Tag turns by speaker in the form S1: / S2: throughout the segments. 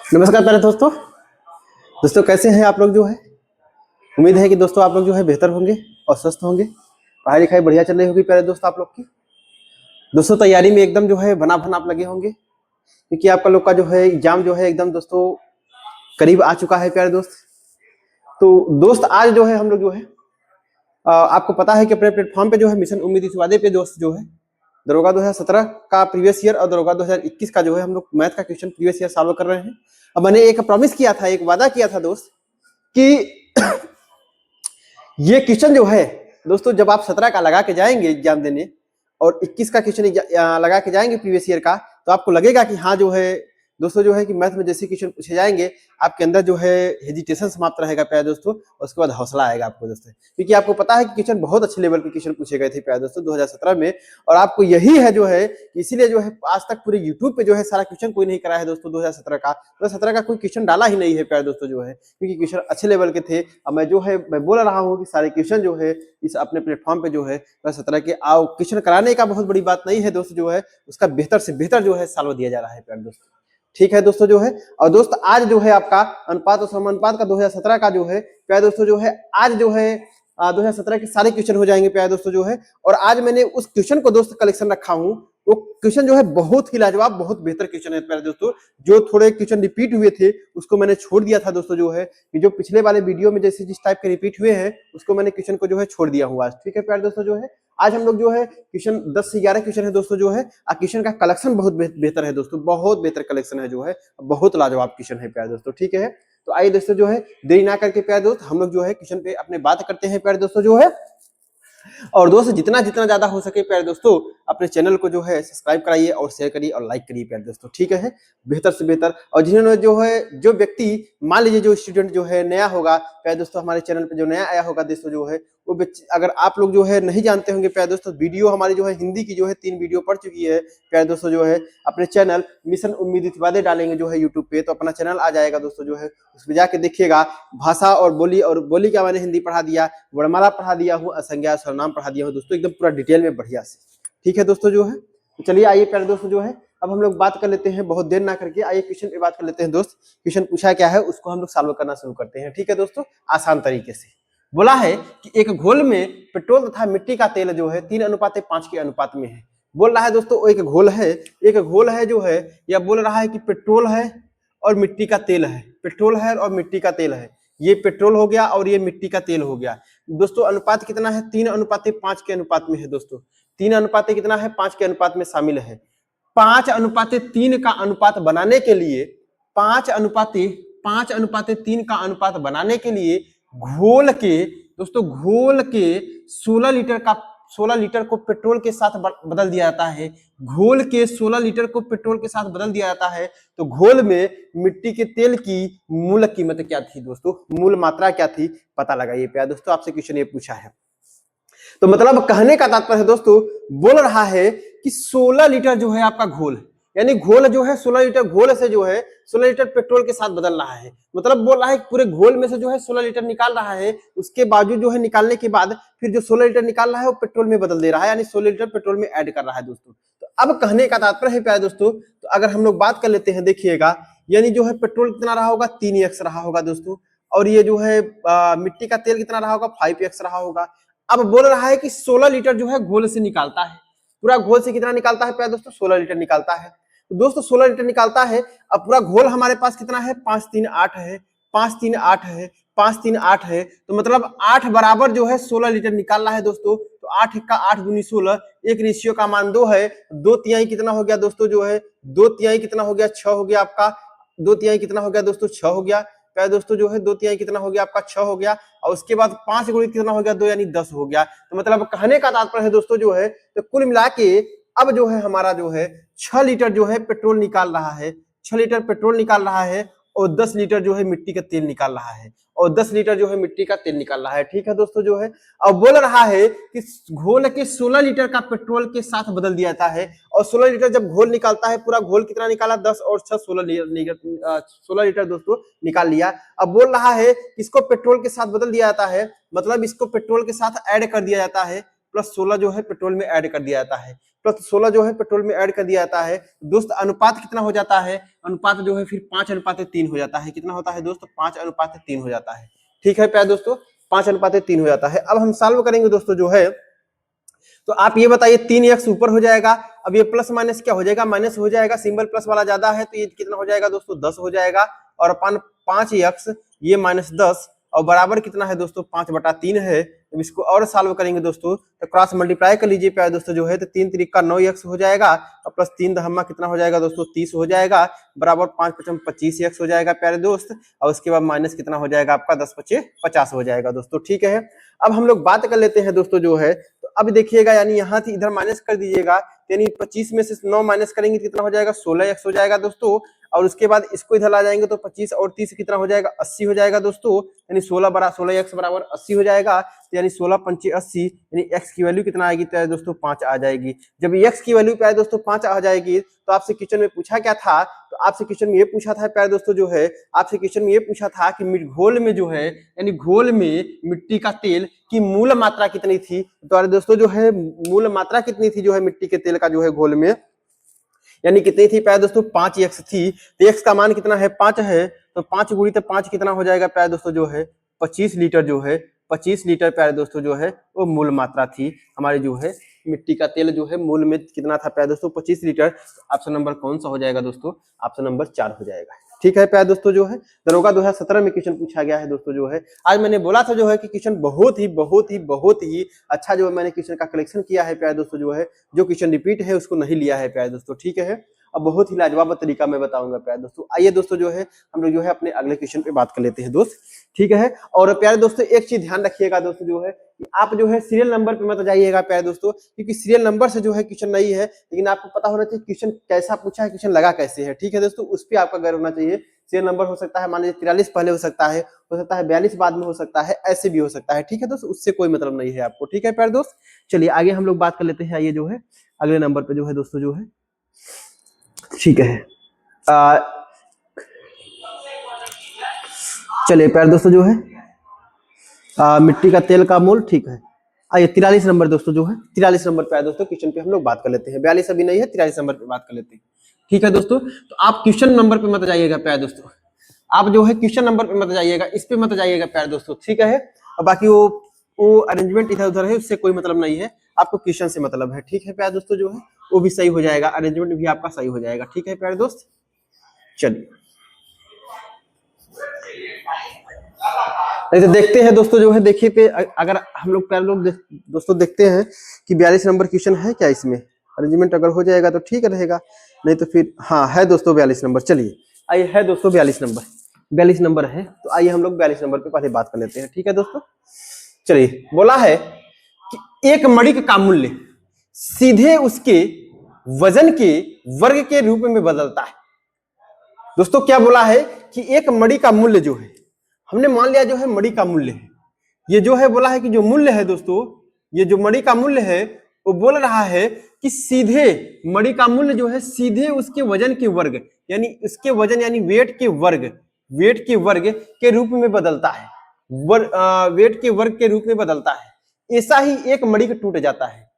S1: नमस्कार प्यारे दोस्तों। कैसे हैं आप लोग जो है। उम्मीद है कि दोस्तों आप लोग जो है बेहतर होंगे और स्वस्थ होंगे। पढ़ाई लिखाई बढ़िया चल रही होगी प्यारे दोस्तों आप लोग की। दोस्तों तैयारी में एकदम जो है बना आप लगे होंगे, क्योंकि आपका लोग का जो है एग्जाम जो है एकदम दोस्तों करीब आ चुका है प्यारे दोस्त। तो दोस्त आज जो है हम लोग जो है आपको पता है कि अपने प्लेटफॉर्म पे जो है मिशन उम्मीद इस वादे पे दोस्त जो है दरोगा 2017 का प्रीवियस ईयर और दरोगा 2021 का जो है हम लोग मैथ का क्वेश्चन प्रीवियस ईयर सॉल्व कर रहे हैं। अब मैंने एक प्रॉमिस किया था, एक वादा किया था दोस्त कि ये क्वेश्चन जो है दोस्तों जब आप 17 का लगा के जाएंगे एग्जाम देने और 21 का क्वेश्चन लगा के जाएंगे प्रीवियस ईयर का, तो आपको लगेगा कि हाँ जो है दोस्तों जो है कि मैथ में जैसे क्वेश्चन पूछे जाएंगे आपके अंदर जो है हेजिटेशन समाप्त रहेगा प्यारे दोस्तों, उसके बाद हौसला आएगा आपको दोस्तों, क्योंकि आपको पता है कि क्वेश्चन बहुत अच्छे लेवल के क्वेश्चन पूछे गए थे प्यारे दोस्तों 2017 में। और आपको यही है जो है इसीलिए जो है आज तक पूरे यूट्यूब पे जो है सारा क्वेश्चन कोई नहीं करा है दोस्तों 2017 का कोई क्वेश्चन डाला ही नहीं है प्यारे दोस्तों जो है, क्योंकि क्वेश्चन अच्छे लेवल के थे। अब मैं जो है मैं बोल रहा हूँ कि सारे क्वेश्चन जो है इस अपने प्लेटफॉर्म पे जो है 2017 के आओ क्वेश्चन कराने का बहुत बड़ी बात नहीं है दोस्त, जो है उसका बेहतर से बेहतर जो है सॉल्व दिया जा रहा है प्यारे दोस्तों। ठीक है दोस्तों जो है। और दोस्त आज जो है आपका अनुपात और समानुपात का 2017 का जो है प्यारे दोस्तों जो है आज जो है 2017 के सारे क्वेश्चन हो जाएंगे प्यारे दोस्तों जो है। और आज मैंने उस क्वेश्चन को दोस्त कलेक्शन रखा हूँ, वो क्वेश्चन जो है बहुत ही लाजवाब बहुत बेहतर क्वेश्चन है प्यारे दोस्तों। जो थोड़े क्वेश्चन रिपीट हुए थे उसको मैंने छोड़ दिया था दोस्तों जो है, कि जो पिछले वाले वीडियो में जैसे जिस टाइप के रिपीट हुए हैं उसको मैंने क्वेश्चन को जो है छोड़ दिया हूँ आज। ठीक है प्यारे दोस्तों जो है आज हम लोग जो है क्वेश्चन 10 से 11 क्वेश्चन है दोस्तों जो है। क्वेश्चन का कलेक्शन बहुत बेहतर है दोस्तों, बहुत बेहतर कलेक्शन है जो है, बहुत लाजवाब क्वेश्चन है प्यारे दोस्तों। ठीक है, तो आइए दोस्तों जो है देरी ना करके प्यारे दोस्त हम लोग जो है क्वेश्चन पे अपने बात करते हैं प्यारे दोस्तों जो है। और दोस्त जितना जितना ज्यादा हो सके प्यारे दोस्तों अपने चैनल को जो है सब्सक्राइब कराइए और शेयर करिए और लाइक करिए प्यारे दोस्तों। ठीक है, बेहतर से बेहतर। और जिन्होंने जो है जो व्यक्ति मान लीजिए जो स्टूडेंट जो है नया होगा प्यारे दोस्तों, हमारे चैनल पे जो नया आया होगा दोस्तों जो है वो अगर आप लोग जो है नहीं जानते होंगे प्यारे दोस्तों, वीडियो हमारी जो है हिंदी की जो है 3 वीडियो पड़ चुकी है प्यारे दोस्तों जो है। अपने चैनल मिशन उम्मीद इत्वादे डालेंगे जो है यूट्यूब पे तो अपना चैनल आ जाएगा दोस्तों जो है, उसमें जाके देखिएगा भाषा और बोली का मैंने हिंदी पढ़ा दिया, वर्णमाला पढ़ा दिया हूँ, असंज्ञा सर्वनाम पढ़ा दिया हूँ दोस्तों एकदम पूरा डिटेल में बढ़िया से। ठीक है दोस्तों जो है, तो चलिए आइए प्यारे दोस्तों जो है अब हम लोग बात कर लेते हैं बहुत देर ना करके, आइए क्वेश्चन पे बात कर लेते हैं दोस्त। क्वेश्चन पूछा क्या है उसको हम लोग सॉल्व करना शुरू करते हैं। ठीक है दोस्तों, आसान तरीके से बोला है कि एक घोल में पेट्रोल तथा मिट्टी का तेल जो है 3:5 के अनुपात में है। बोल रहा है दोस्तों एक घोल है जो है या बोल रहा है कि पेट्रोल है और मिट्टी का तेल है, पेट्रोल है और मिट्टी का तेल है। ये पेट्रोल हो गया और ये मिट्टी का तेल हो गया दोस्तों। अनुपात कितना है? 3:5 के अनुपात में है दोस्तों। 3 कितना है? 5 के अनुपात में शामिल है। 5:3 का अनुपात बनाने के लिए 5:3 का अनुपात बनाने के लिए घोल के 16 लीटर को पेट्रोल के साथ बदल दिया जाता है। घोल के 16 लीटर को पेट्रोल के साथ बदल दिया जाता है। तो घोल में मिट्टी के तेल की मूल कीमत क्या थी दोस्तों? मूल मात्रा क्या थी? पता लगाइए प्यारे दोस्तों, आपसे क्वेश्चन ये पूछा है। तो मतलब कहने का तात्पर्य है दोस्तों, बोल रहा है कि 16 लीटर जो है आपका घोल, यानी घोल जो है 16 लीटर घोल से जो है 16 लीटर पेट्रोल के साथ बदल रहा है। मतलब बोल रहा है कि पूरे घोल में से जो है 16 लीटर निकाल रहा है, उसके बावजूद जो है निकालने के बाद फिर जो 16 लीटर निकाल रहा है वो पेट्रोल में बदल दे रहा है, यानी 16 लीटर पेट्रोल में ऐड कर रहा है दोस्तों। तो अब कहने का तात्पर्य है प्यारे दोस्तों, तो अगर हम लोग बात कर लेते हैं देखिएगा, यानी जो है पेट्रोल कितना रहा होगा? 3x रहा होगा दोस्तों, और ये जो है मिट्टी का तेल कितना रहा होगा? 5x रहा होगा। अब बोल रहा है कि 16 लीटर जो है घोल से निकालता है, पूरा घोल से कितना निकालता है प्यारे दोस्तों? 16 लीटर निकालता है। तो दोस्तों 16 लीटर निकालता है। अब पूरा घोल हमारे पास कितना है? 5 3 8 है, 5 3 8 है, 5 3 8 है। तो मतलब 8 बराबर जो है 16 लीटर निकाल रहा है दोस्तों। तो 8 का 8 दूनी 16, एक रेशियो का मान 2 है। 2/3 कितना हो गया दोस्तों? जो है 2/3 कितना हो गया? 6 हो गया आपका। 2/3 कितना हो गया दोस्तों? 6 हो गया प्यारे दोस्तों जो है। 2/3 कितना हो गया आपका? 6 हो गया। और उसके बाद 5 गुणित कितना हो गया? 2, यानी 10 हो गया। तो मतलब कहने का तात्पर्य है दोस्तों जो है, तो कुल मिला के अब जो है हमारा जो है 6 लीटर जो है पेट्रोल निकाल रहा है, 6 लीटर पेट्रोल निकाल रहा है, और 10 लीटर जो है मिट्टी का तेल निकाल रहा है, और 10 लीटर जो है मिट्टी का तेल निकाल रहा है। ठीक है दोस्तों जो है। अब बोल रहा है कि घोल के 16 लीटर का पेट्रोल के साथ बदल दिया जाता है, और 16 लीटर जब घोल निकालता है, पूरा घोल कितना निकाला? 10 और 6 16 लीटर दोस्तों निकाल लिया। अब बोल रहा है इसको पेट्रोल के साथ बदल दिया जाता है, मतलब इसको पेट्रोल के साथ ऐड कर दिया जाता है, प्लस 16 जो है पेट्रोल में ऐड कर दिया जाता है, प्लस 16 जो है पेट्रोल में ऐड कर दिया जाता है दोस्त। अनुपात कितना हो जाता है, अनुपात जो है फिर 5:3 हो जाता है। कितना होता है दोस्तों, 5:3 हो जाता है। ठीक है प्यारे दोस्तों, 5:3 हो जाता है। अब हम सॉल्व करेंगे दोस्तों जो है, तो आप ये बताइए 3x ऊपर हो जाएगा, अब ये प्लस माइनस क्या हो जाएगा, माइनस हो जाएगा, सिंबल प्लस वाला ज्यादा है तो ये कितना हो जाएगा दोस्तों, 10 हो जाएगा। और अपन 5x ये -10 और बराबर कितना है दोस्तों, 5/3 है। जब इसको और सॉल्व करेंगे दोस्तों तो क्रॉस मल्टीप्लाई कर लीजिए प्यारे दोस्तों जो है, तो 3 त्रिक का 9x हो जाएगा और प्लस 3 दहम्मा कितना हो जाएगा दोस्तों, 30 हो जाएगा, बराबर 5×5 25x हो जाएगा प्यारे दोस्त। और उसके बाद माइनस कितना हो जाएगा आपका, 10×5 50 हो जाएगा दोस्तों। ठीक है, अब हम लोग बात कर लेते हैं दोस्तों जो है, तो अब देखिएगा यानी यहाँ से इधर माइनस कर दीजिएगा, यानी 25 में से 9 माइनस करेंगे कितना हो जाएगा, 16x हो जाएगा दोस्तों। और उसके बाद इसको इधर ला जाएंगे तो 25 और 30 कितना हो जाएगा, 80 हो जाएगा दोस्तों। यानी 16x बराबर 80 हो जाएगा, तो यानी 16×5 80, यानी x की वैल्यू कितना आएगी तो दोस्तों 5 आ जाएगी। जब x की वैल्यू प्यारे दोस्तों 5 आ जाएगी तो आपसे क्वेश्चन में पूछा क्या था, तो आपसे क्वेश्चन में ये पूछा था प्यारे दोस्तों जो है, आपसे क्वेश्चन में ये पूछा था कि घोल में जो है, यानी घोल में मिट्टी का तेल की मूल मात्रा कितनी थी। तो अरे दोस्तों जो है मूल मात्रा कितनी थी जो है मिट्टी के तेल का जो है घोल में, यानी कितनी थी प्यारे दोस्तों, 5x थी। तो x का मान कितना है, 5 है, तो 5 गुणी तो 5 कितना हो जाएगा प्यारे दोस्तों जो है, 25 लीटर जो है, 25 लीटर प्यारे दोस्तों जो है वो मूल मात्रा थी हमारी जो है मिट्टी का तेल जो है मूल में कितना था प्यारे दोस्तों, 25 लीटर। ऑप्शन नंबर कौन सा हो जाएगा दोस्तों, ऑप्शन नंबर 4 हो जाएगा। ठीक है प्यारे दोस्तों जो है दरोगा 2017 में क्वेश्चन पूछा गया है दोस्तों जो है। आज मैंने बोला था जो है कि क्वेश्चन बहुत ही अच्छा जो है मैंने क्वेश्चन का कलेक्शन किया है प्यारे दोस्तों जो है, जो क्वेश्चन रिपीट है उसको नहीं लिया है प्यारे दोस्तों। ठीक है, अब बहुत ही लाजवाब तरीका मैं बताऊंगा प्यारे दोस्तों। आइए दोस्तों जो है हम लोग जो है अपने अगले क्वेश्चन पे बात कर लेते हैं दोस्त। ठीक है, और प्यारे दोस्तों एक चीज ध्यान रखिएगा दोस्तों जो है, आप जो है सीरियल नंबर पे मत जाइएगा प्यारे दोस्तों, क्योंकि सीरियल नंबर से जो है क्वेश्चन नहीं है, लेकिन आपको पता होना चाहिए क्वेश्चन कैसा पूछा है, क्वेश्चन लगा कैसे है। ठीक है दोस्तों, उस पर आपका गर्व होना चाहिए। सीरियल नंबर हो सकता है मान लीजिए 43 पहले हो सकता है 42 बाद में हो सकता है, ऐसे भी हो सकता है। ठीक है दोस्तों, उससे कोई मतलब नहीं है आपको। ठीक है प्यारे दोस्त, चलिए आगे हम लोग बात कर लेते हैं। आइए जो है अगले नंबर पे जो है दोस्तों जो है, ठीक है, चलिए प्यारे दोस्तों जो है मिट्टी का तेल का मोल। ठीक है, आइए 43 नंबर दोस्तों जो है, 43 नंबर पे दोस्तों क्वेश्चन पे हम लोग बात कर लेते हैं। 42 अभी नहीं है, 43 नंबर पे बात कर लेते हैं। ठीक है दोस्तों, तो आप क्वेश्चन नंबर पे मत जाइएगा प्यारे दोस्तों, आप जो है क्वेश्चन नंबर पे मत जाइएगा, इस पे मत जाइएगा प्यारे दोस्तों। ठीक है, और बाकी वो अरेंजमेंट इधर उधर है, उससे कोई मतलब नहीं है, आपको क्वेश्चन से मतलब है। ठीक है प्यारे दोस्तों जो है वो भी सही हो जाएगा, अरेंजमेंट भी आपका सही हो जाएगा। ठीक है प्यारे दोस्त, चलिए नहीं तो देखते हैं दोस्तों जो है, देखिए पे अगर हम लोग प्यारे लोग दोस्तों देखते हैं कि 42 नंबर क्वेश्चन है क्या, इसमें अरेंजमेंट अगर हो जाएगा तो ठीक रहेगा, नहीं तो फिर हाँ है दोस्तों 42 नंबर। चलिए आइए है दोस्तों 42 नंबर, 42 नंबर है, तो आइए हम लोग 42 नंबर पे पहले बात कर लेते हैं। ठीक है दोस्तों, चलिए बोला है कि एक मणिक का मूल्य सीधे उसके वजन के वर्ग के रूप में बदलता है। दोस्तों क्या बोला है कि एक मणि का मूल्य जो है, हमने मान लिया जो है मणि का मूल्य है, ये जो है बोला है कि जो मूल्य है दोस्तों, ये जो मणि का मूल्य है वो बोल रहा है कि सीधे मणि का मूल्य जो है सीधे उसके वजन के वर्ग, यानी उसके वजन यानी वेट के वर्ग के रूप में बदलता है, वेट के वर्ग के रूप में बदलता है। ऐसा ही एक मणि टूट जाता है,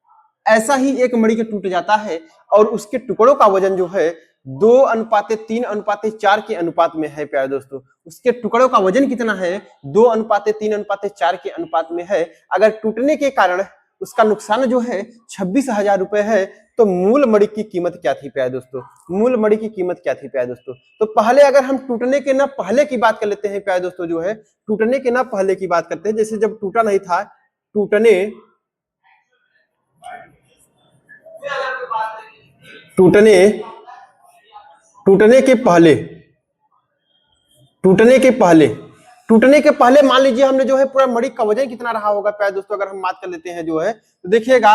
S1: ऐसा ही एक मणि टूट जाता है और उसके टुकड़ों का वजन जो है 2:3:4 के अनुपात में है प्यारे दोस्तों। उसके टुकड़ों का वजन कितना है, 2:3:4 के अनुपात में है। अगर टूटने के कारण उसका नुकसान जो है 26,000 रुपए है, तो मूल मणि की कीमत क्या थी प्यारे दोस्तों, मूल मणि की कीमत क्या थी प्यारे दोस्तों। तो पहले अगर हम टूटने के ना पहले की बात कर लेते हैं प्यारे दोस्तों जो है, टूटने के ना पहले की बात करते हैं, जैसे जब टूटा नहीं था, टूटने के पहले मान लीजिए हमने जो है पूरा मणि का वजन कितना रहा होगा प्यारे दोस्तों, अगर हम बात कर लेते हैं जो है, तो देखिएगा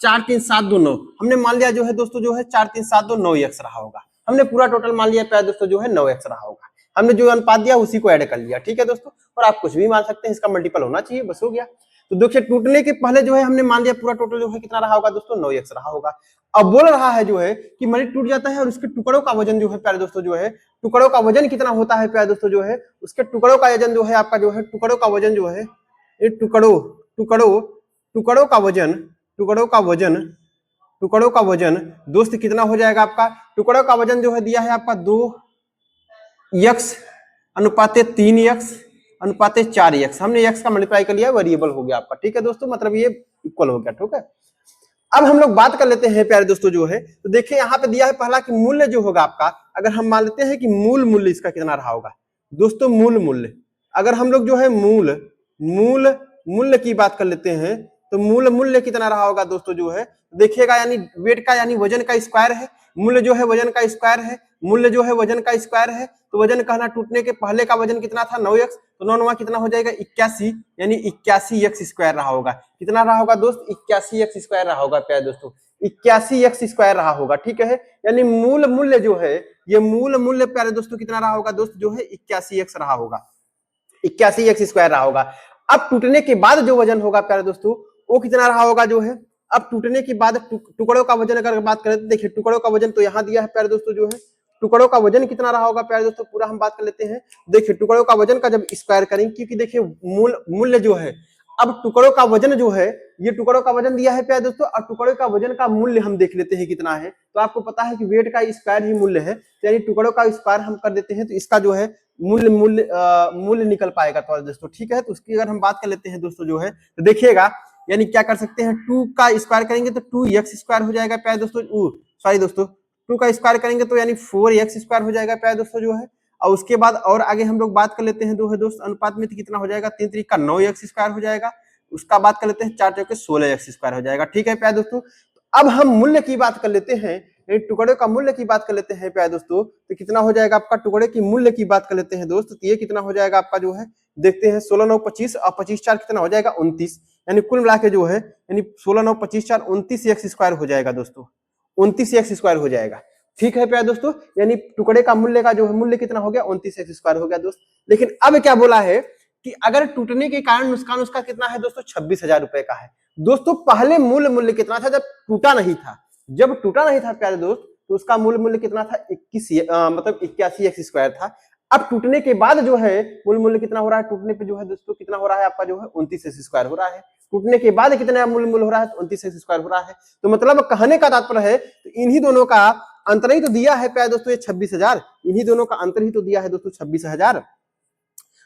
S1: 43729 हमने मान लिया जो है दोस्तों जो है 43729x रहा होगा, हमने पूरा टोटल मान लिया प्यारे दोस्तों जो है 9x रहा होगा, हमने जो अनुपात दिया उसी को ऐड कर लिया। ठीक है दोस्तों, और आप कुछ भी मान सकते हैं, इसका मल्टीपल होना चाहिए, बस हो गया। तो देखिए टूटने के पहले जो है हमने मान लिया पूरा टोटल जो है कितना रहा होगा दोस्तों, 9x रहा होगा। अब बोल रहा है जो है कि मणि टूट जाता है और उसके टुकड़ों का वजन जो है प्यारे दोस्तों जो है, टुकड़ों का वजन कितना होता है प्यारे दोस्तों जो है, उसके टुकड़ों का वजन जो है आपका जो है, टुकड़ों का वजन जो है, ये टुकड़ों का वजन टुकड़ों का वजन, टुकड़ों का वजन दोस्त कितना हो जाएगा आपका, टुकड़ों का वजन जो है दिया है आपका 2x अनुपाते 3x अनुपाते 4x, हमने x का मल्टीप्लाई कर लिया, वेरिएबल हो गया आपका, ठीक है दोस्तों, मतलब ये इक्वल हो गया, ठीक है। अब हम लोग बात कर लेते हैं प्यारे दोस्तों जो है, तो देखिए यहाँ पे दिया है पहला कि मूल्य जो होगा आपका, अगर हम मान लेते हैं कि मूल मूल्य इसका कितना रहा होगा दोस्तों, मूल मूल्य, अगर हम लोग जो है मूल मूल्य की बात कर लेते हैं, तो मूल मूल्य कितना रहा होगा दोस्तों जो है, देखिएगा यानी वेट का यानी वजन का स्क्वायर है, मूल्य जो है वजन का स्क्वायर है, मूल्य जो है वजन का स्क्वायर है, तो वजन कहना टूटने के पहले का वजन कितना था 9x, तो 9 कितना हो जाएगा 81, यानी 81x स्क्वायर रहा होगा, कितना रहा होगा दोस्त 81x स्क्वायर रहा होगा प्यारे दोस्तों, 81x स्क्वायर रहा होगा, ठीक है। यानी मूल मूल्य जो है, ये मूल मूल्य प्यारे दोस्तों कितना रहा होगा दोस्त जो है 81x रहा होगा, 81x स्क्वायर रहा होगा। अब टूटने के बाद जो वजन होगा प्यारे दोस्तों वो कितना रहा होगा जो है, अब टूटने के बाद टुकड़ों का वजन अगर बात करें तो देखिए टुकड़ों का वजन तो यहाँ दिया है प्यारे दोस्तों जो है, टुकड़ों का वजन कितना रहा होगा प्यारे दोस्तों, पूरा हम बात कर लेते हैं। देखिए टुकड़ों का वजन का जब स्क्वायर करेंगे, क्योंकि देखिए मूल्य जो है, अब टुकड़ों का वजन जो है, ये टुकड़ों का वजन दिया है प्यारे दोस्तों, और टुकड़ों का वजन का मूल्य हम देख लेते हैं कितना है, तो आपको पता है कि वेट का स्क्वायर ही मूल्य है, यानी टुकड़ों का स्क्वायर हम कर देते हैं, तो इसका जो है मूल्य निकल पाएगा तो दोस्तों, ठीक है। तो उसकी अगर हम बात कर लेते हैं दोस्तों जो है, तो देखिएगा यानी क्या कर सकते हैं, 2 का स्क्वायर करेंगे तो 2x स्क्वायर हो जाएगा प्यारे दोस्तों, सॉरी दोस्तों 2 का स्क्वायर करेंगे तो यानी 4x स्क्वायर हो जाएगा प्यारे दोस्तों जो है, और उसके बाद और आगे हम लोग बात कर लेते हैं दोस्त अनुपात में, तो कितना हो जाएगा 3 3 का 9x स्क्वायर हो जाएगा, उसका बात कर लेते हैं 4 4 के 16x स्क्वायर हो जाएगा, ठीक है प्यारे दोस्तों। तो अब हम मूल्य की बात कर लेते हैं, टुकड़े का मूल्य की बात कर लेते हैं प्यारे दोस्तों, तो कितना हो जाएगा आपका, टुकड़े की मूल्य की बात कर लेते हैं दोस्त, तो ये कितना हो जाएगा आपका जो है, देखते हैं 16 9 25 और 25 4 कितना हो जाएगा 29, यानी कुल मिला के जो है यानी 16 9 25 4 29x स्क्वायर हो जाएगा दोस्तों, 29x स्क्वायर हो जाएगा, ठीक है प्यारे दोस्तों। यानी टुकड़े का मूल्य का जो है मूल्य कितना हो गया 29x स्क्वायर हो गया दोस्त। लेकिन अब क्या बोला है कि अगर टूटने के कारण नुकसान उसका कितना है दोस्तों, 26,000 रुपए का है दोस्तों। पहले मूल मूल्य कितना था जब टूटा नहीं था, जब टूटा नहीं था प्यारे दोस्त, तो उसका मूल मूल्य कितना था 21 मतलब 81x स्क्वायर था। अब टूटने के बाद जो है मूल मूल्य कितना हो रहा है, टूटने पे जो है दोस्तों कितना हो रहा है आपका जो है 29x स्क्वायर हो रहा है, टूटने के बाद कितना मूल मूल्य हो रहा है, 29x स्क्वायर हो रहा है। तो मतलब कहने का तात्पर्य है, तो इन्हीं दोनों का अंतर ही तो दिया है प्यारे दोस्तों, ये 26,000, इन्हीं दोनों का अंतर ही तो दिया है दोस्तों 26,000।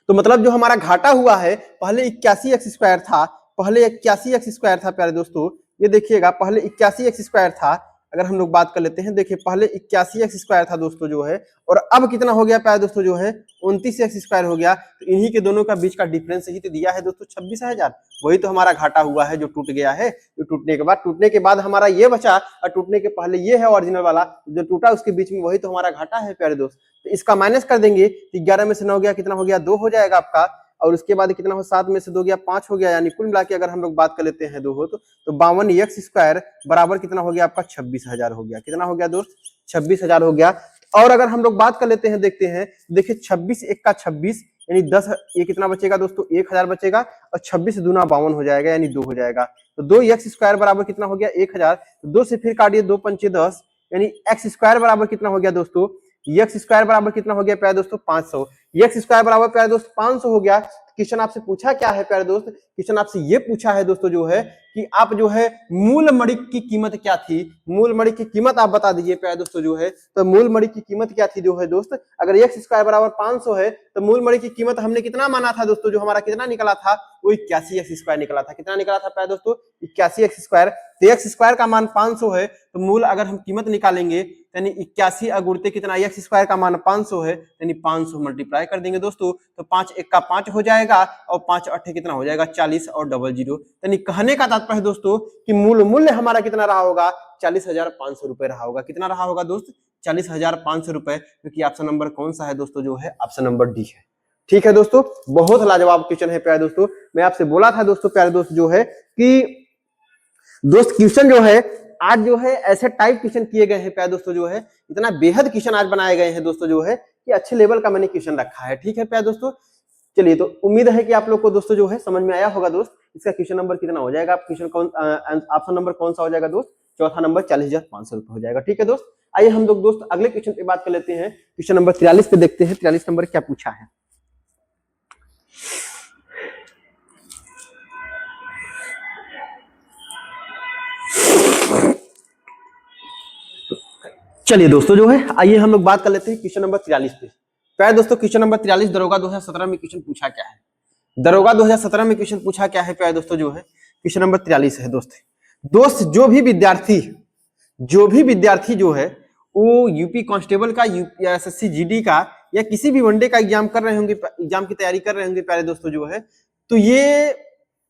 S1: तो मतलब जो हमारा घाटा हुआ है, पहले 81x स्क्वायर था, पहले 81x स्क्वायर था प्यारे दोस्तों, ये देखिएगा पहले 81x स्क्वायर था, अगर हम लोग बात कर लेते हैं, देखिए पहले 81x स्क्वायर था दोस्तों जो है, और अब कितना हो गया प्यारे दोस्तों जो है 29x स्क्वायर हो गया। तो इन्हीं के दोनों का बीच का डिफरेंस ही तो दिया है दोस्तों 26,000, वही तो हमारा घाटा हुआ है जो टूट गया है। जो टूटने के बाद हमारा ये बचा, और टूटने के पहले ये है ओरिजिनल वाला, जो टूटा उसके बीच में, वही तो हमारा घाटा है प्यारे दोस्त। तो इसका माइनस कर देंगे, 11 में से 9 गया, कितना हो गया 2 हो जाएगा आपका, और उसके बाद कितना हो 7 में से 2 गया 5 हो गया, यानी कुल मिला के अगर हम लोग बात कर लेते हैं 2 हो तो 52x स्क्वायर बराबर कितना हो गया आपका 26,000 हो गया, कितना हो गया दोस्त 26,000 हो गया। और अगर हम लोग बात कर लेते हैं, देखते हैं, देखिए 26 1 का 26 यानी 10, ये कितना बचेगा दोस्तों 1000 बचेगा, और 26 दूना 52 हो जाएगा, यानी 2 हो जाएगा। तो 2x स्क्वायर बराबर कितना हो गया 1000, तो 2 से फिर काटिए 2 पंचे 10, यानी x स्क्वायर बराबर कितना हो गया दोस्तों, x स्क्वायर बराबर कितना हो गया प्यारे दोस्तों 500, x स्क्वायर बराबर प्यारे दोस्त 500 हो गया। क्वेश्चन आपसे पूछा क्या है प्यारे दोस्त, क्वेश्चन आपसे ये पूछा है दोस्तों जो है कि आप जो है मूल मणिक की कीमत क्या थी, मूल मणिक की कीमत आप बता दीजिए प्यारे दोस्तों जो है। तो मूल मणिक की कीमत क्या थी जो है दोस्त, अगर x स्क्वायर बराबर 500 है, तो मूल मणिक की कीमत हमने कितना माना था दोस्तों, जो हमारा कितना निकला था, वो 81x स्क्वायर निकला था। कितना निकला था प्यारे दोस्तों 81x स्क्वायर। तो x स्क्वायर का मान 500 है, तो मूल अगर हम कीमत निकालेंगे यानी 81 अगुणते कितना, x स्क्वायर का मान 500 है, यानी 500 मल्टीप्लाई कर देंगे दोस्तों, तो 5 1 का 5 हो जाएगा, और 5 8 कितना हो जाएगा 40 और 00। यानी कहने का तात्पर्य दोस्तों कि मूल मूल्य हमारा कितना रहा होगा 40,500 रुपए रहा होगा। कितना रहा होगा दोस्त 40,500 रुपए, क्योंकि ऑप्शन नंबर कौन सा है दोस्तों जो है, ऑप्शन नंबर डी है। ठीक है दोस्तों, बहुत लाजवाब क्वेश्चन है प्यारे दोस्तों। मैं आपसे बोला था दोस्तों प्यारे दोस्त जो है कि दोस्त क्वेश्चन जो है आज जो है ऐसे टाइप क्वेश्चन किए गए हैं प्यारे दोस्तों जो है, इतना बेहद क्वेश्चन आज बनाए गए हैं दोस्तों जो है कि अच्छे लेवल का मैंने क्वेश्चन रखा है। ठीक है प्यारे दोस्तों, चलिए तो उम्मीद है कि आप लोग को दोस्तों जो है समझ में आया होगा दोस्त। इसका क्वेश्चन नंबर कितना हो जाएगा, क्वेश्चन कौन, ऑप्शन नंबर कौन सा हो जाएगा दोस्त, चौथा नंबर 40,500 रुपए हो जाएगा। ठीक है दोस्त, आइए हम लोग दोस्त अगले क्वेश्चन पे बात कर लेते हैं। क्वेश्चन नंबर 43 पे देखते हैं, 43 नंबर क्या पूछा है। चलिए दोस्तों जो है, आइए हम लोग बात कर लेते हैं क्वेश्चन नंबर 43 पे। प्यारे दोस्तों, क्वेश्चन नंबर 43 दरोगा 2017 में क्वेश्चन पूछा क्या है। दरोगा 2017 में क्वेश्चन पूछा क्या है प्यारे दोस्तों जो है, क्वेश्चन नंबर 43 है दोस्त जो भी विद्यार्थी जो है वो यूपी कांस्टेबल का, यूपी एसएससी जीडी का या किसी भी वनडे का एग्जाम कर रहे होंगे, एग्जाम की तैयारी कर रहे होंगे प्यारे दोस्तों जो है, तो ये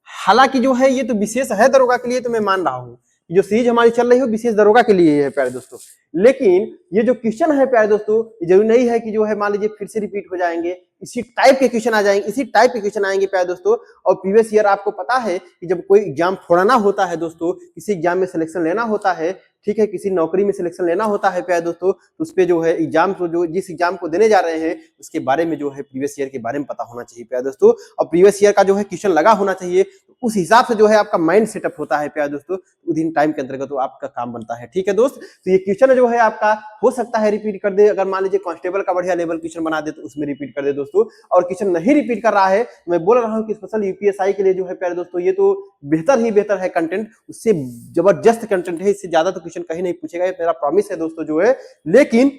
S1: हालांकि जो है ये तो विशेष है दरोगा के लिए, तो मैं मान रहा हूँ जो सीरीज हमारी चल रही है विशेष दरोगा के लिए है प्यारे दोस्तों। लेकिन ये जो क्वेश्चन है प्यारे दोस्तों, ये जरूरी नहीं है कि जो है मान लीजिए फिर से रिपीट हो जाएंगे, इसी टाइप के क्वेश्चन आ जाएंगे, इसी टाइप के क्वेश्चन आएंगे प्यारे दोस्तों। और प्रीवियस ईयर आपको पता है कि जब कोई एग्जाम फोड़ना होता है दोस्तों, किसी एग्जाम में सिलेक्शन लेना होता है, ठीक है, किसी नौकरी में सिलेक्शन लेना होता है प्यारे दोस्तों, तो उस पे जो है एग्जाम को, जो जिस एग्जाम को देने जा रहे हैं उसके बारे में जो है प्रीवियस ईयर के बारे में पता होना चाहिए प्यारे दोस्तों। और प्रीवियस ईयर का जो है क्वेश्चन लगा होना चाहिए, उस हिसाब से जो है आपका माइंड सेटअप होता है प्यारे दोस्तों, उस टाइम के अंतर्गत तो आपका काम बनता है। ठीक है दोस्त, तो ये क्वेश्चन जो है आपका हो सकता है रिपीट कर दे, अगर मान लीजिए कांस्टेबल का बढ़िया लेवल क्वेश्चन बना दे तो उसमें रिपीट कर दे दोस्तों। और क्वेश्चन नहीं रिपीट कर रहा है, मैं बोल रहा हूं कि स्पेशल यूपीएसआई के लिए जो है प्यारे दोस्तों ये तो बेहतर ही बेहतर है कंटेंट, उससे जबरदस्त कंटेंट है, इससे ज्यादा तो क्वेश्चन कहीं नहीं पूछेगा, ये मेरा प्रॉमिस है दोस्तों जो है। लेकिन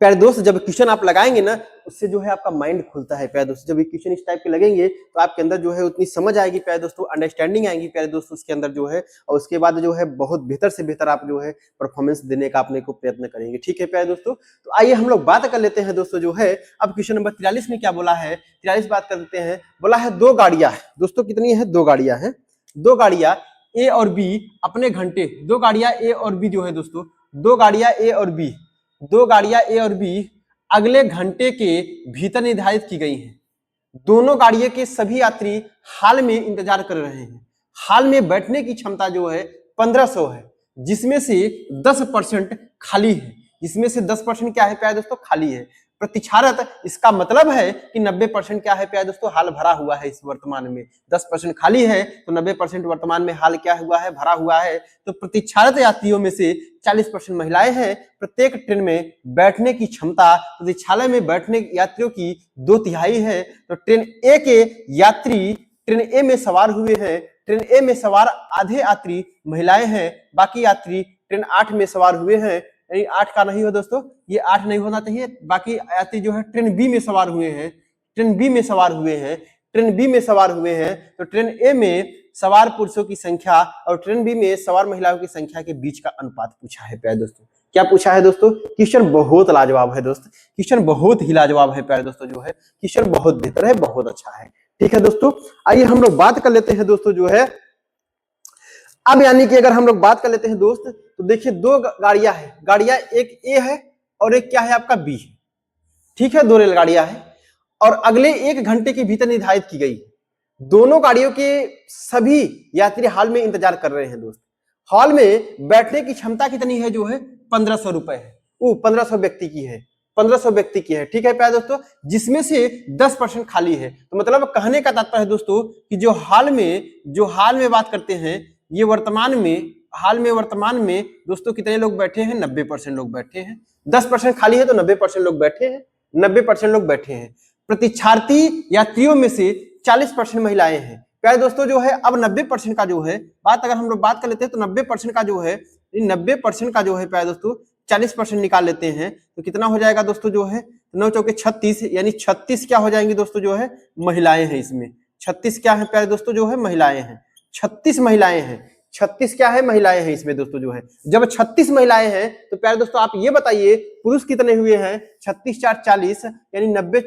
S1: प्यारे दोस्त जब क्वेश्चन आप लगाएंगे ना, उससे जो है आपका माइंड खुलता है प्यारे दोस्तों। जब ये क्वेश्चन इस टाइप के लगेंगे तो आपके अंदर जो है उतनी समझ आएगी प्यारे दोस्तों, अंडरस्टैंडिंग आएगी प्यारे दोस्तों उसके अंदर जो है, और उसके बाद जो है बहुत बेहतर से बेहतर आप जो है परफॉर्मेंस देने का अपने को प्रयत्न करेंगे। ठीक है प्यारे दोस्तों, तो आइए हम लोग बात कर लेते हैं दोस्तों जो है। अब क्वेश्चन नंबर 43 में क्या बोला है, 43 बात कर लेते हैं। बोला है दो गाड़ियां है दोस्तों, कितनी है, दो गाड़ियां हैं, दो गाड़ियां ए और बी अपने घंटे, दो गाड़ियां ए और बी जो है दोस्तों, दो गाड़ियां ए और बी, दो गाड़ियां ए और बी अगले घंटे के भीतर निर्धारित की गई हैं। दोनों गाड़ियों के सभी यात्री हाल में इंतजार कर रहे हैं। हाल में बैठने की क्षमता जो है 1500 है, जिसमें से 10% खाली है। इसमें से 10% क्या है प्यारे दोस्तों, खाली है। प्रतिक्षारत, इसका मतलब है कि 90% क्या है प्यारे दोस्तों, हाल भरा हुआ है इस वर्तमान में। 10% खाली है तो 90% वर्तमान में हाल क्या हुआ है, भरा हुआ है। तो प्रतिक्षारत यात्रियों में से 40% महिलाएं हैं। प्रत्येक ट्रेन में बैठने की क्षमता प्रतीक्षालय में बैठने यात्रियों की 2/3 है। तो ट्रेन ए के यात्री ट्रेन ए में सवार हुए हैं। ट्रेन ए में सवार आधे यात्री महिलाएं हैं, बाकी यात्री ट्रेन 8 में सवार हुए हैं। 8 का नहीं हो दोस्तों, ये 8 नहीं होना चाहिए। बाकी यात्री जो है ट्रेन बी में सवार हुए हैं, ट्रेन बी में सवार हुए हैं, ट्रेन बी में सवार हुए हैं। तो ट्रेन ए में सवार पुरुषों की संख्या और ट्रेन बी में सवार महिलाओं की संख्या के बीच का अनुपात पूछा है प्यारे दोस्तों। क्या पूछा है दोस्तों, क्वेश्चन बहुत लाजवाब है दोस्त, क्वेश्चन बहुत ही लाजवाब है प्यारे दोस्तों जो है, क्वेश्चन बहुत बेहतर है, बहुत अच्छा है। ठीक है दोस्तों, आइए हम लोग बात कर लेते हैं दोस्तों जो है। अब यानी कि अगर हम लोग बात कर लेते हैं दोस्त, तो देखिए दो गाड़ियां हैं, गाड़ियां एक ए है और एक क्या है आपका बी है। ठीक है, दो रेलगाड़ियां हैं और अगले 1 घंटे के भीतर निर्धारित की गई। दोनों गाड़ियों के सभी यात्री हाल में इंतजार कर रहे हैं दोस्त। हॉल में बैठने की क्षमता कितनी है जो है, 1500 रुपए है। वो 1500 व्यक्ति की है, 1500 व्यक्ति की है। ठीक है प्यारे दोस्तों, जिसमें से 10% खाली है। तो मतलब कहने का तात्पर्य है दोस्तों कि जो हाल में बात करते हैं, ये वर्तमान में दोस्तों कितने लोग बैठे हैं, 90% लोग बैठे हैं। 10% खाली है तो 90% लोग बैठे हैं, 90% लोग बैठे हैं। प्रतीक्षार्थी यात्रियों में से 40% महिलाएं हैं प्यारे दोस्तों जो है। अब 90% का जो है बात अगर हम लोग बात कर लेते हैं तो 90% का जो है, 90% का जो है प्यारे दोस्तों 40% निकाल लेते हैं तो कितना हो जाएगा दोस्तों जो है, 9 चौके 36, यानी 36 क्या हो जाएंगे दोस्तों जो है, महिलाएं हैं इसमें। 36 क्या है प्यारे दोस्तों जो है, महिलाएं हैं। 36 महिलाएं हैं, 36 क्या है, महिलाएं हैं इसमें दोस्तों जो है। जब 36 महिलाएं हैं तो प्यारे दोस्तों आप ये बताइए पुरुष कितने हुए हैं, 36 4 40 यानी 90,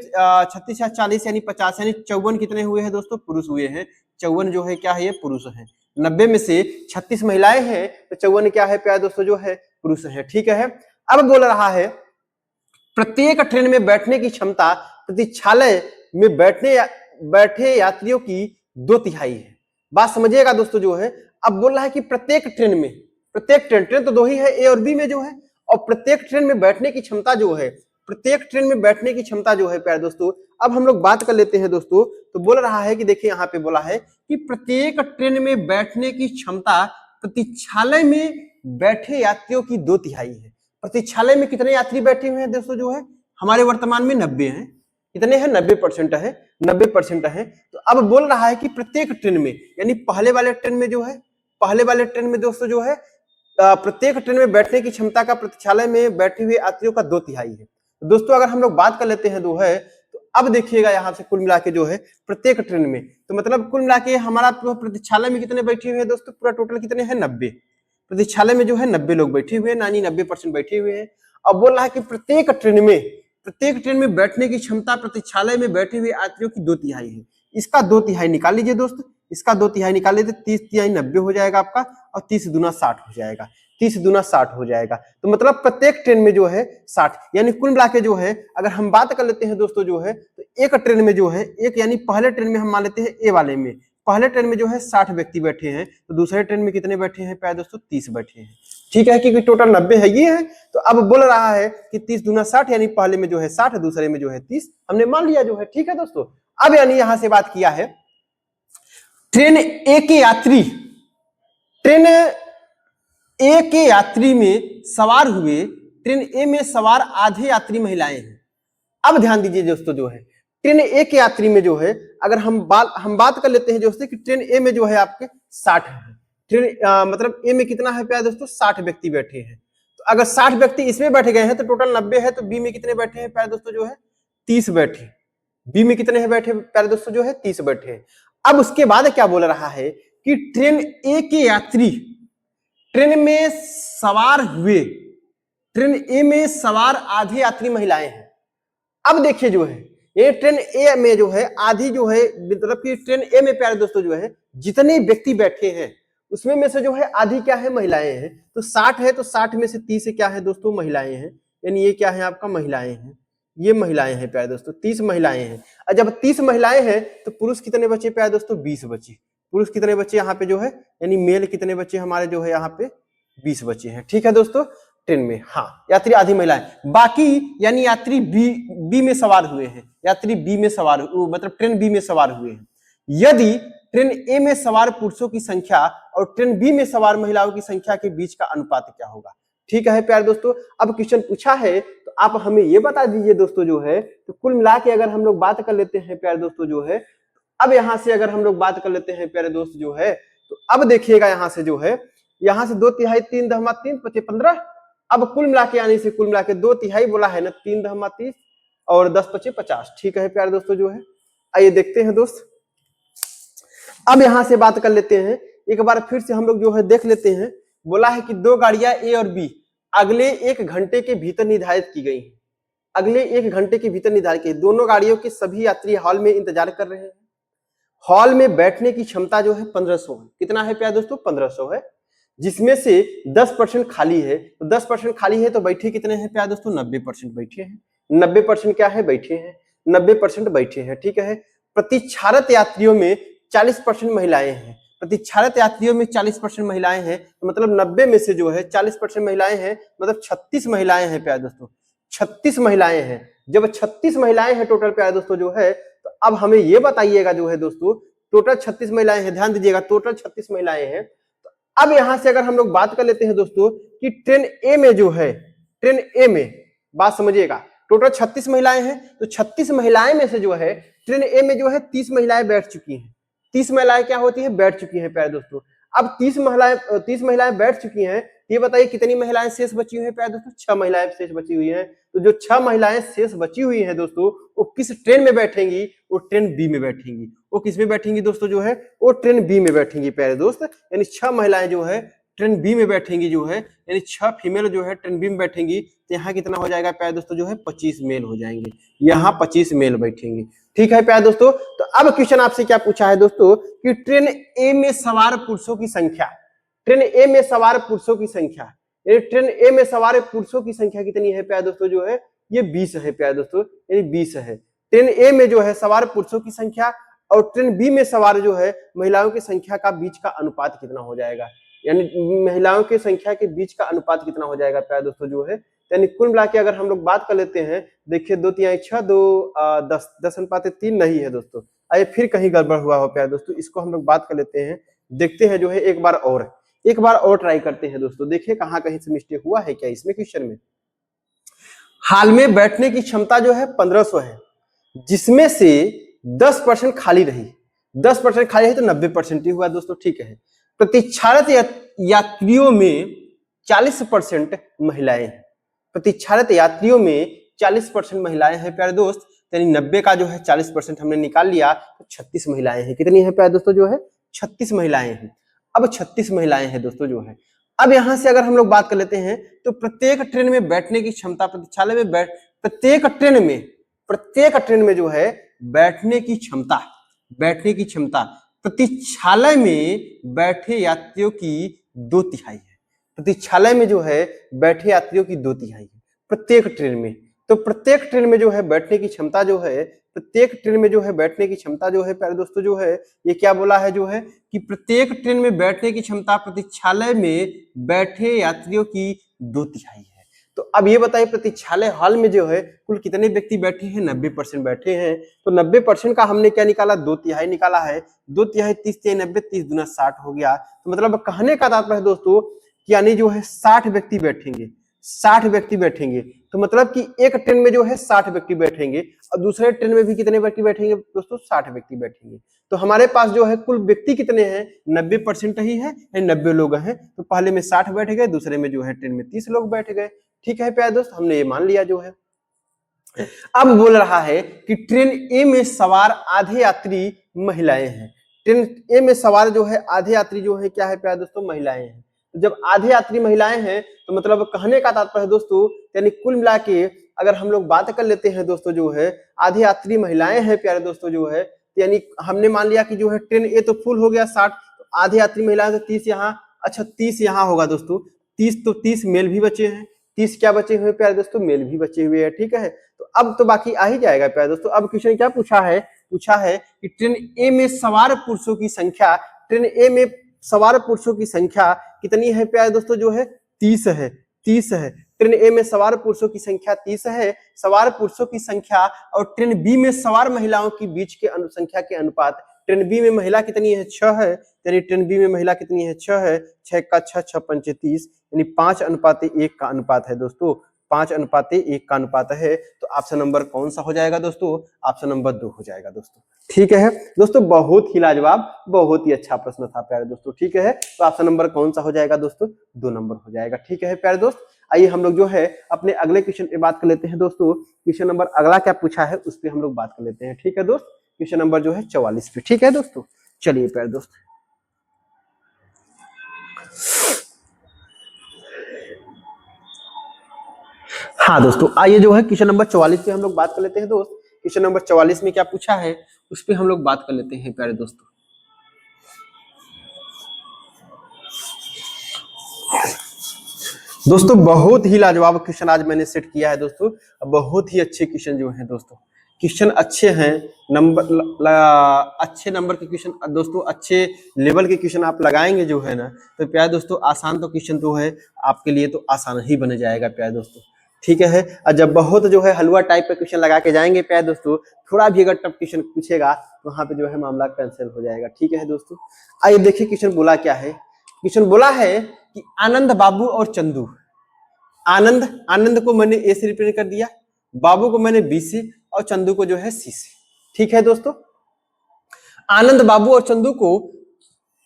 S1: 36 4 40 यानी 50 यानी 54 कितने हुए हैं दोस्तों, पुरुष हुए हैं। 54 जो है क्या है, ये पुरुष है। 90 में से 36 महिलाएं हैं तो 54 क्या है प्यारे दोस्तों जो है, पुरुष है। ठीक है, अब बोल रहा है प्रत्येक ट्रेन में बैठने की क्षमता प्रतीक्षालय में बैठे यात्रियों की 2/3 है। बात समझिएगा दोस्तों जो है। अब बोल रहा है कि प्रत्येक ट्रेन तो दो ही है, ए और बी में जो है, और प्रत्येक ट्रेन में बैठने की क्षमता जो है, प्यारे दोस्तों। अब हम लोग बात कर लेते हैं दोस्तों, तो बोल रहा है कि देखिए यहाँ पे बोला है कि प्रत्येक ट्रेन में बैठने की क्षमता प्रतीक्षालय में बैठे यात्रियों की 2/3 है। प्रतीक्षालय में कितने यात्री बैठे हुए हैं दोस्तों जो है, हमारे वर्तमान में 90 हैं। कितने हैं, 90% है, 90% है। तो अब बोल रहा है कि प्रत्येक ट्रेन में, यानी पहले वाले ट्रेन में दोस्तों जो है प्रत्येक ट्रेन में बैठने की क्षमता का प्रतीक्षालय में बैठे हुए यात्रियों का 2/3 है। तो दोस्तों अगर हम लोग बात कर लेते हैं तो अब देखिएगा यहाँ से कुल मिला के जो है प्रत्येक ट्रेन में, तो मतलब कुल मिला के हमारा प्रतीक्षालय में कितने बैठे हुए हैं दोस्तों, पूरा टोटल कितने हैं 90। प्रतीक्षालय में जो है 90 लोग बैठे हुए हैं, यानी 90% बैठे हुए हैं। अब बोल रहा है कि प्रत्येक ट्रेन में बैठने की क्षमता प्रतीक्षालय में बैठे हुए यात्रियों की 2/3 है। इसका 2/3 निकाल लीजिए दोस्त, इसका 2/3 निकाल लीजिए, 30 90 हो जाएगा आपका, और 30 दूना 60 हो जाएगा, 30 दूना 60 हो जाएगा। तो मतलब प्रत्येक ट्रेन में जो है 60, यानी कुल मिला के जो है अगर हम बात कर लेते हैं दोस्तों जो है, तो एक ट्रेन में जो है एक, यानी पहले ट्रेन में हम मान लेते हैं ए वाले में, पहले ट्रेन में जो है 60 व्यक्ति बैठे हैं, तो दूसरे ट्रेन में कितने बैठे हैं प्यारे दोस्तों, 30 बैठे हैं। ठीक है, क्योंकि टोटल 90 है ये है, तो अब बोल रहा है कि 30 दूना 60, यानी पहले में जो है 60, दूसरे में जो है 30, हमने मान लिया जो है। ठीक है दोस्तों, अब यानी यहां से बात किया है ट्रेन ए के यात्री, ट्रेन ए के यात्री में सवार हुए, ट्रेन ए में सवार आधे यात्री महिलाएं हैं। अब ध्यान दीजिए दोस्तों जो है ट्रेन ए के यात्री में जो है अगर हम बात कर लेते हैं दोस्तों कि ट्रेन ए में जो है आपके 60 है, ट्रेन मतलब ए में कितना है प्यारे दोस्तों, 60 व्यक्ति बैठे हैं। तो अगर 60 व्यक्ति इसमें बैठ गए हैं तो टोटल 90 है, तो बी में कितने बैठे हैं प्यारे दोस्तों जो है, 30 बैठे। बी में कितने हैं बैठे प्यारे दोस्तों जो है, 30 बैठे हैं। अब उसके बाद क्या बोल रहा है कि ट्रेन ए के यात्री ट्रेन में सवार हुए, ट्रेन ए में सवार आधे यात्री महिलाएं हैं। अब देखिए जो है ये ट्रेन ए में जो है आधी जो है, मतलब कि ट्रेन ए में प्यारे दोस्तों जो है जितने व्यक्ति बैठे हैं उसमें में से जो है आधी क्या है, महिलाएं हैं। तो 60 है, तो 60 में से 30 क्या है दोस्तों, महिलाएं हैं, यानी ये क्या है आपका, महिलाएं हैं, ये महिलाएं हैं प्यारे दोस्तों, 30 महिलाएं हैं। और जब 30 महिलाएं हैं तो पुरुष कितने बचे प्यारे दोस्तों, 20 बचे। पुरुष कितने बचे यहाँ पे जो है, यानी मेल कितने बचे हमारे जो है यहाँ पे, 20 बचे हैं। ठीक है दोस्तों, ट्रेन में, हाँ, यात्री आधी महिलाएं, बाकी यानी यात्री बी में सवार हुए हैं, यात्री बी में सवार, मतलब ट्रेन बी में सवार हुए हैं। यदि ट्रेन ए में सवार पुरुषों की संख्या और ट्रेन बी में सवार महिलाओं की संख्या के बीच का अनुपात क्या होगा। ठीक है प्यारे दोस्तों, अब क्वेश्चन पूछा है तो आप हमें ये बता दीजिए दोस्तों जो है, तो कुल मिला के अगर हम लोग बात कर लेते हैं प्यारे दोस्तों जो है, अब यहां से अगर हम लोग बात कर लेते हैं प्यारे दोस्त जो है, तो अब देखिएगा यहां से जो है, यहां से 2/3 3 दहमा 3 5 15, अब कुल मिला के यानी से कुल मिला के 2/3 बोला है ना, 3 दहमा 30 और 10 5 50। ठीक है प्यारे दोस्तों जो है, आइए देखते हैं दोस्त, अब यहां से बात कर लेते हैं एक बार फिर से हम लोग जो है देख लेते हैं। बोला है कि 2 गाड़ियां ए और बी अगले 1 घंटे के भीतर निर्धारित की गई हैं, अगले 1 घंटे के भीतर निर्धारित की, दोनों गाड़ियों के सभी यात्री हॉल में इंतजार कर रहे हैं। हॉल में बैठने की क्षमता जो है 1500 है। कितना है प्यारे दोस्तों, 1500 है, जिसमें से 10% खाली है। तो 10% खाली है तो बैठे कितने हैं प्यारे दोस्तों, 90% बैठे हैं। 90% क्या है, बैठे हैं, 90% बैठे हैं। ठीक है, प्रतीक्षारत यात्रियों में 40% महिलाएं हैं, प्रतीक्षारत यात्रियों में 40% महिलाएं हैं, तो मतलब 90 में से जो है 40% महिलाएं हैं, मतलब 36 महिलाएं हैं प्यारे दोस्तों, 36 महिलाएं हैं। जब 36 महिलाएं हैं टोटल प्यारे दोस्तों जो है, तो अब हमें ये बताइएगा जो है दोस्तों, टोटल 36 महिलाएं हैं, ध्यान दीजिएगा टोटल 36 महिलाएं हैं। तो अब यहां से अगर हम लोग बात कर लेते हैं दोस्तों कि ट्रेन ए में जो है, ट्रेन ए में, बात समझिएगा, टोटल 36 महिलाएं हैं, तो 36 महिलाएं में से जो है ट्रेन ए में जो है 30 महिलाएं बैठ चुकी हैं। 30 महिलाएं क्या होती है, बैठ चुकी हैं प्यारे दोस्तों। अब 30 महिलाएं बैठ चुकी हैं, ये बताइए कितनी महिलाएं शेष बची हुई हैं प्यारे दोस्तों, 6 महिलाएं शेष बची हुई हैं। तो जो 6 महिलाएं शेष बची हुई हैं दोस्तों, वो किस ट्रेन में बैठेंगी, वो ट्रेन बी में बैठेंगी। वो किस में बैठेंगी दोस्तों जो है, वो ट्रेन बी में बैठेंगी प्यारे दोस्त, यानी 6 महिलाएं जो है ट्रेन बी में बैठेंगी जो है, यानी 6 फीमेल जो है ट्रेन बी में बैठेंगी। तो यहाँ कितना हो जाएगा प्यारे दोस्तों जो है, 25 मेल हो जाएंगे, यहाँ 25 मेल बैठेंगे। ठीक है प्यारे दोस्तों, तो अब क्वेश्चन आपसे क्या पूछा है दोस्तों कि ट्रेन ए में सवार पुरुषों की संख्या, ट्रेन ए में सवार पुरुषों की संख्या, ट्रेन ए में सवार पुरुषों की संख्या कितनी है प्यारे दोस्तों जो है, ये 20 है प्यारे दोस्तों, यानी 20 है ट्रेन ए में जो है सवार पुरुषों की संख्या, और ट्रेन बी में सवार जो है महिलाओं की संख्या का बीच का अनुपात कितना हो जाएगा, यानी महिलाओं की संख्या के बीच का अनुपात कितना हो जाएगा प्यारे दोस्तों जो है। यानी कुल मिला के अगर हम लोग बात कर लेते हैं, देखिए 2 3 6 2 10 10 अनुपात 3 नहीं है दोस्तों, आइए फिर कहीं गड़बड़ हुआ हो प्यारे दोस्तों, इसको हम लोग बात कर लेते हैं, देखते हैं जो है एक बार और ट्राई करते हैं दोस्तों, देखिए कहां कहीं से मिस्टेक हुआ है क्या इसमें क्वेश्चन में। हाल में बैठने की क्षमता जो है 1500 है, जिसमें से 10% खाली रही, 10% खाली है तो 90% ही हुआ दोस्तों। ठीक है, प्रतीक्षारत यात्रियों में 40% महिलाएं हैं। प्रतीक्षारत यात्रियों में 40% महिलाएं हैं प्यारे दोस्त, यानी 90 का जो है 40% हमने निकाल लिया तो 36 महिलाएं हैं। कितनी है प्यारे दोस्तों जो है 36 महिलाएं हैं। अब 36 महिलाएं हैं दोस्तों जो है। अब यहां से अगर हम लोग बात कर लेते हैं तो प्रत्येक ट्रेन में बैठने की क्षमता, प्रतीक्षालय में प्रत्येक ट्रेन में जो है बैठने की क्षमता प्रतीक्षालय में बैठे यात्रियों की 2/3 है। प्रतीक्षालय में जो है बैठे यात्रियों की 2/3 है प्रत्येक ट्रेन में। तो प्रत्येक ट्रेन में जो है बैठने की क्षमता जो है, प्यारे दोस्तों जो है ये क्या बोला है जो है कि प्रत्येक ट्रेन में बैठने की क्षमता प्रतीक्षालय में बैठे यात्रियों की 2/3 है। तो अब ये बताइए प्रतीक्षालय हॉल में जो है कुल कितने व्यक्ति बैठे हैं? 90% बैठे हैं। तो 90% का हमने क्या निकाला? 2/3 निकाला है। 2/3 30 3 90, 30 दूना 60 हो गया। तो मतलब कहने का तात्पर्य दोस्तों यानी जो है 60 व्यक्ति बैठेंगे। तो मतलब कि एक ट्रेन में जो है 60 व्यक्ति बैठेंगे और दूसरे ट्रेन में भी कितने व्यक्ति बैठेंगे दोस्तों? 60 व्यक्ति बैठेंगे। तो हमारे पास जो है कुल व्यक्ति कितने हैं? 90% ही है, 90 लोग हैं। तो पहले में 60 बैठ गए, दूसरे में जो है ट्रेन में 30 लोग बैठ गए। ठीक है प्यारे दोस्त, हमने ये मान लिया जो है। अब बोल रहा है कि ट्रेन ए में सवार आधे यात्री महिलाएं हैं। ट्रेन ए में सवार जो है आधे यात्री जो है क्या है प्यारे दोस्तों? महिलाएं हैं। जब आधे यात्री महिलाएं हैं तो मतलब कहने का तात्पर्य दोस्तों यानी कुल मिला के अगर हम लोग बात कर लेते हैं दोस्तों जो है आधे यात्री महिलाएं हैं प्यारे दोस्तों जो है, यानी हमने मान लिया कि जो है ट्रेन ए तो फुल हो गया 60, तो आधे यात्री महिलाएं तो 30 यहाँ, अच्छा 30 यहाँ होगा दोस्तों। 30 तो 30 मेल भी बचे हैं, 30 क्या बचे हुए प्यारे दोस्तों? मेल भी बचे हुए हैं। ठीक है, तो अब तो बाकी आ ही जाएगा प्यारे दोस्तों। अब क्वेश्चन क्या पूछा है कि ट्रेन ए में सवार पुरुषों की संख्या, ट्रेन ए में सवार पुरुषों की संख्या कितनी है प्यारे दोस्तों? जो है 30 है। ट्रेन ए में सवार पुरुषों की संख्या 30 है, सवार पुरुषों की संख्या, और ट्रेन बी में सवार महिलाओं की बीच के संख्या के अनुपात। ट्रेन बी में महिला कितनी है? 6 है, यानी ट्रेन बी में महिला कितनी है? 6 है। 6 का 6, 6 पंचे 30, यानी 5:1 का अनुपात है दोस्तों। 5:1 का अनुपात है। तो ऑप्शन नंबर कौन सा हो जाएगा दोस्तों? ऑप्शन नंबर 2 हो जाएगा दोस्तों। ठीक है दोस्तों, बहुत ही लाजवाब, बहुत ही अच्छा प्रश्न था प्यारे दोस्तों। ठीक है, तो ऑप्शन नंबर कौन सा हो जाएगा दोस्तों? 2 नंबर हो जाएगा। ठीक है प्यारे दोस्त, आइए हम लोग जो है अपने अगले क्वेश्चन पे बात कर लेते हैं दोस्तों। क्वेश्चन नंबर अगला क्या पूछा है उस पर हम लोग बात कर लेते हैं। ठीक है दोस्त, क्वेश्चन नंबर जो है 44 पे। ठीक है दोस्तों, चलिए प्यारे दोस्त। हाँ दोस्तों, आइए जो है क्वेश्चन नंबर 44 पे हम लोग बात कर लेते हैं दोस्त। क्वेश्चन नंबर 44 में क्या पूछा है उस पे हम लोग बात कर लेते हैं प्यारे दोस्तों। दोस्तों बहुत ही लाजवाब क्वेश्चन आज मैंने सेट किया है दोस्तों। बहुत ही अच्छे क्वेश्चन जो हैं दोस्तों, क्वेश्चन अच्छे हैं, अच्छे नंबर के क्वेश्चन दोस्तों, अच्छे लेवल के क्वेश्चन आप लगाएंगे जो है ना, तो प्यारे दोस्तों आसान तो क्वेश्चन तो है आपके लिए, तो आसान ही बन जाएगा प्यारे दोस्तों। ठीक है, और जब बहुत जो है हलवा टाइप का क्वेश्चन लगा के जाएंगे प्यारे दोस्तों, थोड़ा भी अगर टफ क्वेश्चन पूछेगा तो वहां पे जो है मामला कैंसिल हो जाएगा। ठीक है दोस्तों, आइए देखिए क्वेश्चन बोला क्या है। क्वेश्चन बोला है कि आनंद, बाबू और चंदू, आनंद को मैंने ए से रिप्रेजेंट कर दिया, बाबू को मैंने बी से, और चंदू को जो है सी से। ठीक है दोस्तों, आनंद, बाबू और चंदू को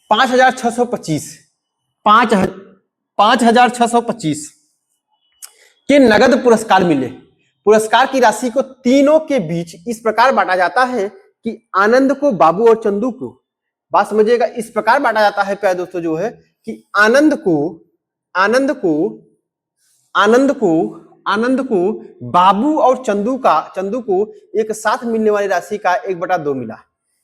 S1: 5,625 के नगद पुरस्कार मिले। पुरस्कार की राशि को तीनों के बीच इस प्रकार बांटा जाता है कि आनंद को, बाबू और चंदू को, बात समझिएगा, इस प्रकार बांटा जाता है प्यारे दोस्तों जो है कि आनंद को बाबू और चंदू को एक साथ मिलने वाली राशि का 1/2 मिला।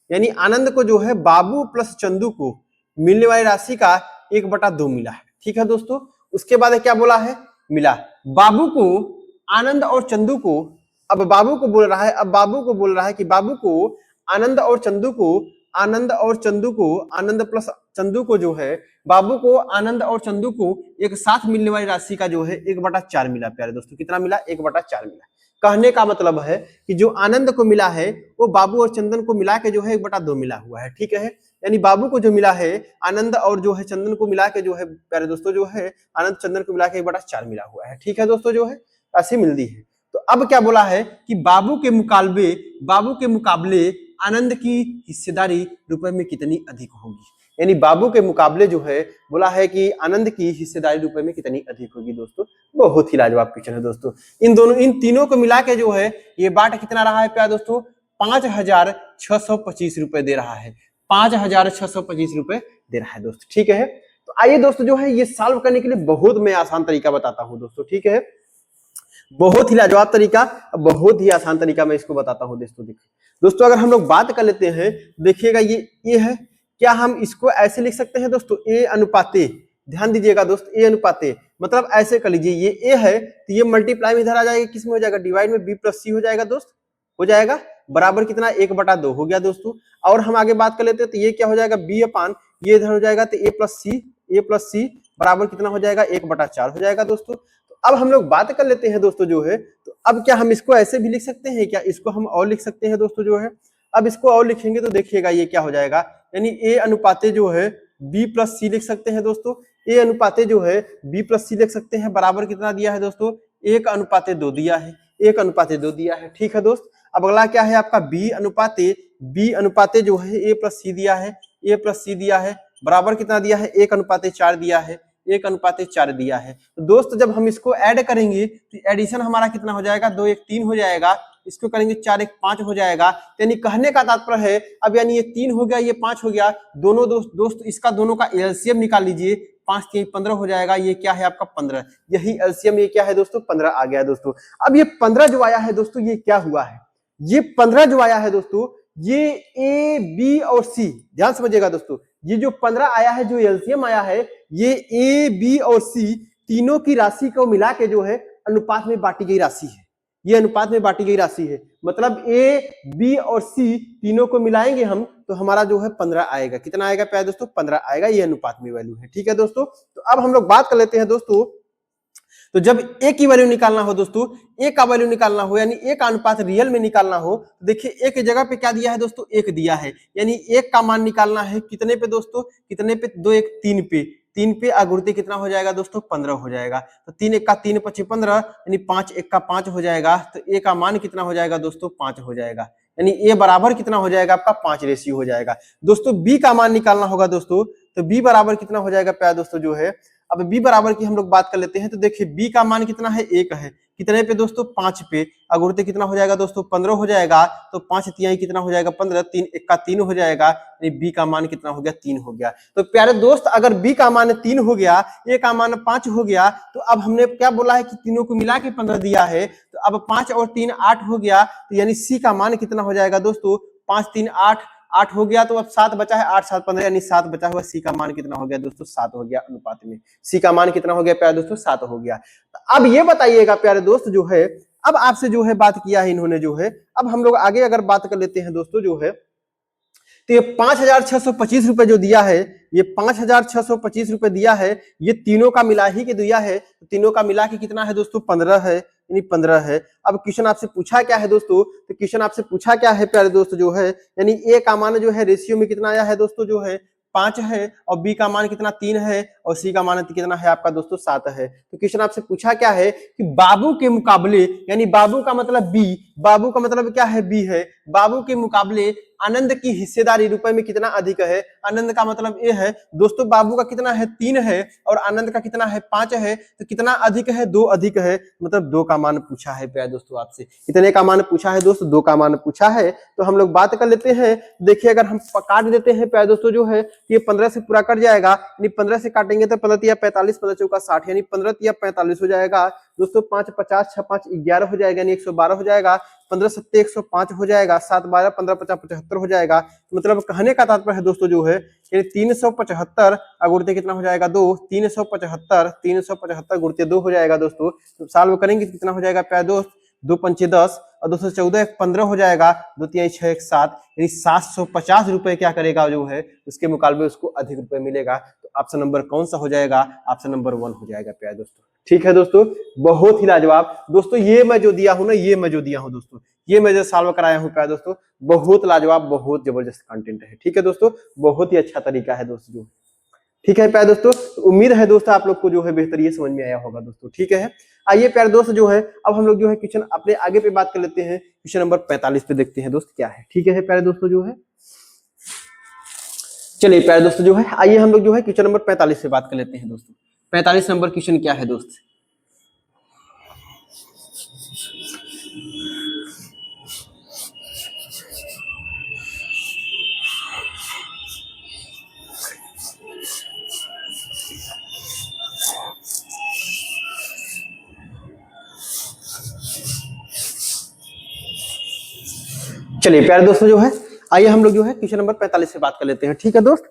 S1: यानी आनंद को जो है बाबू प्लस चंदू को मिलने वाली राशि का 1/2 मिला है। ठीक है दोस्तों, उसके बाद क्या बोला है? मिला बाबू को, आनंद और चंदू को, अब बाबू को बोल रहा है कि बाबू को आनंद और चंदू को, आनंद प्लस चंदू को जो है, बाबू को, आनंद और चंदू को एक साथ मिलने वाली राशि का जो है 1/4 मिला प्यारे दोस्तों। कितना मिला? 1/4 मिला। कहने का मतलब है कि जो आनंद को मिला है वो बाबू और चंदन को मिला के जो है 1/2 मिला हुआ है। ठीक है, यानी बाबू को जो मिला है आनंद और जो है चंदन को मिला के जो है प्यारे दोस्तों जो है आनंद चंदन को मिला के 1/4 मिला हुआ है। ठीक है दोस्तों, जो है राशि मिलती है। तो अब क्या बोला है कि बाबू के मुकाबले आनंद की हिस्सेदारी रुपए में कितनी अधिक होगी। यानी बाबू के मुकाबले जो है बोला है कि आनंद की हिस्सेदारी रुपए में कितनी अधिक होगी दोस्तों। बहुत ही लाजवाब क्वेश्चन है दोस्तों। इन तीनों को मिला के जो है ये बाट कितना रहा है प्यार दोस्तों, 5,625 रुपए दे रहा है, 5,625 रुपए दे रहा है दोस्तों। ठीक है, तो आइए दोस्तों जो है ये सॉल्व करने के लिए बहुत मैं आसान तरीका बताता हूं दोस्तों। ठीक है, बहुत ही लाजवाब तरीका, बहुत ही आसान तरीका मैं इसको बताता हूं दोस्तों। देखिए दोस्तों, अगर हम लोग बात कर लेते हैं, देखिएगा ये है, क्या हम इसको ऐसे लिख सकते हैं दोस्तों, ए अनुपाते, ध्यान दीजिएगा दोस्त, ए अनुपाते, मतलब ऐसे कर लीजिए, ये ए है तो ये मल्टीप्लाई में इधर आ जाएगा, किस में हो जाएगा, डिवाइड में बी प्लस सी हो जाएगा दोस्त, हो जाएगा बराबर कितना 1/2 हो गया दोस्तों। और हम आगे बात कर लेते हैं तो ये क्या हो जाएगा, बी अपान ये इधर हो जाएगा तो ए प्लस सी बराबर कितना हो जाएगा 1/4 हो जाएगा दोस्तों। तो अब हम लोग बात कर लेते हैं दोस्तों जो है, तो अब क्या हम इसको ऐसे भी लिख सकते हैं क्या, इसको हम और लिख सकते हैं दोस्तों जो है। अब इसको और लिखेंगे तो देखिएगा ये क्या हो जाएगा, यानी ए अनुपाते जो है बी प्लस सी लिख सकते हैं दोस्तों, ए अनुपाते जो है बी प्लस सी लिख सकते हैं, बराबर कितना दिया है दोस्तों, 1/2 दिया है, 1/2 दिया है। ठीक है दोस्त, अब अगला क्या है आपका बी अनुपाते जो है ए प्लस सी दिया है, ए प्लस सी दिया है, बराबर कितना दिया है 1/4 दिया है, 1/4 दिया है। तो दोस्त जब हम इसको ऐड करेंगे तो एडिशन हमारा कितना हो जाएगा, 2 1 3 हो जाएगा, इसको करेंगे 4 1 5 हो जाएगा। यानी कहने का तात्पर्य है, अब यानी ये 3 हो गया, ये 5 हो गया, दोनों दोस्त इसका दोनों का एलसीएम निकाल लीजिए, 5 3 15 हो जाएगा, ये क्या है आपका 15, यही एलसीएम ये क्या है दोस्तों 15 आ गया दोस्तों। अब ये 15 जो आया है दोस्तों, ये क्या हुआ है, ये 15 जो आया है दोस्तों, ये ए बी और सी, ध्यान समझिएगा दोस्तों, ये जो 15 आया है, जो एलसीएम आया है, ये ए बी और सी तीनों की राशि को मिला के जो है अनुपात में बांटी गई राशि है, ये अनुपात में बांटी गई राशि है, मतलब ए बी और सी तीनों को मिलाएंगे हम तो हमारा जो है 15 आएगा, कितना आएगा प्यारे दोस्तों 15 आएगा, ये अनुपात में वैल्यू है। ठीक है दोस्तों, तो अब हम लोग बात कर लेते हैं दोस्तों, तो जब ए की वैल्यू निकालना हो दोस्तों, ए का वैल्यू निकालना हो, यानी ए का अनुपात रियल में निकालना हो, तो देखिए ए की जगह पे क्या दिया है दोस्तों, 1 दिया है, यानी 1 का मान निकालना है कितने पे दोस्तों, कितने पे 2 1 3 पे, 3 पे अगुणती कितना हो जाएगा दोस्तों 15 हो जाएगा, तो 3 1 का 3 5 15, यानी 5 1 का 5 हो जाएगा, तो ए का मान कितना हो जाएगा दोस्तों 5 हो जाएगा, यानी ए बराबर कितना हो जाएगा आपका 5 रेशियो हो जाएगा। दोस्तों बी का मान निकालना होगा दोस्तों, तो बी बराबर कितना हो जाएगा प्यारे दोस्तों जो है, अब बी बराबर की हम लोग बात कर लेते हैं, तो देखिए बी का मान कितना है 1 है, कितने पे दोस्तों 5 पे, अगुणती कितना हो जाएगा दोस्तों 15 हो जाएगा, तो 5 तिहाई कितना हो जाएगा 15, 3 1 का 3 हो जाएगा, बी का मान कितना हो गया 3 हो गया। तो प्यारे दोस्त अगर बी का मान 3 हो गया, ए का मान 5 हो गया, तो अब हमने क्या बोला है कि तीनों को मिला के 15 दिया है, तो अब 5 और 3 8 हो गया, तो यानी सी का मान कितना हो जाएगा दोस्तों 5 3 8 हो गया, तो अब 7 बचा है, 8 7 15, यानी 7 बचा हुआ, सी का मान कितना हो गया दोस्तों 7 हो गया, अनुपात में सी का मान कितना हो गया प्यारे दोस्तों 7 हो गया। अब ये बताइएगा प्यारे दोस्त जो है, अब आपसे जो है बात किया है इन्होंने जो है, अब हम लोग आगे अगर बात कर लेते हैं दोस्तों जो है, तो ये 5,625 रुपए जो दिया है, ये 5,625 रुपए दिया है, ये तीनों का मिला ही के दिया है, तीनों का मिला के कितना है दोस्तों 15 है, यानी 15 है। अब क्वेश्चन आपसे पूछा क्या है दोस्तों, तो क्वेश्चन आपसे पूछा क्या है प्यारे दोस्त जो है, यानी ए का मान जो है रेशियो में कितना आया है दोस्तों जो है 5 है, और बी का मान कितना 3 है, और सी का मान कितना है आपका दोस्तों 7 है। तो क्वेश्चन आपसे पूछा क्या है कि बाबू के मुकाबले, यानी बाबू का मतलब बी, बाबू का मतलब क्या है बी है, बाबू के मुकाबले आनंद की हिस्सेदारी रुपए में कितना अधिक है, आनंद का मतलब ए है दोस्तों, बाबू का कितना है 3 है और आनंद का कितना है 5 है, तो कितना अधिक है 2 अधिक है, मतलब 2 का मान पूछा है प्यारे दोस्तों आपसे, कितने का मान पूछा है दोस्तों 2 का मान पूछा है। तो हम लोग बात कर लेते हैं, देखिए अगर हम काट देते हैं प्यारे दोस्तों जो है, ये 15 से पूरा कट जाएगा, यानी 15 से काटेंगे तो 15 तिया 45, 15 चौका 60, यानी 15 तिया 45 हो जाएगा दोस्तों, 5 50 6 5 11 हो जाएगा, यानी 112 हो जाएगा, 15 7 105 हो जाएगा, 7 12 15 50 75 हो जाएगा। मतलब कहने का तात्पर्य है दोस्तों जो है, यानी 375 अगुणते कितना हो जाएगा 2, 375 गुणते 2 हो जाएगा दोस्तों। तो सॉल्व करेंगे कितना हो जाएगा प्यारे दोस्त, 2 पंचे 10 और 214 15 हो जाएगा, 2 तिहाई 6 1 7, यानी 750 रुपए क्या करेगा जो है, उसके मुकाबले उसको अधिक रुपए मिलेगा। तो ऑप्शन नंबर कौन सा हो जाएगा, ऑप्शन नंबर 1 हो जाएगा प्यारे दोस्तों। ठीक है दोस्तों, बहुत ही लाजवाब दोस्तों, ये मैं जो दिया हूं ना, ये मैं जो दिया हूं दोस्तों, ये मैं जो सॉल्व कराया हूं प्यारे दोस्तों, बहुत लाजवाब बहुत जबरदस्त कंटेंट है। ठीक है दोस्तों, बहुत ही अच्छा तरीका है दोस्तों। ठीक है प्यारे दोस्तों, उम्मीद है दोस्तों आप लोग को जो है बेहतर ये समझ में आया होगा दोस्तों। ठीक है, आइए प्यारे दोस्त जो है अब हम लोग जो है क्वेश्चन अपने आगे पे बात कर लेते हैं, क्वेश्चन नंबर 45 पे देखते हैं दोस्त क्या है। ठीक है प्यारे दोस्तों जो है, चलिए प्यारे दोस्तों जो है आइए हम लोग जो है क्वेश्चन नंबर 45 पे बात कर लेते हैं दोस्तों। 45 नंबर क्वेश्चन क्या है दोस्त? चलिए प्यारे दोस्तों जो है आइए हम लोग जो है क्वेश्चन नंबर 45 से बात कर लेते हैं। ठीक है दोस्त,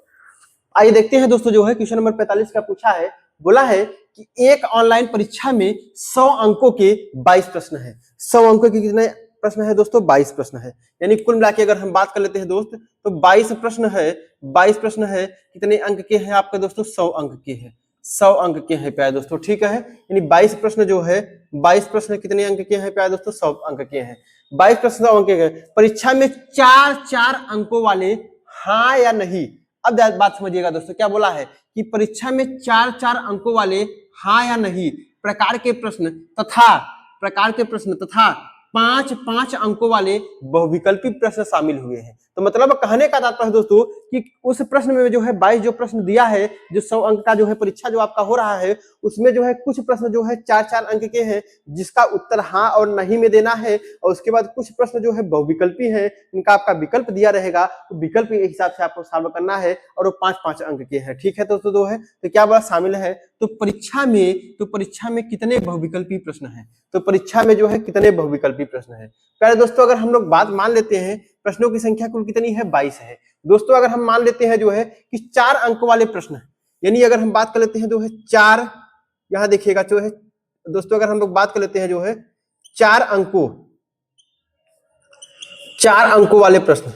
S1: आइए देखते हैं दोस्तों जो है क्वेश्चन नंबर 45 का पूछा है, बोला है कि एक ऑनलाइन परीक्षा में 100 अंकों के 22 प्रश्न है। 100 अंकों के कितने प्रश्न है दोस्तों? 22 प्रश्न है। यानी कुल मिला के अगर हम बात कर लेते हैं दोस्त तो 22 प्रश्न है। 22 प्रश्न है, कितने अंक के हैं आपके दोस्तों? 100 अंक के हैं। 100 अंक के हैं प्यारे दोस्तों। ठीक है, यानी 22 प्रश्न जो है 22 प्रश्न कितने अंक के हैं प्यारे दोस्तों? 100 अंक के हैं। 22 प्रश्न 100 अंक के हैं। परीक्षा में 4 अंकों वाले हाँ या नहीं। अब बात समझिएगा दोस्तों, क्या बोला है कि परीक्षा में 4 अंकों वाले हाँ या नहीं प्रकार के प्रश्न तथा 5 अंकों वाले बहुविकल्पी प्रश्न शामिल हुए हैं। तो मतलब कहने का तात्पर्य दोस्तों कि उस प्रश्न में जो है 22 जो प्रश्न दिया है, जो 100 अंक का जो है परीक्षा जो आपका हो रहा है, उसमें जो है कुछ प्रश्न जो है 4 अंक के हैं जिसका उत्तर हाँ और नहीं में देना है, और उसके बाद कुछ प्रश्न जो है बहुविकल्पी हैं, इनका आपका विकल्प दिया रहेगा, तो विकल्प के हिसाब से आपको सॉल्व करना है, और वो 5 अंक के हैं। ठीक है दोस्तों, दो है तो क्या बड़ा शामिल है? तो परीक्षा में कितने बहुविकल्पी प्रश्न हैं? तो परीक्षा में जो है कितने बहुविकल्पी प्रश्न हैं प्यारे दोस्तों? अगर हम लोग बात मान लेते हैं प्रश्नों की संख्या कुल कितनी है? 22 है दोस्तों। अगर हम मान लेते हैं जो है कि 4 अंक वाले प्रश्न है, यानी अगर हम बात कर लेते हैं जो है 4, यहां देखिएगा जो है दोस्तों, अगर हम लोग बात कर लेते हैं जो है 4 अंकों वाले प्रश्न,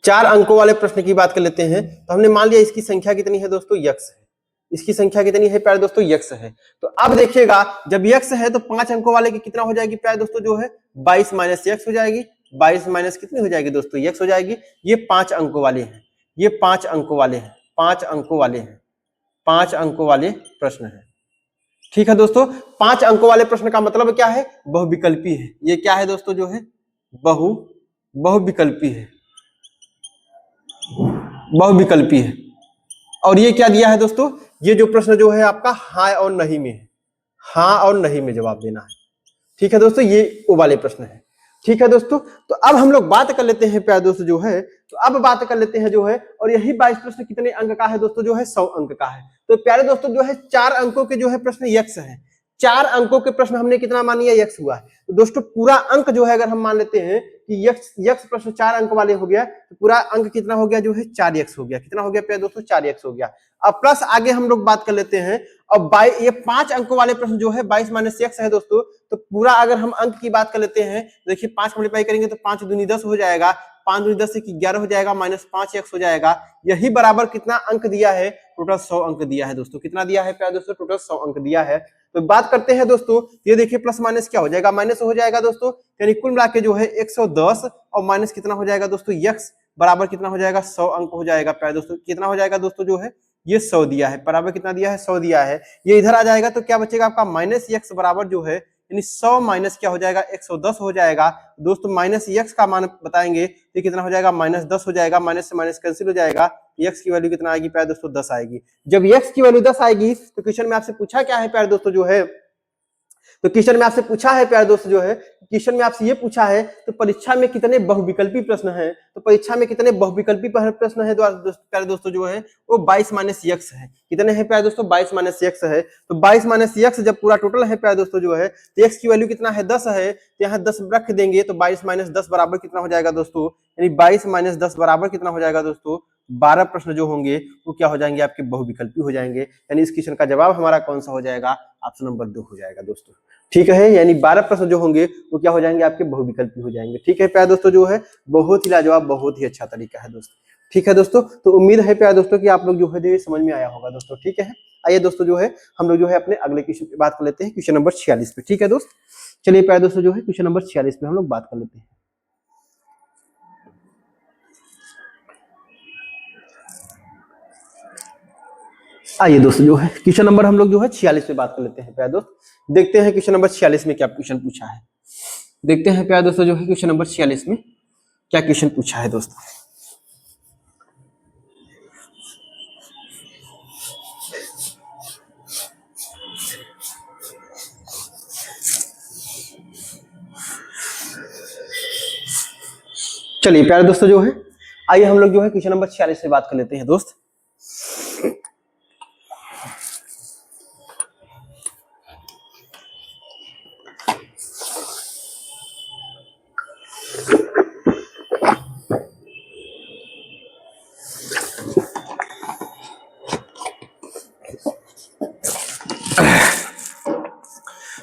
S1: 4 अंकों वाले प्रश्न की बात कर लेते हैं, तो हमने मान लिया इसकी संख्या कितनी है दोस्तों? यक्स है। इसकी संख्या कितनी है प्यारे दोस्तों? यक्स है। तो अब देखिएगा जब यक्स है तो 5 अंकों वाले की कितना हो जाएगी प्यारे दोस्तों? जो है 22 माइनस यक्स हो जाएगी। 22 माइनस कितनी हो जाएगी दोस्तों? यक्स हो जाएगी। ये 5 अंकों वाले हैं, ये 5 अंकों वाले हैं, 5 अंकों वाले हैं, 5 अंकों वाले प्रश्न है। ठीक है दोस्तों, 5 अंकों वाले प्रश्न का मतलब क्या है? बहुविकल्पी है। ये क्या है दोस्तों? जो है बहुविकल्पी है, बहुविकल्पी है। और ये क्या दिया है दोस्तों? ये जो प्रश्न जो है आपका हाँ और नहीं में है, हाँ और नहीं में जवाब देना है। ठीक है दोस्तों, ये वो वाले प्रश्न है। ठीक है दोस्तों, तो अब हम लोग बात कर लेते हैं प्यारे दोस्तों जो है, तो अब बात कर लेते हैं जो है, और यही 22 प्रश्न कितने अंक का है दोस्तों? जो है 100 अंक का है। तो प्यारे दोस्तों जो है 4 अंकों के जो है प्रश्न यक्स है। 4 अंकों के प्रश्न हमने कितना मान लिया? यक्स हुआ है। तो दोस्तों पूरा अंक जो है अगर हम मान लेते हैं कि यक्स प्रश्न 4 अंक वाले हो गया, तो पूरा अंक कितना हो गया? जो है 4 यक्स हो गया। कितना हो गया प्यारे दोस्तों? 4 यक्स हो गया। अब प्लस आगे हम लोग बात कर लेते हैं, अब ये 5 अंकों वाले प्रश्न जो है 22 माइनस यक्स है दोस्तों, तो पूरा अगर हम अंक की बात कर लेते हैं, देखिए 5 मल्टीप्लाई करेंगे तो 5 दूनी 10 हो जाएगा, 5 दूनी 10 से 11 हो जाएगा, माइनस 5 एक्स हो जाएगा। यही बराबर कितना अंक दिया है? टोटल 100 अंक दिया है दोस्तों। कितना दिया है प्यारे दोस्तों? टोटल 100 अंक दिया है। तो बात करते हैं दोस्तों, ये देखिए प्लस माइनस क्या हो जाएगा? माइनस हो जाएगा दोस्तों, यानी कुल मिला के जो है 110 और माइनस कितना हो जाएगा दोस्तों? यक्स बराबर कितना हो जाएगा? 100 अंक हो जाएगा प्यारे दोस्तों। कितना हो जाएगा दोस्तों? जो है ये 100 दिया है, बराबर कितना दिया है? 100 दिया है। ये इधर आ जाएगा तो क्या बचेगा आपका? माइनस यक्स बराबर जो है, यानी 100 माइनस क्या हो जाएगा? 110 हो जाएगा दोस्तों। माइनस यक्स का मान बताएंगे तो कितना हो जाएगा? माइनस 10 हो जाएगा। माइनस से माइनस कैंसिल हो जाएगा, यक्स की वैल्यू कितना आएगी प्यारे दोस्तों? 10 आएगी। जब यक्स की वैल्यू 10 आएगी तो क्वेश्चन में आपसे पूछा क्या है प्यारे दोस्तों? जो है तो क्वेश्चन में आपसे पूछा है प्यारे दोस्त जो है, क्वेश्चन में आपसे ये पूछा है तो परीक्षा में कितने बहुविकल्पी प्रश्न हैं? तो परीक्षा में कितने बहुविकल्पी प्रश्न है प्यारे दोस्तों? जो है वो 22 माइनस यक्स है। कितने हैं प्यारे दोस्तों? 22 माइनस यक्स है। तो 22 माइनस यक्स जब पूरा टोटल है प्यारे दोस्तों जो है, तो एक्स की वैल्यू कितना है? 10 है, तो यहाँ 10 रख देंगे तो 22 माइनस 10 बराबर कितना हो जाएगा दोस्तों? यानी 22 माइनस 10 बराबर कितना हो जाएगा दोस्तों? 12 प्रश्न जो होंगे वो क्या हो जाएंगे? आपके बहुविकल्पी हो जाएंगे। यानी इस क्वेश्चन का जवाब हमारा कौन सा हो जाएगा? ऑप्शन नंबर 2 हो जाएगा दोस्तों। ठीक है, यानी 12 प्रश्न जो होंगे वो क्या हो जाएंगे? आपके बहुविकल्पी हो जाएंगे। ठीक है प्यारे दोस्तों जो है, बहुत ही लाजवाब, बहुत ही अच्छा तरीका है दोस्तों। ठीक है दोस्तों, तो उम्मीद है प्यारे दोस्तों कि आप लोग जो है समझ में आया होगा दोस्तों। ठीक है, आइए दोस्तों जो है हम लोग जो है अपने अगले क्वेश्चन की बात कर लेते हैं, क्वेश्चन नंबर 46 पे। ठीक है दोस्त, चलिए प्यारे दोस्तों जो है क्वेश्चन नंबर 46 पे हम लोग बात कर लेते हैं। आइए दोस्तों जो है क्वेश्चन नंबर हम लोग जो है 46 पे बात कर लेते हैं प्यारे दोस्त। देखते हैं क्वेश्चन नंबर 46 में क्या क्वेश्चन पूछा है। देखते हैं प्यारे दोस्तों जो है क्वेश्चन नंबर 46 में क्या क्वेश्चन पूछा है दोस्तों। चलिए प्यारे दोस्तों जो है आइए हम लोग जो है क्वेश्चन नंबर 46 से बात कर लेते हैं दोस्त।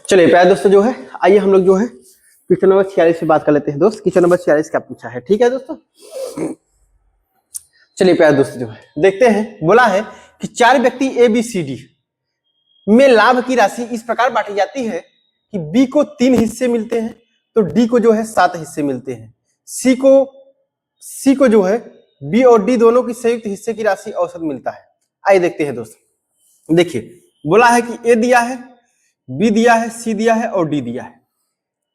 S1: चलिए प्यारे दोस्तों जो है आइए हम लोग जो है क्वेश्चन नंबर 46 पे बात कर लेते हैं दोस्त। क्वेश्चन नंबर 46 क्या पूछा है, ठीक है दोस्तों। चलिए प्यारे दोस्तों जो है देखते हैं, बोला है कि 4 व्यक्ति ए बी सी डी में लाभ की राशि इस प्रकार बांटी जाती है कि बी को 3 हिस्से मिलते हैं तो डी को जो है 7 हिस्से मिलते हैं। सी को जो है बी और डी दोनों की संयुक्त हिस्से की राशि औसत मिलता है। आइए देखते हैं दोस्तों। देखिए बोला है कि ए दिया है, बी दिया है, सी दिया है और डी दिया है।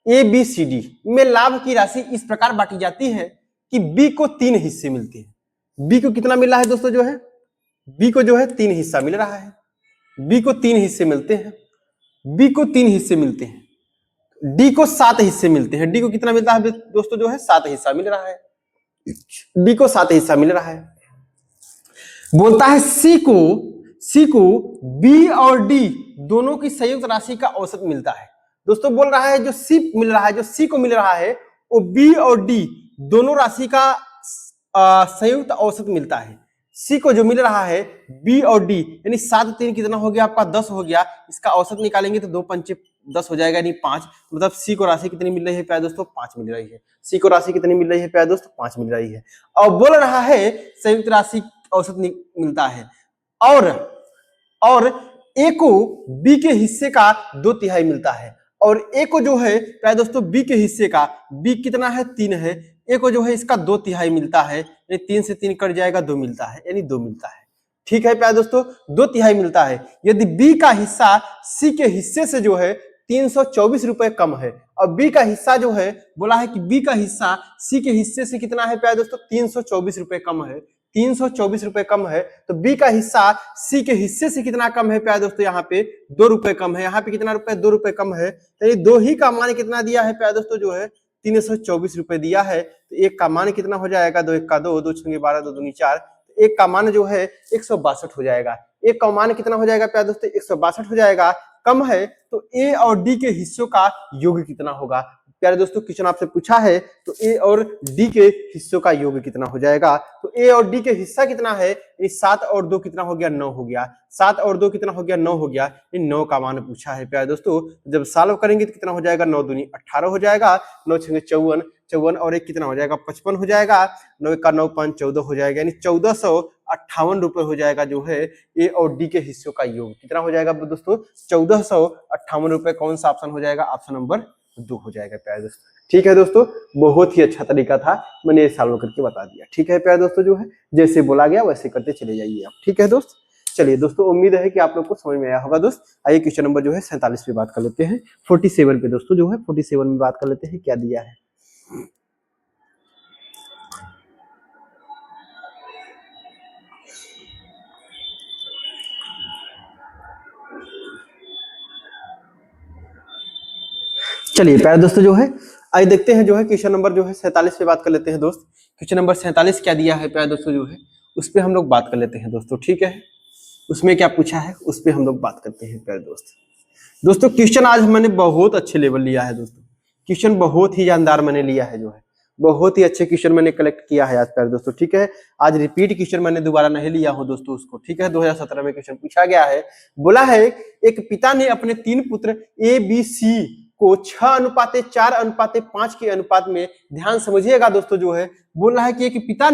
S1: ए बी सी डी में लाभ की राशि इस प्रकार बांटी जाती है कि बी को 3 हिस्से मिलते हैं। बी को कितना मिल रहा है दोस्तों जो है, बी को जो है 3 हिस्सा मिल रहा है। बी को 3 हिस्से मिलते हैं, बी को 3 हिस्से मिलते हैं, डी को 7 हिस्से मिलते हैं। डी को कितना मिलता है दोस्तों जो है 7 हिस्सा मिल रहा है। डी को 7 हिस्सा मिल रहा है। बोलता है सी को बी और डी दोनों की संयुक्त राशि का औसत मिलता है। दोस्तों बोल रहा है जो सी मिल रहा है, जो सी को मिल रहा है वो बी और डी दोनों राशि का संयुक्त औसत मिलता है। सी को जो मिल रहा है बी और डी यानी 7 3 कितना हो गया आपका 10 हो गया। इसका औसत निकालेंगे तो 2 पंचे 10 हो जाएगा यानी 5। मतलब सी को राशि कितनी मिल रही है प्यारे दोस्तों, 5 मिल रही है। सी को राशि कितनी मिल रही है प्यारे दोस्तों, 5 मिल रही है। और बोल रहा है संयुक्त राशि औसत मिलता है और ए को बी के हिस्से का 2/3 मिलता है और ए को जो है प्यारे दोस्तों बी के हिस्से का, बी कितना है 3 है, ए को जो है इसका 2/3 मिलता है यानी 3 से 3 कट जाएगा 2 मिलता है यानी 2 मिलता है। ठीक है प्यारे दोस्तों 2/3 मिलता है। यदि बी का हिस्सा सी के हिस्से से जो है 324 रुपए कम है और बी का हिस्सा जो है बोला है कि बी का हिस्सा सी के हिस्से से कितना है प्यारे दोस्तों 324 रुपए कम है, 324 रुपए कम है तो बी का हिस्सा सी के हिस्से से कितना कम है प्यारे दोस्तों, यहाँ पे 2 रुपए कम है। यहाँ पे कितना रुपए 2 रुपए कम है तो ये 2 ही का मान कितना दिया है प्यारे दोस्तों जो है 324 रुपए दिया है। तो एक का मान कितना हो जाएगा 2 1 का 2, 2 6 12, 2 दूनी 4, एक का मान जो है 162 हो जाएगा। एक का मान कितना हो जाएगा प्यारे दोस्तों 162 हो जाएगा। कम है तो ए और डी के हिस्सों का योग कितना होगा। प्यारे दोस्तों क्वेश्चन आपसे पूछा है तो ए और डी के हिस्सों का योग कितना हो जाएगा। तो ए और डी के हिस्सा कितना है, 7 और 2 कितना हो गया 9 हो गया। 7 और 2 कितना हो गया 9 हो गया। इन 9 का मान पूछा है प्यारे दोस्तों। जब सॉल्व करेंगे तो कितना हो जाएगा 9 दूनी 18 हो जाएगा, 9 6 54, 54 और 1 कितना हो जाएगा 55 हो जाएगा, 9 का 9 5 14 हो जाएगा यानी 1458 रुपए हो जाएगा जो है ए और डी के हिस्सों का योग। कितना हो जाएगा दोस्तों 1458 रुपए। कौन सा ऑप्शन हो जाएगा, ऑप्शन नंबर 2 हो जाएगा प्यारे दोस्तों। ठीक है दोस्तों बहुत ही अच्छा तरीका था, मैंने सॉल्व करके बता दिया। ठीक है प्यारे दोस्तों जो है जैसे बोला गया वैसे करते चले जाइए आप। ठीक है दोस्त, चलिए दोस्तों उम्मीद है कि आप लोग को समझ में आया होगा दोस्त। आइए क्वेश्चन नंबर जो है 47 पे बात कर लेते हैं। 47 पे दोस्तों जो है 47 में बात कर लेते हैं क्या दिया है। चलिए प्यारे दोस्तों जो है आइए देखते हैं जो है क्वेश्चन नंबर जो है 47 पे बात कर लेते हैं दोस्त। क्वेश्चन नंबर 47 क्या दिया है प्यारे दोस्तों जो है उस पे हम लोग बात कर लेते हैं दोस्तों। ठीक है उसमें क्या पूछा है उस पे हम लोग बात करते हैं प्यारे दोस्तों। क्वेश्चन आज मैंने बहुत अच्छे लेवल लिया है दोस्तों, क्वेश्चन बहुत ही जानदार मैंने लिया है जो है, बहुत ही अच्छे क्वेश्चन मैंने कलेक्ट किया है आज प्यारे दोस्तों। ठीक है आज रिपीट क्वेश्चन मैंने दोबारा नहीं लिया हूं दोस्तों उसको। ठीक है 2017 में क्वेश्चन पूछा गया है। बोला है एक पिता ने अपने 3 पुत्र ए बी सी को 6:4:5 के अनुपात में, ध्यान समझिएगा दोस्तों जो है बोल रहा है कि एक पिता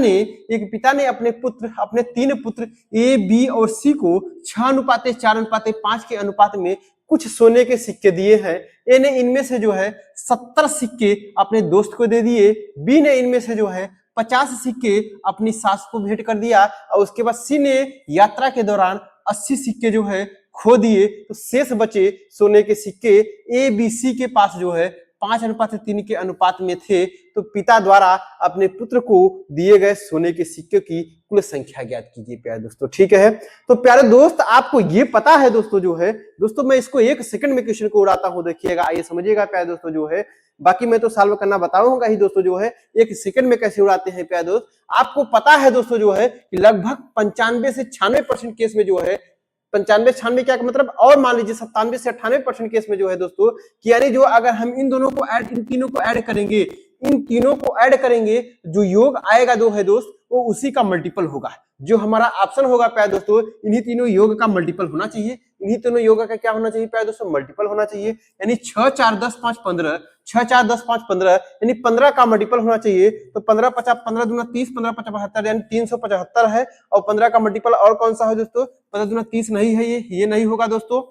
S1: ने अपने 3 पुत्र ए बी और सी को 6:4:5 के अनुपात में कुछ सोने के सिक्के दिए हैं। ए ने इनमें से जो है 70 सिक्के अपने दोस्त को दे दिए, बी ने इनमें से जो है 50 सिक्के अपनी सास को भेंट कर दिया और उसके बाद सी ने यात्रा के दौरान 80 सिक्के जो है खो दिए तो शेष बचे सोने के सिक्के। ए बी सी के पास जो है 5:3 के अनुपात में थे, तो पिता द्वारा अपने पुत्र को दिए गए सोने के सिक्के की कुल संख्या ज्ञात कीजिए प्यारे दोस्तों। ठीक है, तो प्यारे दोस्त आपको ये पता है दोस्तों जो है, दोस्तों मैं इसको 1 सेकंड में क्वेश्चन को उड़ाता हूं, देखिएगा, आइए समझिएगा प्यारे दोस्तों जो है, बाकी मैं तो सॉल्व करना बताऊंगा ही दोस्तों जो है, 1 सेकंड में कैसे उड़ाते हैं प्यारे दोस्त। आपको पता है दोस्तों जो है कि लगभग 95 से 96% केस में जो है, 95-96 क्या मतलब, और मान लीजिए 97 से 98% केस में जो है दोस्तों, कि यानी जो अगर हम इन तीनों को ऐड करेंगे, इन तीनों को ऐड करेंगे, जो योग आएगा जो है दोस्त, वो उसी का मल्टीपल होगा। जो हमारा ऑप्शन होगा प्यारे दोस्तों, इन्हीं तीनों योग का मल्टीपल होना चाहिए, इन्हीं तीनों योग का क्या होना चाहिए प्यारे दोस्तों, मल्टीपल होना चाहिए। यानी 6 4 10 5 15, 6 4 10 5 15, यानी 15 का मल्टीपल होना चाहिए। तो 15 50 15 दूना 30, 15 50 72, यानी 375 है। और 15 का मल्टीपल और कौन सा है दोस्तों, 15 दूना 30 नहीं है, ये नहीं होगा दोस्तों।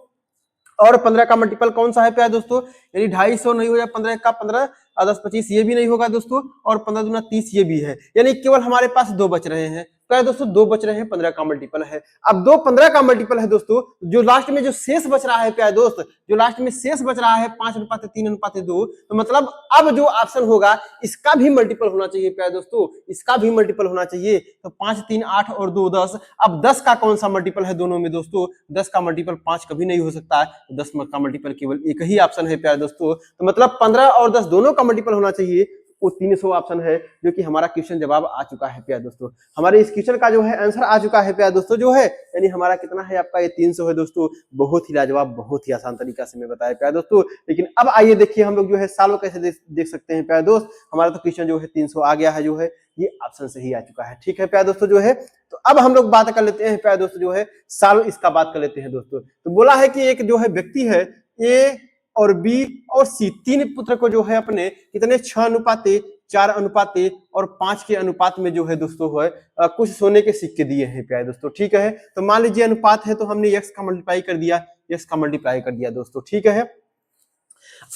S1: और 15 का मल्टीपल कौन सा है प्यारे दोस्तों, यानी 250 नहीं हो जाए, 15 का 15 और 10 25, ये भी नहीं होगा दोस्तों। और 15 दूना 30 ये भी है, यानी केवल हमारे पास 2 बच रहे हैं प्यारे दोस्तों, 2 बच रहे हैं, 15 का मल्टीपल है। अब 2 15 का मल्टीपल है दोस्तों, जो लास्ट में जो शेष बच रहा है प्यारे दोस्त, जो लास्ट में शेष बच रहा है 5:3:2, तो मतलब अब जो ऑप्शन होगा इसका भी मल्टीपल होना चाहिए प्यारे दोस्तों, इसका भी मल्टीपल होना चाहिए। तो 5 3 8 और 2 10। अब 10 का कौन सा मल्टीपल है दोनों में दोस्तों, 10 का मल्टीपल 5 कभी नहीं हो सकता है, 10 का मल्टीपल केवल एक ही ऑप्शन है प्यारे दोस्तों। तो मतलब 15 और 10 दोनों का मल्टीपल होना चाहिए, वो 300 ऑप्शन है, जो कि हमारा क्वेश्चन जवाब आ चुका है प्यारे दोस्तों। हमारे इस क्वेश्चन का जो है आंसर आ चुका है प्यारे दोस्तों जो है, यानी हमारा कितना है आपका, ये 300 है दोस्तों। बहुत ही लाजवाब, बहुत ही आसान तरीका से मैं बताया प्यारे दोस्तों। लेकिन अब आइए देखिए हम लोग जो है सॉल्व कैसे देख सकते हैं प्यारे दोस्त। हमारा तो क्वेश्चन जो है 300 आ गया है, जो है ये ऑप्शन से ही आ चुका है। ठीक है प्यारे दोस्तों जो है, तो अब हम लोग बात कर लेते हैं प्यारे दोस्तों जो है, सॉल्व इसका बात कर लेते हैं दोस्तों। तो बोला है कि एक जो है व्यक्ति है, ए और बी और सी, 3 पुत्र को जो है अपने कितने 6:4 और 5 के अनुपात में जो है दोस्तों है कुछ सोने के सिक्के दिए हैं प्यारे दोस्तों। ठीक है, तो मान लीजिए अनुपात है, तो हमने x का मल्टीप्लाई कर दिया, x का मल्टीप्लाई कर दिया दोस्तों। ठीक है,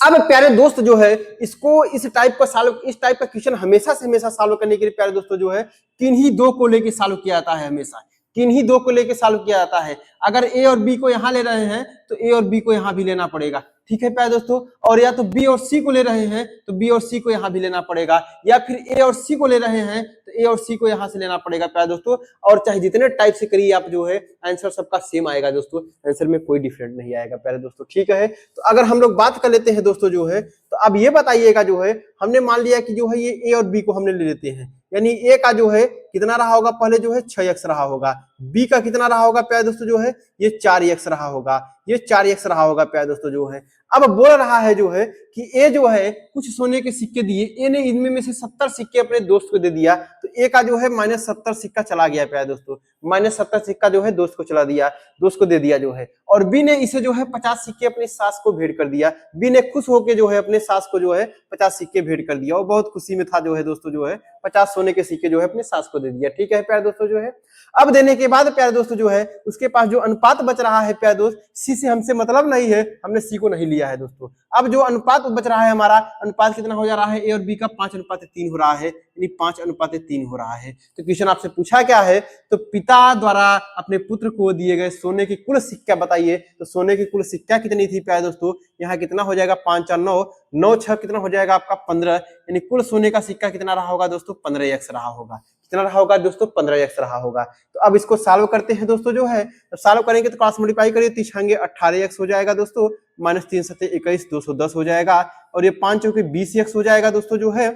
S1: अब प्यारे दोस्त जो है इसको इस टाइप का क्वेश्चन हमेशा से हमेशा सॉल्व करने के लिए प्यारे दोस्तों जो है किन्हीं 2 को लेके सॉल्व किया जाता है, हमेशा किन्हीं 2 को लेके सॉल्व किया जाता है। अगर ए और बी को यहाँ ले रहे हैं तो ए और बी को यहाँ भी लेना पड़ेगा। ठीक है प्यारे दोस्तों, और या तो बी और सी को ले रहे हैं तो बी और सी को यहाँ भी लेना पड़ेगा, या फिर ए और सी को ले रहे हैं तो ए और सी को यहाँ से लेना पड़ेगा प्यारे दोस्तों। और चाहे जितने टाइप से करिए आप जो है आंसर सबका सेम आएगा दोस्तों, आंसर में कोई डिफरेंट नहीं आएगा प्यारे दोस्तों। ठीक है, तो अगर हम लोग बात कर लेते हैं दोस्तों जो है, तो अब ये बताइएगा जो है, हमने मान लिया कि जो है ये ए और बी को हमने ले लेते हैं, यानी ए का जो है कितना रहा होगा, पहले जो है 6x रहा होगा, बी का कितना रहा होगा प्यारे दोस्तों जो है, ये 4x रहा होगा, ये 4x रहा होगा प्यारे दोस्तों जो है। अब बोल रहा है जो है कि ए जो है कुछ सोने के सिक्के दिए, ए ने इनमें में से 70 सिक्के अपने दोस्त को दे दिया, तो ए का जो है -70 सिक्का चला गया प्यारे दोस्तों, -70 सिक्का जो है दोस्त को चला दिया, दोस्त को दे दिया जो है। और बी ने इसे जो है 50 सिक्के अपनी सास को भेंट कर दिया, बी ने खुश होकर जो है अपने सास को जो है 50 सिक्के भेंट कर दिया, और बहुत खुशी में था जो है दोस्तों जो है 50 सोने के सिक्के जो है अपने सास को दे दिया। ठीक है प्यारे दोस्तों जो है, अब देने के बाद प्यारे दोस्तों जो है उसके पास जो अनुपात बच रहा है प्यारे दोस्त, सी से हमसे मतलब नहीं है, हमने सी को नहीं लिया है दोस्तों। अब जो अनुपात बच रहा है हमारा, अनुपात कितना हो जा रहा है, ए और बी का 5:3 हो रहा है, यानी 5:3 हो रहा है। तो क्वेश्चन आपसे पूछा क्या है, तो पिता द्वारा अपने पुत्र को दिए गए सोने की कुल सिक्का बताइए। तो सोने की कुल सिक्का कितनी थी प्यारे दोस्तों, यहाँ कितना हो जाएगा 5 4 9, 9 6 कितना हो जाएगा आपका 15, यानी कुल सोने का सिक्का कितना रहा होगा दोस्तों, 15x रहा होगा। कितना रहा होगा दोस्तों, 15x रहा होगा। तो अब इसको सॉल्व करते हैं दोस्तों जो है, तो सॉल्व करेंगे तो क्रॉस मल्टीप्लाई करिए, 30 छंगे 18x हो जाएगा दोस्तों, -3 7 21 210 हो जाएगा, और ये 5 चौके 20x हो जाएगा दोस्तों जो है,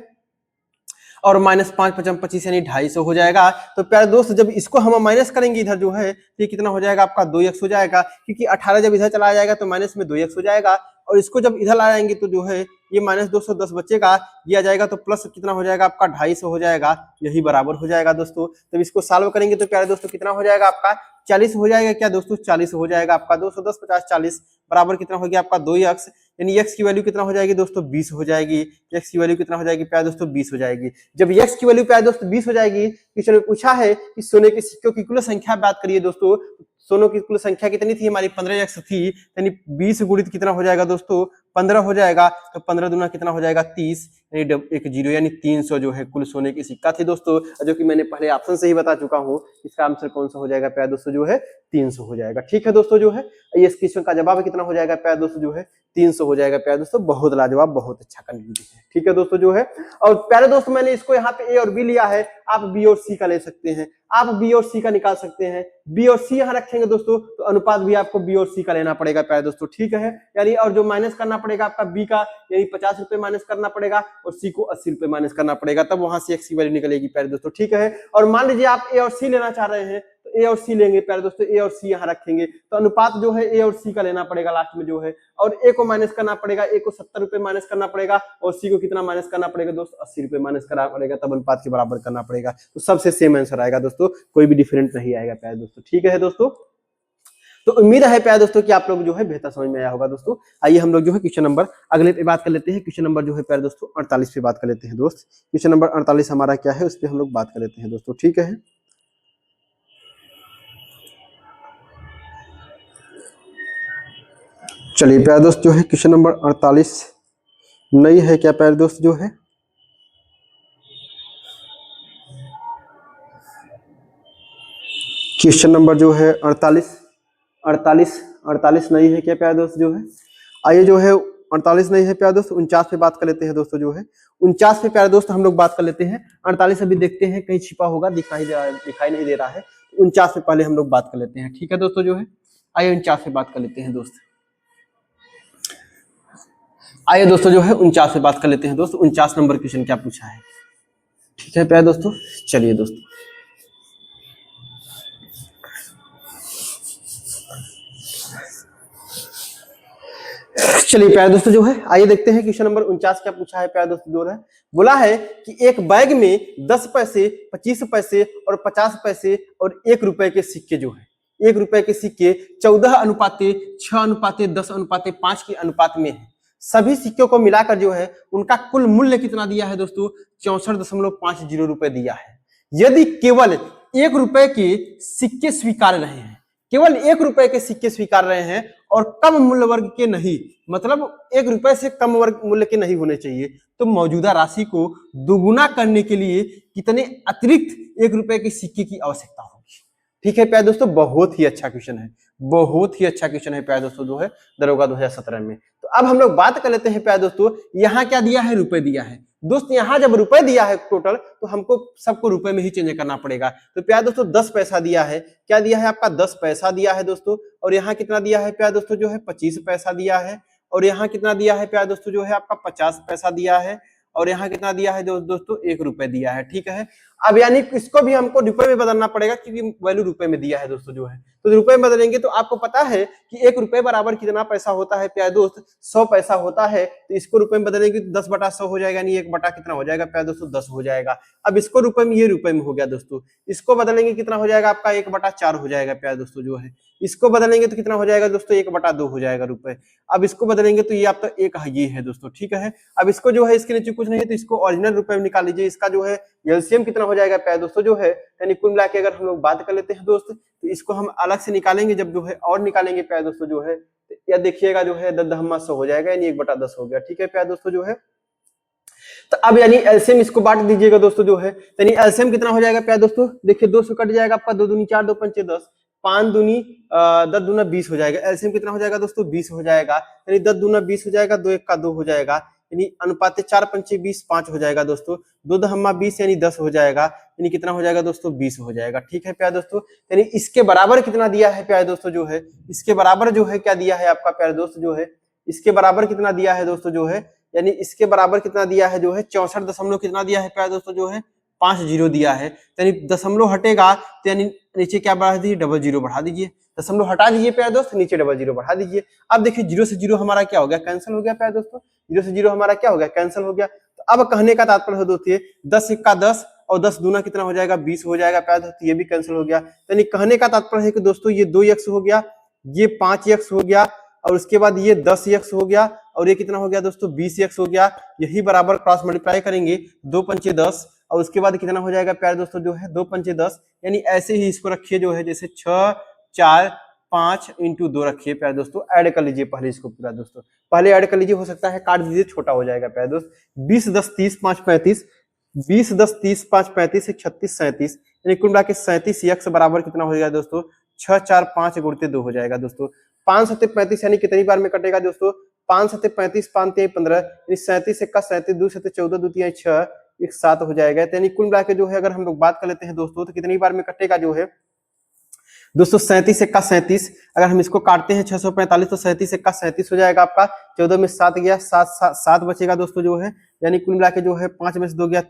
S1: और -5 5 25 यानी 250 हो जाएगा। तो प्यारे दोस्त जब इसको हम माइनस करेंगे इधर जो है, तो ये कितना हो जाएगा आपका 2x हो जाएगा, क्योंकि 18 जब इधर चला जाएगा तो माइनस में 2x हो जाएगा, और इसको जब इधर लाएंगे तो जो है ये -210 बचेगा, ये आ जाएगा तो प्लस कितना हो जाएगा आपका 250 हो जाएगा, यही बराबर हो जाएगा दोस्तों। जब इसको सॉल्व करेंगे तो प्यारे दोस्तों कितना हो जाएगा आपका 40 हो जाएगा क्या दोस्तों, 40 हो जाएगा आपका, 210 50 40 बराबर कितना हो गया आपका 2x, यानी x की वैल्यू कितना हो जाएगी दोस्तों 20 हो जाएगी, x की वैल्यू कितना हो जाएगी प्यारे दोस्तों 20 हो जाएगी। जब x की वैल्यू प्यारे दोस्तों 20 हो जाएगी, क्वेश्चन में पूछा है कि सोने के सिक्कों की कुल संख्या बात करिए दोस्तों, सोनों की कुल संख्या कितनी थी हमारी 15x थी, यानी 20 गुणित कितना हो जाएगा दोस्तों 15 हो जाएगा, तो 15 दूना कितना हो जाएगा 30, यानी एक जीरो यानी 300 जो है कुल सोने की सिक्का थी दोस्तों, जो कि मैंने पहले ऑप्शन से ही बता चुका हूँ। इसका आंसर कौन सा हो जाएगा प्यारे दोस्तों जो है 300 हो जाएगा। ठीक है दोस्तों जो है ये इस क्वेश्चन का जवाब कितना हो जाएगा प्यारे दोस्तों जो है 300 हो जाएगा प्यारे दोस्तों। बहुत लाजवाब, बहुत अच्छा कंफ्यूजन है। ठीक है दोस्तों जो है, और प्यारे दोस्तों मैंने इसको यहाँ पे ए और बी लिया है, आप बी और सी का ले सकते हैं, आप बी और सी का निकाल सकते हैं। बी और सी यहाँ रखेंगे दोस्तों तो अनुपात भी आपको बी और सी का लेना पड़ेगा प्यारे दोस्तों। ठीक है, यानी और जो माइनस करना पड़ेगा आपका बी का, यानी 50 रुपए माइनस करना पड़ेगा और सी को 80 रुपए माइनस करना पड़ेगा, तब वहां से एक्स की वैल्यू निकलेगी प्यारे दोस्तों। ठीक है, और मान लीजिए आप ए और सी लेना चाह रहे हैं तो ए और सी लेंगे प्यारे दोस्तों, ए और सी यहाँ रखेंगे तो अनुपात जो है ए और सी का लेना पड़ेगा लास्ट में जो है, और ए को माइनस करना पड़ेगा, ए को 70 रुपए माइनस करना पड़ेगा और सी को कितना माइनस करना पड़ेगा दोस्तों 80 रुपए माइनस करना पड़ेगा, तब अनुपात के बराबर करना पड़ेगा। तो सबसे सेम आंसर आएगा दोस्तों, कोई भी डिफरेंट नहीं आएगा प्यारे दोस्तों। ठीक है दोस्तों, तो उम्मीद है प्यारे दोस्तों कि आप लोग जो है बेहतर समझ में आया होगा दोस्तों। आइए हम लोग जो है क्वेश्चन नंबर अगले पे बात कर लेते हैं। क्वेश्चन नंबर जो है प्यारे दोस्तों 48 पे बात कर लेते हैं दोस्त। क्वेश्चन नंबर 48 हमारा क्या है उस पर हम लोग बात कर लेते हैं दोस्तों। ठीक है, चलिए प्यारे दोस्त जो है क्वेश्चन नंबर 48 नहीं है क्या प्यारे दोस्त जो है, क्वेश्चन नंबर जो है 48 नहीं है क्या प्यारे दोस्त जो है। आइए जो है 48 नहीं है प्यारे दोस्त, 49 पे बात कर लेते हैं दोस्तों जो है। 49 पे प्यारे दोस्त हम लोग बात कर लेते हैं। 48 अभी देखते हैं कहीं छिपा होगा, दिखाई नहीं दे रहा है। 49 पे पहले हम लोग बात कर लेते हैं। ठीक है दोस्तों जो है, आइए 49 पे बात कर लेते हैं दोस्त। आइए दोस्तों जो है 49 पे बात कर लेते हैं दोस्त। 49 नंबर क्वेश्चन क्या पूछा है। ठीक है प्यारे दोस्तों, चलिए दोस्तों चलिए प्यारे दोस्तों जो है आइए देखते हैं क्वेश्चन नंबर 49 क्या पूछा है प्यारे दोस्तों जो है। बोला है कि एक बैग में 10 पैसे, 25 पैसे और 50 पैसे और 1 रुपए के सिक्के जो है, 1 रुपए के सिक्के 14:6:10:5 के अनुपात में है। सभी सिक्कों को मिलाकर जो है उनका कुल मूल्य कितना दिया है दोस्तों 64.50 रुपए दिया है। यदि केवल 1 रुपए के सिक्के स्वीकार रहे हैं, केवल 1 रुपए के सिक्के स्वीकार रहे हैं और कम मूल्य वर्ग के नहीं, मतलब 1 रुपए से कम वर्ग मूल्य के नहीं होने चाहिए, तो मौजूदा राशि को दुगुना करने के लिए कितने अतिरिक्त 1 रुपए के सिक्के की आवश्यकता होगी। ठीक है प्यारे दोस्तों, बहुत ही अच्छा क्वेश्चन है, बहुत ही अच्छा क्वेश्चन है प्यारे दोस्तों जो है दरोगा 2017 में। तो अब हम लोग बात कर लेते हैं प्यारे दोस्तों, यहाँ क्या दिया है, रुपए दिया है दोस्त। यहाँ जब रुपए दिया है टोटल, तो हमको सबको रुपए में ही चेंज करना पड़ेगा। तो प्यारे दोस्तों 10 पैसा दिया है, क्या दिया है आपका 10 पैसा दिया है दोस्तों, और यहाँ कितना दिया है प्यारे दोस्तों जो है 25 पैसा दिया है, और यहाँ कितना दिया है प्यारे दोस्तों जो है आपका 50 पैसा दिया है, और यहाँ कितना दिया है दोस्तों 1 रुपए दिया है। ठीक है, अब यानी इसको भी हमको रुपए में बदलना पड़ेगा क्योंकि वैल्यू रुपए में दिया है दोस्तों जो है। तो रुपए में बदलेंगे तो आपको पता है कि 1 रुपए बराबर कितना पैसा होता है प्यारे दोस्त 100 पैसा होता है। तो इसको रुपए में बदलेंगे तो 10/100 हो जाएगा, यानी 1 बटा कितना हो जाएगा प्यारे दोस्तों 10 हो जाएगा। अब इसको रुपए में, ये रुपए में हो गया दोस्तों, इसको बदलेंगे कितना हो जाएगा आपका 1/4 हो जाएगा प्यारे दोस्तों जो है। इसको बदलेंगे तो कितना हो जाएगा दोस्तों 1/2 हो जाएगा रुपए। अब इसको बदलेंगे तो ये आपका एक ये है दोस्तों। ठीक है, अब इसको जो है इसके नीचे कुछ नहीं है तो इसको ओरिजिनल रुपए में निकाल लीजिए। इसका जो है एलसीएम कितना हो जाएगा प्यारे दोस्तों जो है, यानी कुल मिला के अगर हम लोग बात कर लेते हैं दोस्त, तो इसको हम अलग से निकालेंगे जब जो है और निकालेंगे प्यारे दोस्तों जो है, या देखिएगा जो है 10 हो जाएगा, यानी 1/10 हो गया। ठीक है प्यारे दोस्तों जो है, तो अब यानी एलसीएम इसको बांट दीजिएगा दोस्तों जो है, यानी एलसीएम कितना हो जाएगा प्यारे दोस्तों, देखिए 2 से कट जाएगा आपका, 2 दूनी 4, 2 पंचे 10, 5 दूनी 10 दूना 20 हो जाएगा। एलसीएम कितना हो जाएगा दोस्तों 20 हो जाएगा, यानी 10 दूना 20 हो जाएगा, 2 1 का 2 हो जाएगा, यानी अनुपात 4 पंचे 20 5 हो जाएगा दोस्तों, 2 दहम्मा 20 यानी 10 हो जाएगा, यानी कितना हो जाएगा दोस्तों 20 हो जाएगा। ठीक है प्यारे दोस्तों, यानी इसके बराबर कितना दिया है प्यारे दोस्तों जो है, इसके बराबर जो है क्या दिया है आपका प्यारे दोस्त जो है, इसके बराबर कितना दिया है दोस्तों जो है, यानी इसके बराबर कितना दिया है जो है 64 दशमलव कितना दिया है प्यारे दोस्तों जो है 50 दिया है, यानी दशमलव हटेगा तो यानी नीचे क्या बढ़ा दीजिए, 00 बढ़ा दीजिए, दशमलव हटा दीजिए प्यारे दोस्त, नीचे 00 बढ़ा दीजिए। अब देखिए 0 से 0 हमारा क्या हो गया, कैंसिल हो गया प्यारे दोस्तों, 0 से 0 हमारा क्या हो गया, कैंसिल हो गया। तो अब कहने का तात्पर्य हो दोस्तों 10 1 10 और 10 दूना कितना हो जाएगा 20 हो जाएगा प्यारे दोस्तों, ये भी कैंसिल हो गया। यानी कहने का तात्पर्य है कि दोस्तों ये 2x हो गया, ये 5x हो गया, और उसके बाद ये 10x हो गया, और ये कितना हो गया दोस्तों 20x हो गया। यही बराबर क्रॉस मल्टीप्लाई करेंगे, 2 पंचे 10, और उसके बाद कितना हो जाएगा प्यारे दोस्तों जो है 2 पंचे 10, यानी ऐसे ही इसको रखिए जो है, जैसे 6 4 5 इंटू 2 रखिए प्यारे दोस्तों, ऐड कर लीजिए पहले इसको पूरा दोस्तों, पहले ऐड कर लीजिए, हो सकता है काट दीजिए छोटा हो जाएगा प्यारे दोस्त। 20 10 30 5 35, 20 10 30 5 35 36 37, यानी कुल मिला के 37 यक्स बराबर कितना हो जाएगा दोस्तों, 6 4 5 गुणित 2 हो जाएगा दोस्तों। 5 7 35 यानी कितनी बार में कटेगा दोस्तों, 5 7 35 5 3 15, 37 1 37 2 7 14 2 3 6 1 7 हो जाएगा। यानी कुल मिला के जो है अगर हम लोग बात कर लेते हैं दोस्तों तो कितनी बार में कटेगा जो है दोस्तों, 37 1 37, अगर हम इसको काटते हैं 645 तो 37 1 37 हो जाएगा आपका, 14 में 7 गया, 7 बचेगा दोस्तों जो है, यानी कुल मिला के जो है 5 में से 2 गया,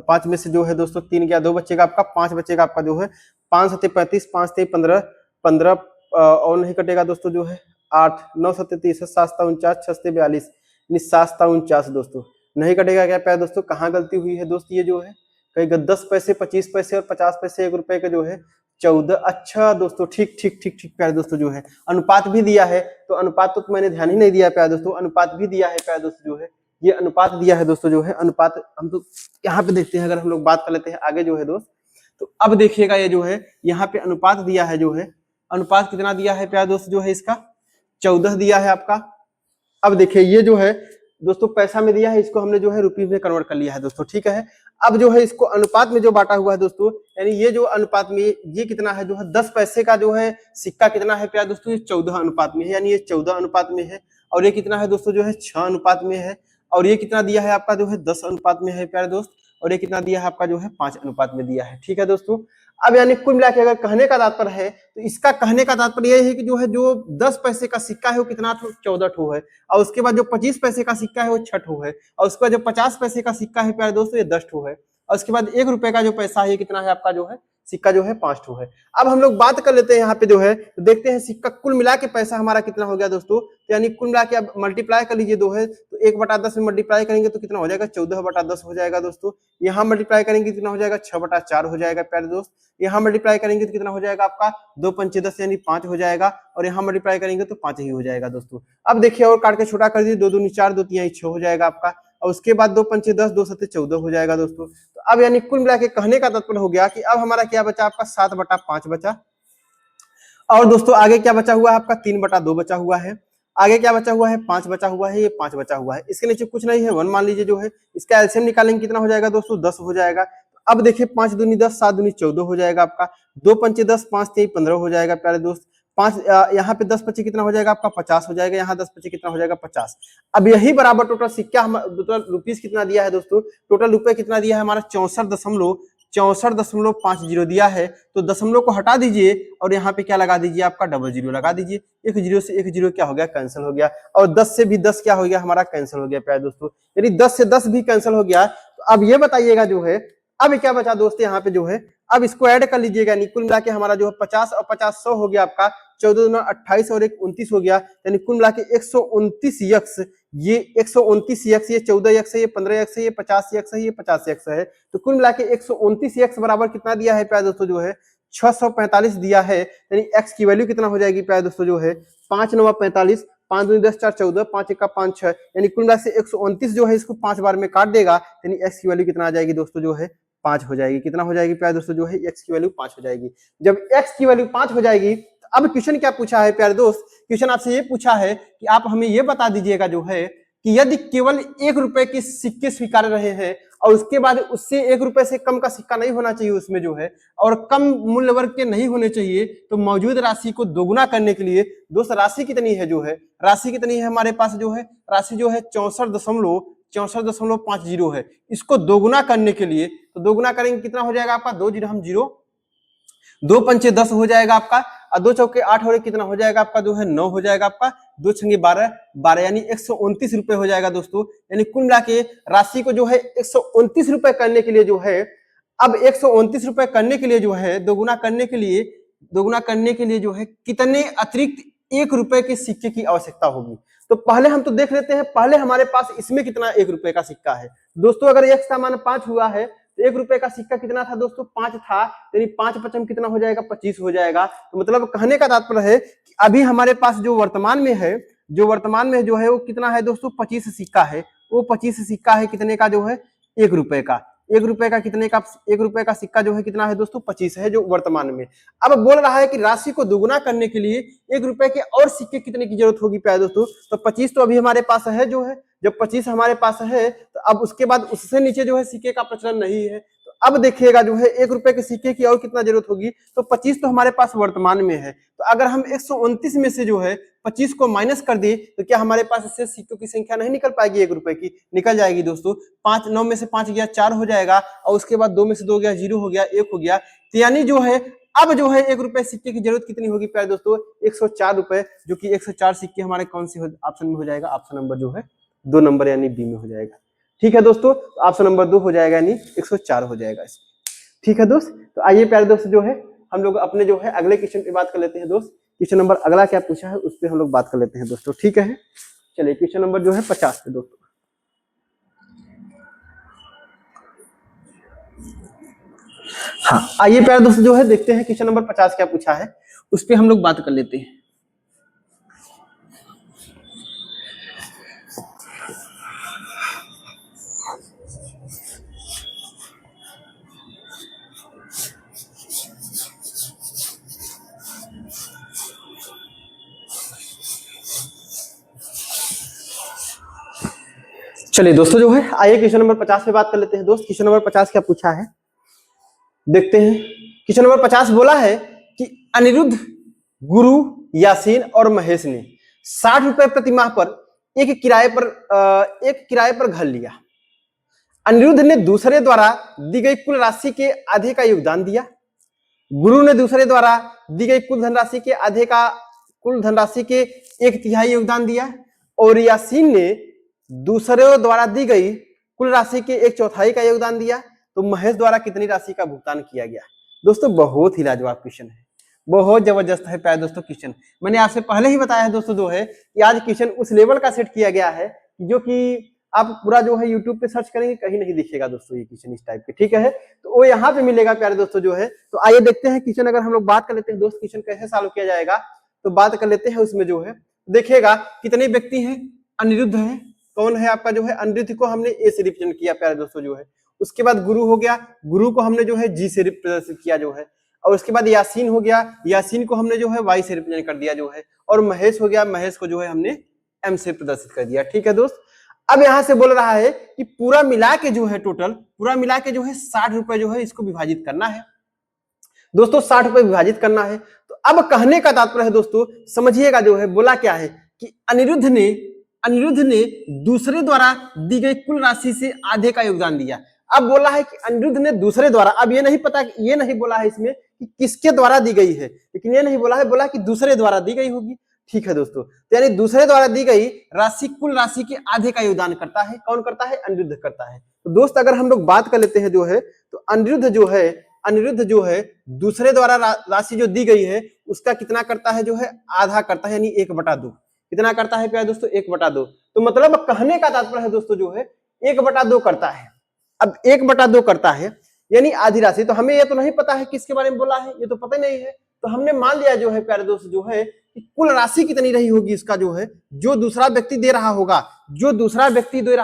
S1: 5 में से जो है दोस्तों 3 गया, 2 बचेगा आपका, 5 बचेगा आपका जो है, 5 7 35 5 3 15 15 और नहीं कटेगा दोस्तों जो है 8 9 7 30 7 49 6 42, 7 49 दोस्तों नहीं कटेगा क्या प्यारे दोस्तों, कहाँ गलती हुई है दोस्त, ये जो है कहीं 10 पैसे 25 पैसे और 50 पैसे 1 रुपए का जो है 14, अच्छा दोस्तों ठीक ठीक ठीक ठीक प्यारे दोस्तों जो है अनुपात भी दिया है, तो अनुपात तो मैंने ध्यान ही नहीं दिया प्यारे दोस्तों, अनुपात भी दिया है प्यारे दोस्तों जो है, ये अनुपात दिया है दोस्तों जो है, अनुपात हम तो यहाँ पे देखते हैं, अगर हम लोग बात कर लेते हैं आगे जो है दोस्त, तो अब देखिएगा ये जो है यहाँ पे अनुपात दिया है जो है, अनुपात कितना दिया है प्यारे दोस्त जो है इसका 14 दिया है आपका। अब देखिए ये जो है दोस्तों पैसा में दिया है, इसको हमने जो है रुपीज में कन्वर्ट कर लिया है दोस्तों, ठीक है। अब जो है इसको अनुपात में जो बांटा हुआ है दोस्तों, यानी ये जो अनुपात में ये कितना है जो है 10 पैसे का जो है सिक्का कितना है प्यारे दोस्तों, ये 14 अनुपात में है, यानी ये 14 अनुपात में है, और ये कितना है दोस्तों जो है 6 अनुपात में है, और ये कितना दिया है आपका जो है 10 अनुपात में है प्यारे दोस्त, और ये कितना दिया है आपका जो है 5 अनुपात में दिया है, ठीक है दोस्तों। अब यानी कुल मिला के अगर कहने का तात्पर्य है तो इसका कहने का तात्पर्य यह है कि जो है जो 10 पैसे का सिक्का है वो कितना 14 ठो है, और उसके बाद जो 25 पैसे का सिक्का है वो 6 ठो है, और उसके बाद जो 50 पैसे का सिक्का है प्यारे दोस्तों ये 10 ठो है, और उसके बाद 1 रुपए का जो पैसा है कितना है आपका जो है सिक्का जो है 5 ठो है। अब हम लोग बात कर लेते हैं यहाँ पे जो है, तो देखते हैं सिक्का कुल मिला के पैसा हमारा कितना हो गया दोस्तों, तो यानी कुल मिला के अब मल्टीप्लाई कर लीजिए दो है, तो 1/10 में मल्टीप्लाई करेंगे तो कितना हो जाएगा 14/10 हो जाएगा दोस्तों, यहाँ मल्टीप्लाई करेंगे कितना हो जाएगा 6/4 हो जाएगा प्यारे दोस्त, यहाँ मल्टीप्लाई करेंगे तो कितना हो जाएगा आपका 2 पंचे 10 यानी 5 हो जाएगा, और यहाँ मल्टीप्लाई करेंगे तो 5 ही हो जाएगा दोस्तों। अब देखिए और काट के छोटा कर दीजिए, 2 दूनी 4 2 3 6 हो जाएगा आपका, और उसके बाद 2 पंचे 10 2 सत्ते 14 हो जाएगा दोस्तों। तो अब यानी कुल मिला के कहने का तात्पर्य हो गया कि अब हमारा क्या बचा आपका 7/5 बचा, और दोस्तों आगे क्या बचा हुआ है आपका 3/2 बचा हुआ है, आगे क्या बचा हुआ है 5 बचा हुआ है, ये 5 बचा हुआ है, इसके नीचे कुछ नहीं है 1 मान लीजिए जो है, इसका एलसीएम निकालेंगे कितना हो जाएगा दोस्तों 10 हो जाएगा। अब देखिए 5 दूनी 10 7 दूनी 14 हो जाएगा आपका, 2 पंचे 10 5 3 15 हो जाएगा प्यारे दोस्त, 5 यहाँ पे 10 पच्चीस कितना हो जाएगा आपका 50 हो जाएगा, यहाँ 10 पच्चीस कितना हो जाएगा 50। अब यही बराबर टोटल सिक्का हम टोटल रुपीस कितना दिया है दोस्तों, टोटल रुपए कितना दिया है हमारा 64.50 दिया है, तो दशमलव को हटा दीजिए और यहाँ पे क्या लगा दीजिए आपका डबल जीरो लगा दीजिए, एक जीरो से एक जीरो क्या हो गया कैंसिल हो गया, और 10 से भी 10 क्या हो गया हमारा कैंसिल हो गया प्यारे दोस्तों, यदि 10 से 10 भी कैंसिल हो गया तो अब ये बताइएगा जो है अब क्या बचा दोस्तों यहाँ पे जो है, अब इसको ऐड कर लीजिएगा, कुल मिला के हमारा जो है 50 और 50 100 हो गया आपका, 14 दूना 28 और 1 29 हो गया, यानी कुल मिला के 129 यक्स, ये 129 यक्स, ये 14 यक्स है, ये 15 यक्स है, ये 50 यक्स है, ये 50 यक्स है, तो कुल मिला के 129 यक्स बराबर कितना दिया है प्यारे दोस्तों जो है 645 दिया है, यानी एक्स की वैल्यू कितना हो जाएगी प्यारे दोस्तों जो है 5 9 45, 5 दूनी 10 4 14, 5 1 5 6, यानी कुल मिला से 129 जो है इसको 5 बार में काट देगा, यानी एक्स की वैल्यू कितना आ जाएगी दोस्तों जो है 5 हो जाएगी, कितना हो जाएगी प्यारे दोस्तों जो है एक्स की वैल्यू 5 हो जाएगी। जब एक्स की वैल्यू 5 हो जाएगी तो अब क्वेश्चन क्या पूछा है प्यारे दोस्त, क्वेश्चन आपसे ये पूछा है कि आप हमें ये बता दीजिएगा जो है कि यदि केवल 1 रुपए के सिक्के स्वीकार रहे हैं और उसके बाद उससे 1 रुपए से कम का सिक्का नहीं होना चाहिए उसमें जो है, और कम मूल्य वर्ग के नहीं होने चाहिए, तो मौजूद राशि को दोगुना करने के लिए दोस्त राशि कितनी है जो है, राशि कितनी है हमारे पास जो है, राशि जो है 64.50 है, इसको दोगुना करने के लिए तो दोगुना करेंगे कितना हो जाएगा आपका 2 जीरो हम जीरो, 2 पंचे 10 हो जाएगा आपका, और 2 चौके 8 हो रहे कितना हो जाएगा आपका जो है 9 हो जाएगा आपका, 2 छंगे 12 12 यानी 129 रुपए हो जाएगा दोस्तों। यानी कुल मिला के राशि को जो है 129 रुपए करने के लिए जो है, अब 129 रुपए करने के लिए जो है दोगुना करने के लिए जो है कितने अतिरिक्त 1 रुपए के सिक्के की आवश्यकता होगी। तो पहले हम तो देख लेते हैं, पहले हमारे पास इसमें कितना 1 रुपए का सिक्का है दोस्तों, अगर x का मान 5 हुआ है तो 1 रुपए का सिक्का कितना था दोस्तों 5 था, यानी 5 पचम कितना हो जाएगा 25 हो जाएगा। तो मतलब कहने का तात्पर्य है कि अभी हमारे पास जो वर्तमान में है जो है वो कितना है दोस्तों 25 सिक्का है, वो 25 सिक्का है कितने का जो है 1 रुपए का, 1 रुपए का कितने का, 1 रुपए का सिक्का जो है कितना है दोस्तों, 25 है जो वर्तमान में। अब बोल रहा है कि राशि को दुगुना करने के लिए 1 रुपए के और सिक्के कितने की जरूरत होगी प्यारे दोस्तों। तो 25 तो अभी हमारे पास है जो है, जब 25 हमारे पास है तो अब उसके बाद उससे नीचे जो है सिक्के का प्रचलन नहीं है। तो अब देखिएगा जो है 1 रुपए के सिक्के की और कितना जरूरत होगी, तो 25 तो हमारे पास वर्तमान में है। तो अगर हम 129 में से जो है 25 को माइनस कर दिए तो क्या हमारे पास इससे सिक्कों की संख्या नहीं निकल पाएगी 1 रुपए की? निकल जाएगी दोस्तों। 5 9 में से 5 गया 4 हो जाएगा, और उसके बाद 2 में से 2 गया 0 हो गया, 1 हो गया। तो यानी जो है अब जो है 1 रुपए सिक्के की जरूरत कितनी होगी प्यारे दोस्तों, 104 रुपए, जो कि 104 सिक्के हमारे कौन से ऑप्शन में हो जाएगा, ऑप्शन नंबर जो है 2 नंबर यानी बी में हो जाएगा। ठीक है दोस्तों, ऑप्शन नंबर 2 हो जाएगा यानी 104 हो जाएगा इसमें। ठीक है दोस्त, तो आइए प्यारे दोस्त जो है हम लोग अपने जो है अगले क्वेश्चन पे बात कर लेते हैं दोस्त। क्वेश्चन नंबर अगला क्या पूछा है उस पर हम लोग बात कर लेते हैं दोस्तों। ठीक है, चलिए क्वेश्चन नंबर जो है 50 पे दोस्तों। हाँ आइए प्यारे दोस्त जो है देखते हैं क्वेश्चन नंबर 50 क्या पूछा है, उस पर हम लोग बात कर लेते हैं। चलिए दोस्तों जो है आइए क्वेश्चन नंबर 50 पे बात कर लेते हैं दोस्त। क्वेश्चन नंबर 50 क्या पूछा है देखते हैं। क्वेश्चन नंबर 50 बोला है कि अनिरुद्ध, गुरु, यासीन और महेश ने 60 रुपए प्रति माह पर एक किराए पर घर लिया। अनिरुद्ध ने दूसरे द्वारा दी गई कुल राशि के आधे का योगदान दिया। गुरु ने दूसरे द्वारा दी गई कुल धनराशि के 1/3 योगदान दिया, और यासीन ने दूसरे द्वारा दी गई कुल राशि के 1/4 का योगदान दिया। तो महेश द्वारा कितनी राशि का भुगतान किया गया? दोस्तों बहुत ही लाजवाब क्वेश्चन है, बहुत जबरदस्त है प्यारे दोस्तों क्वेश्चन। मैंने आपसे पहले ही बताया है दोस्तों जो है कि आज क्वेश्चन उस लेवल का सेट किया गया है जो कि आप पूरा जो है यूट्यूब पे सर्च करेंगे कहीं नहीं दिखेगा दोस्तों ये क्वेश्चन इस टाइप के। ठीक है, तो वो यहाँ पे मिलेगा प्यारे दोस्तों जो है। तो आइए देखते हैं क्वेश्चन, अगर हम लोग बात कर लेते हैं दोस्त क्वेश्चन कैसे सॉल्व किया जाएगा, तो बात कर लेते हैं। उसमें जो है देखिएगा कितने व्यक्ति हैं, अनिरुद्ध है, कौन है आपका जो है अनिरुद्ध को हमने ए से रिप्रेजेंट किया प्यारे दोस्तों जो है। उसके बाद गुरु हो गया, गुरु को हमने जो है जी से प्रदर्शित किया जो है, और उसके बाद यासीन हो गया, यासीन को हमने जो है वाई से रिप्रेजेंट कर दिया जो है, और महेश हो गया, महेश को जो है हमने एम से प्रदर्शित कर दिया। ठीक है दोस्त, अब यहां से बोल रहा है कि पूरा मिला के जो है टोटल पूरा मिला के जो है 60 रुपए जो है इसको विभाजित करना है दोस्तों, 60 रुपए विभाजित करना है। तो अब कहने का तात्पर्य है दोस्तों, समझिएगा जो है बोला क्या है कि अनिरुद्ध ने दूसरे द्वारा दी गई कुल राशि से आधे का योगदान दिया। अब बोला है कि अनिरुद्ध ने दूसरे द्वारा, अब ये नहीं बोला है इसमें कि किसके द्वारा दी गई है, लेकिन ये नहीं बोला है, बोला कि दूसरे द्वारा दी गई होगी। ठीक है दोस्तों, तो यानी दूसरे द्वारा दी गई राशि कुल राशि के आधे का योगदान करता है। कौन करता है? अनिरुद्ध करता है। तो दोस्त अगर हम लोग बात कर लेते हैं जो है, तो अनिरुद्ध जो है दूसरे द्वारा राशि जो दी गई है उसका कितना करता है जो है, आधा करता है, यानी 1/2। कितना करता है प्यारे दोस्तों? 1/2। तो मतलब कहने का तात्पर्य है दोस्तों जो है 1/2 करता है। अब 1/2 करता है यानी आधी राशि। तो हमें ये तो नहीं पता है किसके बारे में बोला है, ये तो पता ही नहीं है। तो हमने मान लिया जो है प्यारे दोस्त जो है कि कुल राशि कितनी रही होगी इसका जो है, जो दूसरा व्यक्ति दे रहा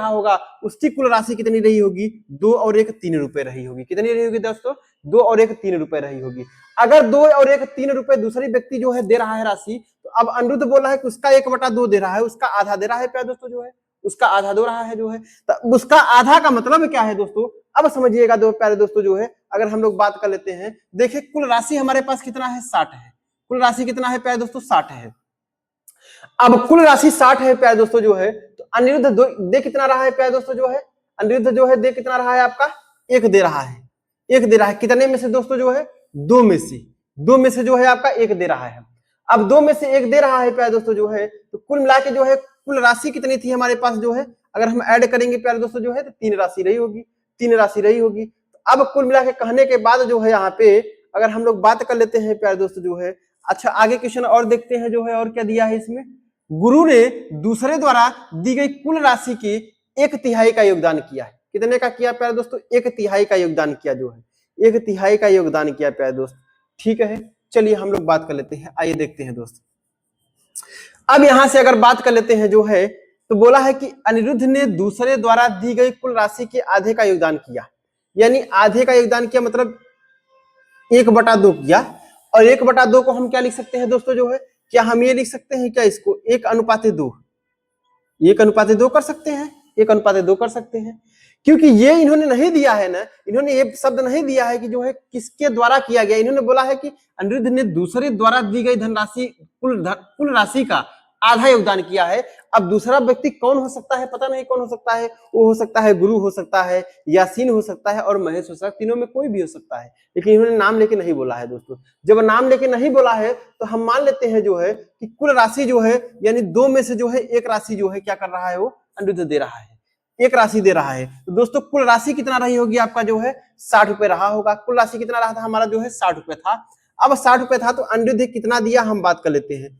S1: होगा उसकी कुल राशि कितनी रही होगी? 2 और 1 3 रुपए रही होगी। कितनी रही होगी दोस्तों? 2 और 1 3 रुपए रही होगी। अगर 2 और 1 3 रुपए दूसरी व्यक्ति जो है दे रहा है राशि, तो अब अनिरुद्ध बोल रहा है कि उसका 1/2 दे रहा है, उसका आधा दे रहा है प्यारे दोस्तों जो है, उसका आधा दे रहा है जो है। तो उसका आधा का मतलब क्या है दोस्तों? अब समझिएगा दो प्यारे दोस्तों जो है, अगर हम लोग बात कर लेते हैं, देखिए कुल राशि हमारे पास कितना है? 60 है। कुल राशि कितना है प्यारे दोस्तों? 60 है। अब कुल राशि 60 है प्यारे दोस्तों जो है, तो अनिरुद्ध दे कितना रहा है प्यारे दोस्तों जो है? अनिरुद्ध जो है दे कितना रहा है आपका? 1 दे रहा है। 1 दे रहा है कितने में से दोस्तों जो है? 2 में से जो है आपका 1 दे रहा है। अब 2 में से 1 दे रहा है प्यारे दोस्तों जो है, तो कुल मिला के जो है कुल राशि कितनी थी हमारे पास जो है, अगर हम ऐड करेंगे प्यारे दोस्तों जो है, तो 3 राशि रही होगी। तो अब कुल मिला के कहने के बाद जो है यहाँ पे अगर हम लोग बात कर लेते हैं प्यारे दोस्तों जो है, अच्छा आगे क्वेश्चन और देखते हैं जो है, और क्या दिया है इसमें? गुरु ने दूसरे द्वारा दी गई कुल राशि के 1/3 का योगदान किया है। कितने का किया प्यारे दोस्तों? 1/3 का योगदान किया जो है, 1/3 का योगदान किया प्यारे दोस्त। ठीक है, चलिए हम लोग बात कर लेते हैं, आइए देखते हैं दोस्त। अब यहां से अगर बात कर लेते हैं जो है, तो बोला है कि अनिरुद्ध ने दूसरे द्वारा दी गई कुल राशि के आधे का योगदान किया। यानी आधे का योगदान किया, मतलब 1/2 किया। और 1/2 को हम क्या लिख सकते हैं दोस्तों जो है, क्या हम ये लिख सकते हैं क्या इसको 1:2, 1:2 कर सकते हैं, 1:2 कर सकते हैं। क्योंकि ये इन्होंने नहीं दिया है ना, इन्होंने ये शब्द नहीं दिया है कि जो है किसके द्वारा किया गया। इन्होंने बोला है कि अनिरुद्ध ने दूसरे द्वारा दी गई धनराशि कुल राशि का आधा योगदान किया है। अब दूसरा व्यक्ति कौन हो सकता है, पता नहीं कौन हो सकता है। वो हो सकता है गुरु हो सकता है, यासीन हो सकता है और महेश हो सकता है, तीनों में कोई भी हो सकता है। लेकिन इन्होंने नाम लेके नहीं बोला है दोस्तों। जब नाम लेके नहीं बोला है तो हम मान लेते हैं जो है कि कुल राशि जो है, यानी 2 में से जो है एक राशि जो है क्या कर रहा है, वो अनिरुद्ध दे रहा है, एक राशि दे रहा है। तो दोस्तों कुल राशि कितना रही होगी आपका जो है 60 रुपए रहा होगा। कुल राशि कितना रहा था हमारा जो है 60 रुपए था। अब 60 रुपए था तो अनिरुद्ध कितना दिया हम बात कर लेते हैं।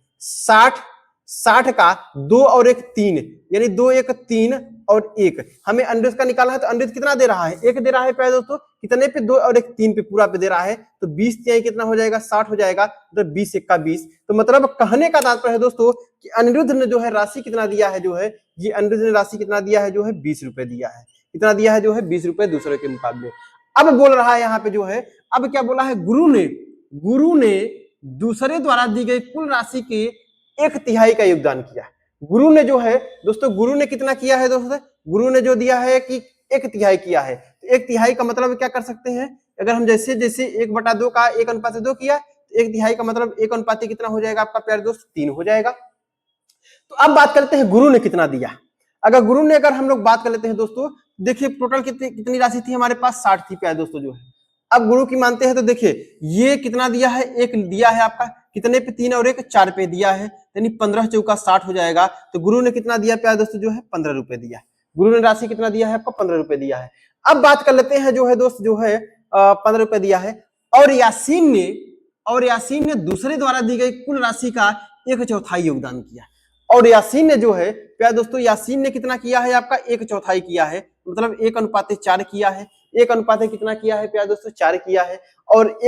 S1: 60 का 2 और 1 3, यानी 2 1 3 और 1 हमें अनिरुद्ध का निकालना है। तो अनिरुद्ध कितना दे रहा है, 1 दे रहा है प्यारे दोस्तों। कितने पे, 2 और 1 3 पे, पूरा पे दे रहा है। तो 20 कितना हो जाएगा, 60 हो जाएगा। तो 20 1 का 20। तो मतलब कहने का तात्पर्य है दोस्तों कि अनिरुद्ध ने जो है राशि कितना दिया है जो है, ये अनिरुद्ध ने राशि कितना दिया है जो है 20 रुपए दिया है। कितना दिया है जो है 20 रुपए दूसरे के मुकाबले। अब बोल रहा है यहाँ पे जो है, अब क्या बोला है, गुरु ने दूसरे द्वारा दी गई कुल राशि के 1/3 का योगदान किया। गुरु ने जो है दोस्तों, गुरु ने कितना किया है दोस्तों, गुरु ने जो दिया है कि 1/3 किया है। तो 1/3 का मतलब क्या कर सकते हैं, अगर हम जैसे जैसे 1/2 का 1:2 किया, तो 1/3 का मतलब 1 कितना हो जाएगा आपका प्यारे दोस्त, 3 हो जाएगा। तो अब बात करते हैं गुरु ने कितना दिया। अगर हम लोग बात कर लेते हैं दोस्तों, देखिए टोटल कितनी राशि थी हमारे पास, 60 थी प्यारे दोस्तों जो है। अब गुरु की मानते हैं तो देखिए ये कितना दिया है, 1 दिया है आपका, कितने पे, 3 और 1 4 पे दिया है, यानी 15 चौका 60 हो जाएगा। तो गुरु ने कितना दिया प्यारे दोस्तों जो है 15 रुपए दिया। गुरु ने राशि कितना दिया है आपको, 15 रुपए दिया है। अब बात कर लेते हैं जो है दोस्त जो है 15 रुपए दिया है। और यासीन ने दूसरे द्वारा दी गई कुल राशि का 1/4 योगदान किया। और यासीन ने जो है प्यारे दोस्तों, यासीन ने कितना किया है आपका, 1/4 किया है, मतलब 1:4 किया है। 1 कितना किया है प्यारे दोस्तों, 4 किया है। और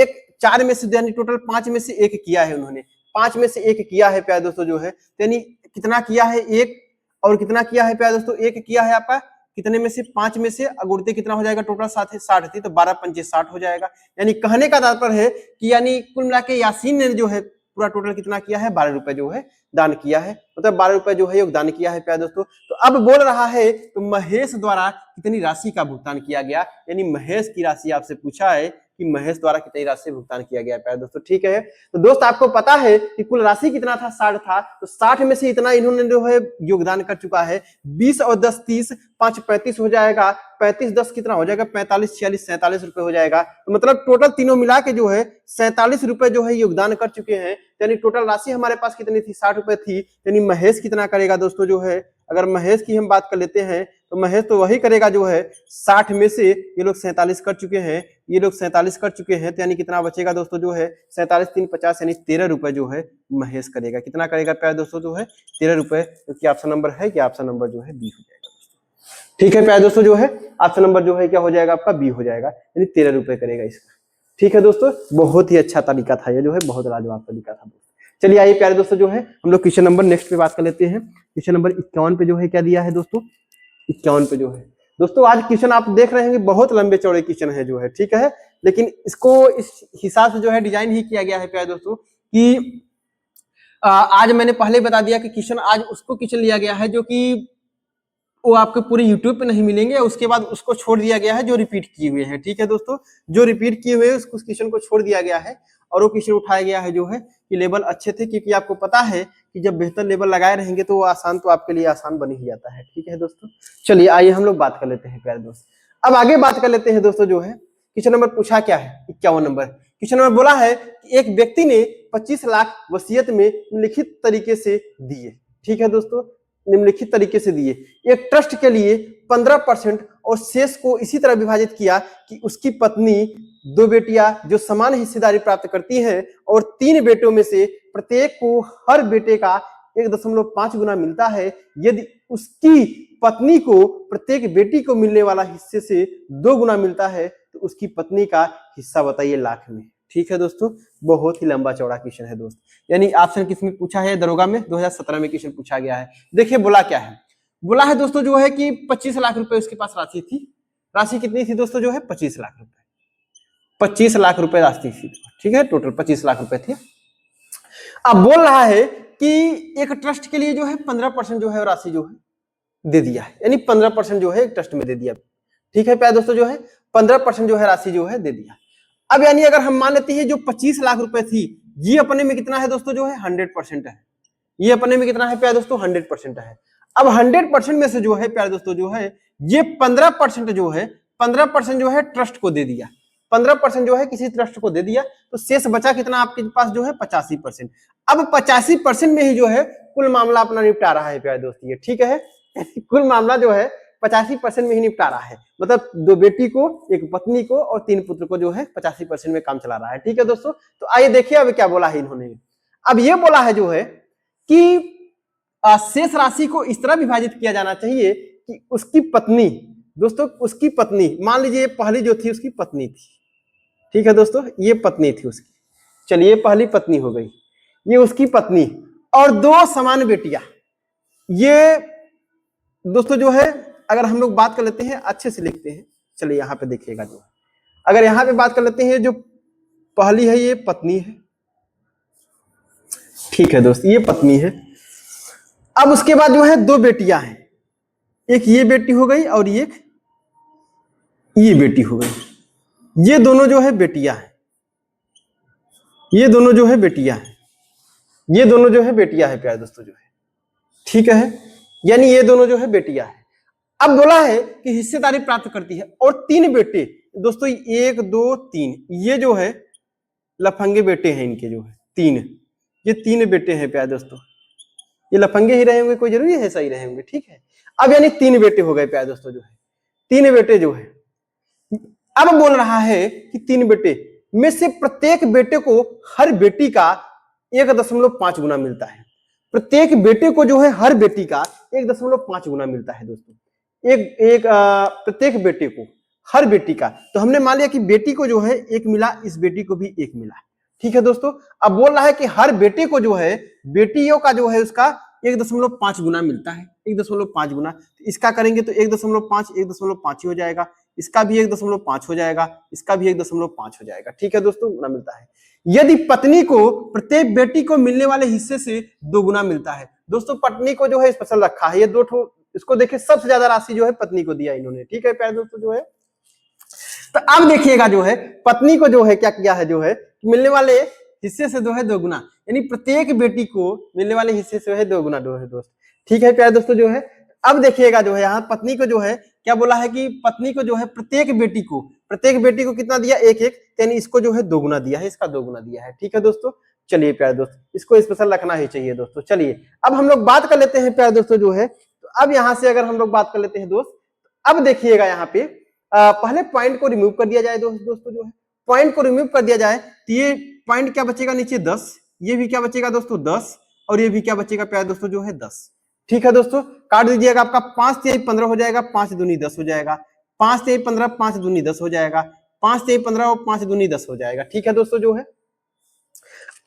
S1: 4 में से यानी टोटल 5 में से 1 किया है उन्होंने, 5 में से 1 किया है प्यारे दोस्तों जो है, यानी कितना किया है 1, और कितना किया है प्यारे दोस्तों 1 किया है आपका, कितने में से, 5 में से, अगुड़ते कितना हो जाएगा, टोटल 60 थी तो 12 पंचे 60 हो जाएगा। यानी कहने का तात्पर्य है कि यानी कुल मिला के यासीन ने जो है पूरा टोटल कितना किया है, 12 रुपए जो है दान किया है, मतलब 12 रुपए जो है योगदान किया है प्यारे दोस्तों। तो अब बोल रहा है तो महेश द्वारा कितनी राशि का भुगतान किया गया, यानी महेश की राशि आपसे पूछा है कि महेश द्वारा कितनी राशि भुगतान किया गया प्यारे दोस्तों, ठीक है। तो दोस्त आपको पता है कि कुल राशि कितना था, 60 था। तो 60 में से इतना इन्होंने जो है योगदान कर चुका है। 20 और 10 30, 5 35 हो जाएगा, 35 10 कितना हो जाएगा, 45 46 47 रुपए हो जाएगा। तो मतलब टोटल तीनों मिला के जो है 47 रुपए जो है योगदान कर चुके हैं। यानी टोटल राशि हमारे पास कितनी थी, 60 रुपए थी। यानी महेश कितना करेगा दोस्तों जो है, अगर महेश की हम बात कर लेते हैं तो महेश तो वही करेगा जो है 60 में से ये लोग 47 कर चुके हैं, ये लोग 47 कर चुके हैं। तो यानी कितना बचेगा दोस्तों जो है 47 3 50, यानी 13 रुपए जो है महेश करेगा। कितना करेगा प्यारे दोस्तों जो है 13 रुपए, क्योंकि ऑप्शन नंबर है कि ऑप्शन नंबर जो है बी हो जाएगा दोस्तों, ठीक है प्यारे दोस्तों जो है ऑप्शन नंबर जो है क्या हो जाएगा आपका, बी हो जाएगा, यानी 13 रुपए करेगा इसका। ठीक है दोस्तों, बहुत ही अच्छा तरीका था ये जो है, बहुत लाजवाब तरीका था दोस्तों। चलिए आइए प्यारे दोस्तों जो है हम लोग क्वेश्चन नंबर नेक्स्ट पे बात कर लेते हैं। क्वेश्चन नंबर 51 पे जो है क्या दिया है दोस्तों, 51 पे जो है दोस्तों, आज क्वेश्चन आप देख रहे हैं कि बहुत लंबे चौड़े क्वेश्चन है जो है, ठीक है। लेकिन इसको इस हिसाब से जो है डिजाइन ही किया गया है प्यारे दोस्तों कि आज मैंने पहले बता दिया कि क्वेश्चन आज उसको क्वेश्चन लिया गया है जो कि वो आपको पूरे यूट्यूब पे नहीं मिलेंगे, उसके बाद उसको छोड़ दिया गया है जो रिपीट किए हुए हैं, ठीक है दोस्तों। जो रिपीट किए हुए हैं उसको क्वेश्चन को छोड़ दिया गया है और वो क्वेश्चन उठाया गया है जो है कि लेवल अच्छे थे, क्योंकि आपको पता है कि जब बेहतर लेवल लगाए रहेंगे तो वो आसान तो आपके लिए आसान बन ही जाता है, ठीक है दोस्तों। चलिए आइए हम लोग बात कर लेते हैं प्यारे दोस्त। अब आगे बात कर लेते हैं दोस्तों जो है क्वेश्चन नंबर पूछा क्या है, 51 नंबर क्वेश्चन नंबर बोला है कि एक व्यक्ति ने 25 लाख वसीयत में निम्नलिखित तरीके से दिए, ठीक है दोस्तों, निम्नलिखित तरीके से दिए। एक ट्रस्ट के लिए 15% और शेष को इसी तरह विभाजित किया कि उसकी पत्नी, 2 बेटियां जो समान हिस्सेदारी प्राप्त करती हैं और 3 बेटों में से प्रत्येक को हर बेटे का 1.5 गुना मिलता है। यदि उसकी पत्नी को प्रत्येक बेटी को मिलने वाला हिस्से से 2 गुना मिलता है तो उसकी पत्नी का हिस्सा बताइए लाख में, ठीक है दोस्तों। बहुत ही लंबा चौड़ा क्वेश्चन है दोस्त, यानी ऑप्शन किसमें पूछा है, दरोगा में 2017 में क्वेश्चन पूछा गया है। देखिए बोला क्या है, बोला है दोस्तों जो है कि 25 लाख रुपए उसके पास राशि थी, राशि कितनी थी दोस्तों जो है 25 लाख रुपए, 25 लाख रुपए राशि थी, ठीक है, टोटल 25 लाख रुपए थी। अब बोल रहा है कि एक ट्रस्ट के लिए जो है 15% जो है राशि जो है दे दिया है, यानी 15% जो है एक ट्रस्ट में दे दिया, ठीक है प्यारे दोस्तों जो है 15% जो है राशि जो है दे दिया। अब यानी अगर हम मान लेते हैं जो 25 लाख रुपए थी ये अपने में कितना है दोस्तों जो है 100% है, ये अपने में कितना है प्यारे दोस्तों 100% है। अब 100% में से जो है प्यारे दोस्तों जो है ये 15% जो है 15% जो है ट्रस्ट को दे दिया, 15% जो है किसी ट्रस्ट को दे दिया, तो शेष बचा कितना आपके पास जो है 85%। अब 85% में ही जो है कुल मामला अपना निपटा रहा है प्यारे दोस्तों ये, ठीक है, कुल मामला जो है 85% में ही निपटा रहा है, मतलब 2 बेटी को, 1 पत्नी को और 3 पुत्र को जो है 85% में काम चला रहा है, ठीक है दोस्तों। तो आइए देखिए अब क्या बोला है इन्होंने। अब ये बोला है जो है कि शेष राशि को इस तरह विभाजित किया जाना चाहिए कि उसकी पत्नी, दोस्तों उसकी पत्नी, मान लीजिए पहली जो थी उसकी पत्नी थी, ठीक है दोस्तों, ये पत्नी थी उसकी, चलिए पहली पत्नी हो गई, ये उसकी पत्नी और 2 समान बेटियां। ये दोस्तों जो है अगर हम लोग बात कर लेते हैं अच्छे से लिखते हैं, चलिए यहाँ पे देखिएगा जो, अगर यहाँ पे बात कर लेते हैं जो पहली है ये पत्नी है, ठीक है दोस्त, ये पत्नी है। अब उसके बाद जो है 2 बेटियां हैं, एक ये बेटी हो गई और एक ये बेटी हो गई, ये दोनों जो है बेटियां हैं, ये दोनों जो है बेटियां हैं, ये दोनों जो है बेटियां है प्यारे दोस्तों जो है, ठीक है, यानी ये दोनों जो है बेटियां है। अब बोला है कि हिस्सेदारी प्राप्त करती है और 3 बेटे दोस्तों 1 2 3, ये जो है लफंगे बेटे हैं इनके जो है 3, ये 3 बेटे हैं प्यारे दोस्तों, ये लफंगे ही रहे होंगे, कोई जरूरी है सही रहे होंगे, ठीक है। अब यानी 3 बेटे हो गए प्यारे दोस्तों जो है, 3 बेटे जो है। अब बोल रहा है कि 3 बेटे में से प्रत्येक बेटे को हर बेटी का 1.5 गुना मिलता है, प्रत्येक बेटे को जो है हर बेटी का 1.5 गुना मिलता है दोस्तों, प्रत्येक बेटे को हर बेटी का। तो हमने मान लिया कि बेटी को जो है 1 मिला, इस बेटी को भी 1 मिला, ठीक है दोस्तों। अब बोल रहा है कि हर बेटे को जो है बेटियों का जो है उसका 1.5 गुना मिलता है, 1.5 गुना, तो इसका करेंगे तो 1.5 1.5 हो जाएगा, इसका भी 1.5 हो जाएगा, इसका भी 1.5 हो जाएगा, ठीक है दोस्तों, गुना मिलता है। यदि पत्नी को प्रत्येक बेटी को मिलने वाले हिस्से से 2 गुना मिलता है, दोस्तों पत्नी को जो है स्पेशल रखा है, ये 2 ठो, इसको देखिए सबसे ज्यादा राशि जो है पत्नी को दिया इन्होंने, ठीक है प्यारे दोस्तों जो है। तो अब देखिएगा जो है पत्नी को जो है क्या किया है जो है मिलने वाले हिस्से से जो है 2 गुना, यानी प्रत्येक बेटी को मिलने वाले हिस्से से है 2 गुना दो है दोस्त, ठीक है प्यारे दोस्तों जो है। अब देखिएगा जो है यहाँ पत्नी को जो है क्या बोला है कि पत्नी को जो है प्रत्येक बेटी को कितना दिया 1 यानी इसको जो है 2 गुना दिया है, इसका 2 गुना दिया है, ठीक है दोस्तों। चलिए प्यारे दोस्त, इसको स्पेशल रखना ही चाहिए दोस्तों। चलिए अब हम लोग बात कर लेते हैं प्यारे दोस्तों जो है, तो अब यहाँ से अगर हम लोग बात कर लेते हैं दोस्त, अब देखिएगा यहाँ पे पहले पॉइंट को रिमूव कर दिया जाए दोस्तों जो है, पॉइंट को रिमूव कर दिया जाए तो ये पॉइंट क्या बचेगा नीचे 10, ये भी क्या बचेगा दोस्तों 10, और ये भी क्या बचेगा प्यारे दोस्तों जो है 10, ठीक है दोस्तों। काट दीजिएगा, आपका 5 3 15 हो जाएगा, 5 दूनी 10 हो जाएगा, 5 3 15 5 दूनी 10 हो जाएगा, 5 3 15 और 5 दूनी 10 हो जाएगा, ठीक है दोस्तों जो है।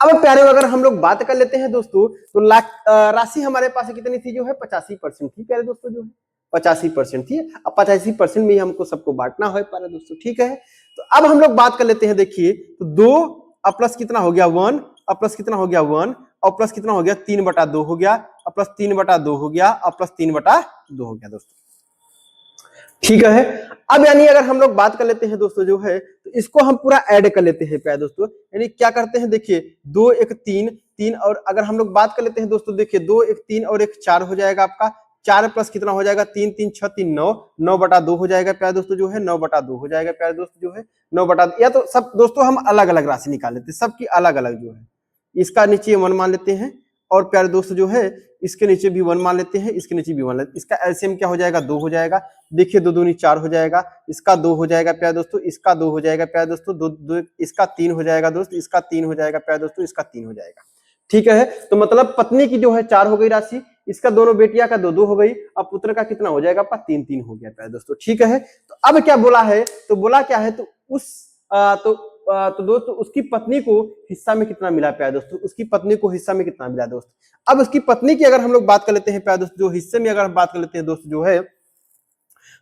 S1: अब प्यारे अगर हम लोग बात कर लेते हैं दोस्तों तो राशि हमारे पास कितनी थी जो है 85% थी प्यारे दोस्तों जो है, 85% थी। अब 85% में ही हमको सबको बांटना है प्यारे दोस्तों, ठीक है। तो अब हम लोग बात कर लेते हैं, देखिए तो 2 और प्लस कितना हो गया 1, और प्लस कितना हो गया 1, और प्लस कितना हो गया 3/2 हो गया, और प्लस 3/2 हो गया, और प्लस 3/2 हो गया दोस्तों, ठीक है। अब यानी अगर हम लोग बात कर लेते हैं दोस्तों जो है, तो इसको हम पूरा ऐड कर लेते हैं प्यारे दोस्तों, यानी क्या करते हैं देखिए 2 1 3 3, और अगर हम लोग बात कर लेते हैं दोस्तों देखिए 2 1 3 और 1 4 हो जाएगा आपका, 4 प्लस कितना हो जाएगा 3 3 6 3 9, 9/2 हो जाएगा प्यारे दोस्तों जो है, 9/2 हो जाएगा प्यारे दोस्तों जो है, 9/2। या तो सब दोस्तों हम अलग अलग राशि निकाल लेते हैं, सबकी अलग अलग जो है, इसका नीचे 1 मान लेते हैं, और प्यारे दोस्तों जो है इसके नीचे भी 1 मान लेते हैं, इसके नीचे भी 1 लेते हैं, इसका एलसीएम क्या हो जाएगा 2 हो जाएगा, देखिए 2 दूनी 4 हो जाएगा, इसका 2 हो जाएगा प्यारे दोस्तों, इसका 2 हो जाएगा प्यारे दोस्तों, 2 इसका 3 हो जाएगा दोस्त, इसका 3 हो जाएगा प्यारे दोस्तों, इसका 3 हो जाएगा, ठीक है। तो मतलब पत्नी की जो है 4 हो गई राशि, इसका दोनों बेटियां का 2 2 हो गई, अब पुत्र का कितना हो जाएगा आपका 3 3 हो गया प्यारे दोस्तों, ठीक है। तो अब क्या बोला है, तो बोला क्या है, तो उस तो दोस्तों उसकी पत्नी को हिस्सा में कितना मिला प्यारे दोस्तों, उसकी पत्नी को हिस्सा में कितना मिला दोस्त। अब उसकी पत्नी की अगर हम लोग बात कर लेते हैं प्यारे दोस्तों जो हिस्से में अगर हम बात कर लेते हैं दोस्त जो है,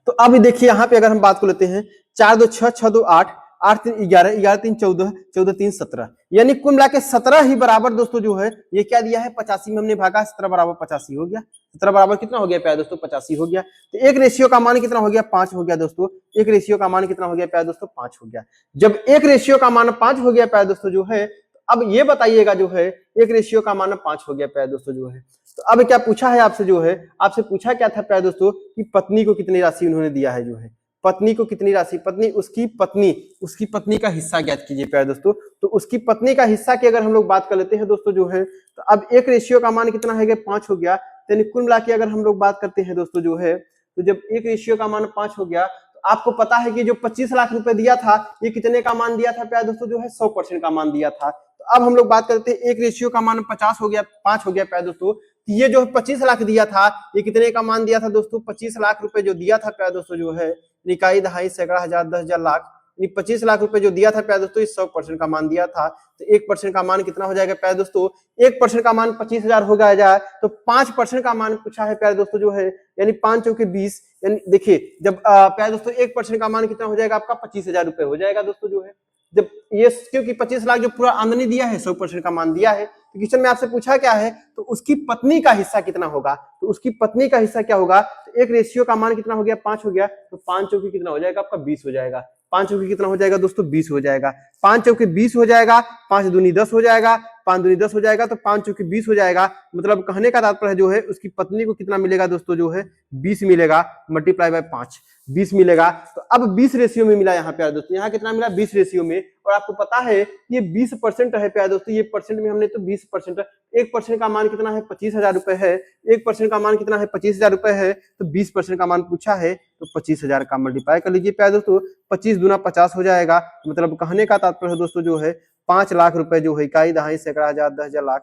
S1: तो अब देखिए यहाँ पे अगर हम बात को लेते हैं, 4 2 6, 6 2 8, 8 3 11, 11 3 14, 14 3 17, यानी कुल मिला के 17 ही बराबर दोस्तों जो है ये क्या दिया है 85 में हमने भागा, 17 बराबर 85 हो गया। 17 बराबर कितना हो गया प्यारे दोस्तों 85 हो गया। तो एक रेशियो का मान कितना हो गया 5 हो गया दोस्तों। एक रेशियो का मान कितना हो गया प्यारे दोस्तों 5 हो गया। जब एक रेशियो का मान 5 हो गया प्यारे दोस्तों जो है, अब ये बताइएगा जो है एक रेशियो का मान 5 हो गया प्यारे दोस्तों जो है, तो अब क्या पूछा है आपसे जो है, आपसे पूछा क्या था प्यारे दोस्तों कि पत्नी को कितनी राशि उन्होंने दिया है जो है, पत्नी को कितनी राशि, पत्नी उसकी पत्नी का हिस्सा ज्ञात कीजिए प्यारे दोस्तों। तो उसकी पत्नी का हिस्सा की अगर हम लोग बात कर लेते हैं दोस्तों जो है, तो अब एक रेशियो का मान कितना है 5 हो गया। यानी कुल मिला के अगर हम लोग बात करते हैं दोस्तों जो है, तो जब एक रेशियो का मान 5 हो गया, तो आपको पता है कि जो 25 लाख रुपए दिया था ये कितने का मान दिया था प्यारे दोस्तों जो है 100% का मान दिया था। तो अब हम लोग बात करते हैं एक रेशियो का मान 50 हो गया, 5 हो गया प्यारे दोस्तों। ये जो 25 लाख दिया था ये कितने का मान दिया था दोस्तों 25 लाख रुपए जो दिया था प्यारे दोस्तों जो है, इकाई दहाई सैकड़ा हजार 10,000 लाख, 25 लाख रुपए जो दिया था प्यारे दोस्तों इस 100% का मान दिया था। तो 1% का मान कितना हो जाएगा प्यारे दोस्तों, 1% का मान 25,000 हो गया जाए, तो 5% का मान पूछा है प्यारे दोस्तों जो है, यानी 5 चौके 20, यानी देखिए जब प्यारे दोस्तों 1% का मान कितना हो जाएगा आपका 25,000 रुपए हो जाएगा दोस्तों जो है। जब ये क्योंकि 25 लाख जो पूरा आमदनी दिया है 100% का मान दिया है, तो क्वेश्चन में आपसे पूछा क्या है, तो उसकी पत्नी का हिस्सा कितना होगा, तो उसकी पत्नी का हिस्सा क्या होगा, तो एक रेशियो का मान कितना हो गया 5 हो गया, तो 5 चौकी कितना हो जाएगा आपका 20 हो जाएगा। 5 चौकी कितना हो जाएगा दोस्तों 20 हो जाएगा। 5 चौकी 20 हो जाएगा, 5 दूनी 10 हो जाएगा, 5 दूनी 10 हो जाएगा, तो 5 चौकी 20 हो जाएगा। मतलब कहने का तात्पर्य जो है उसकी पत्नी को कितना मिलेगा दोस्तों जो है 20 मिलेगा, मल्टीप्लाई बाय 5 20 मिलेगा। तो अब 20 रेशियो में मिला यहाँ प्यारे दोस्तों, यहाँ कितना मिला 20 रेशियो में। और आपको पता है ये 20% है प्यारे दोस्तों, ये परसेंट में हमने तो 20%, 1% का मान कितना है 25,000 रुपए है, 1% का मान कितना है 25,000 रुपए है, तो 20% का मान पूछा है तो 25,000 का मल्टीप्लाई कर लीजिए प्यारे दोस्तों, 25 दूना 50 हो जाएगा। मतलब कहने का तात्पर्य दोस्तों जो है 5 लाख रुपए जो है, इकाई दहाई सैकड़ा हजार 10,000 लाख,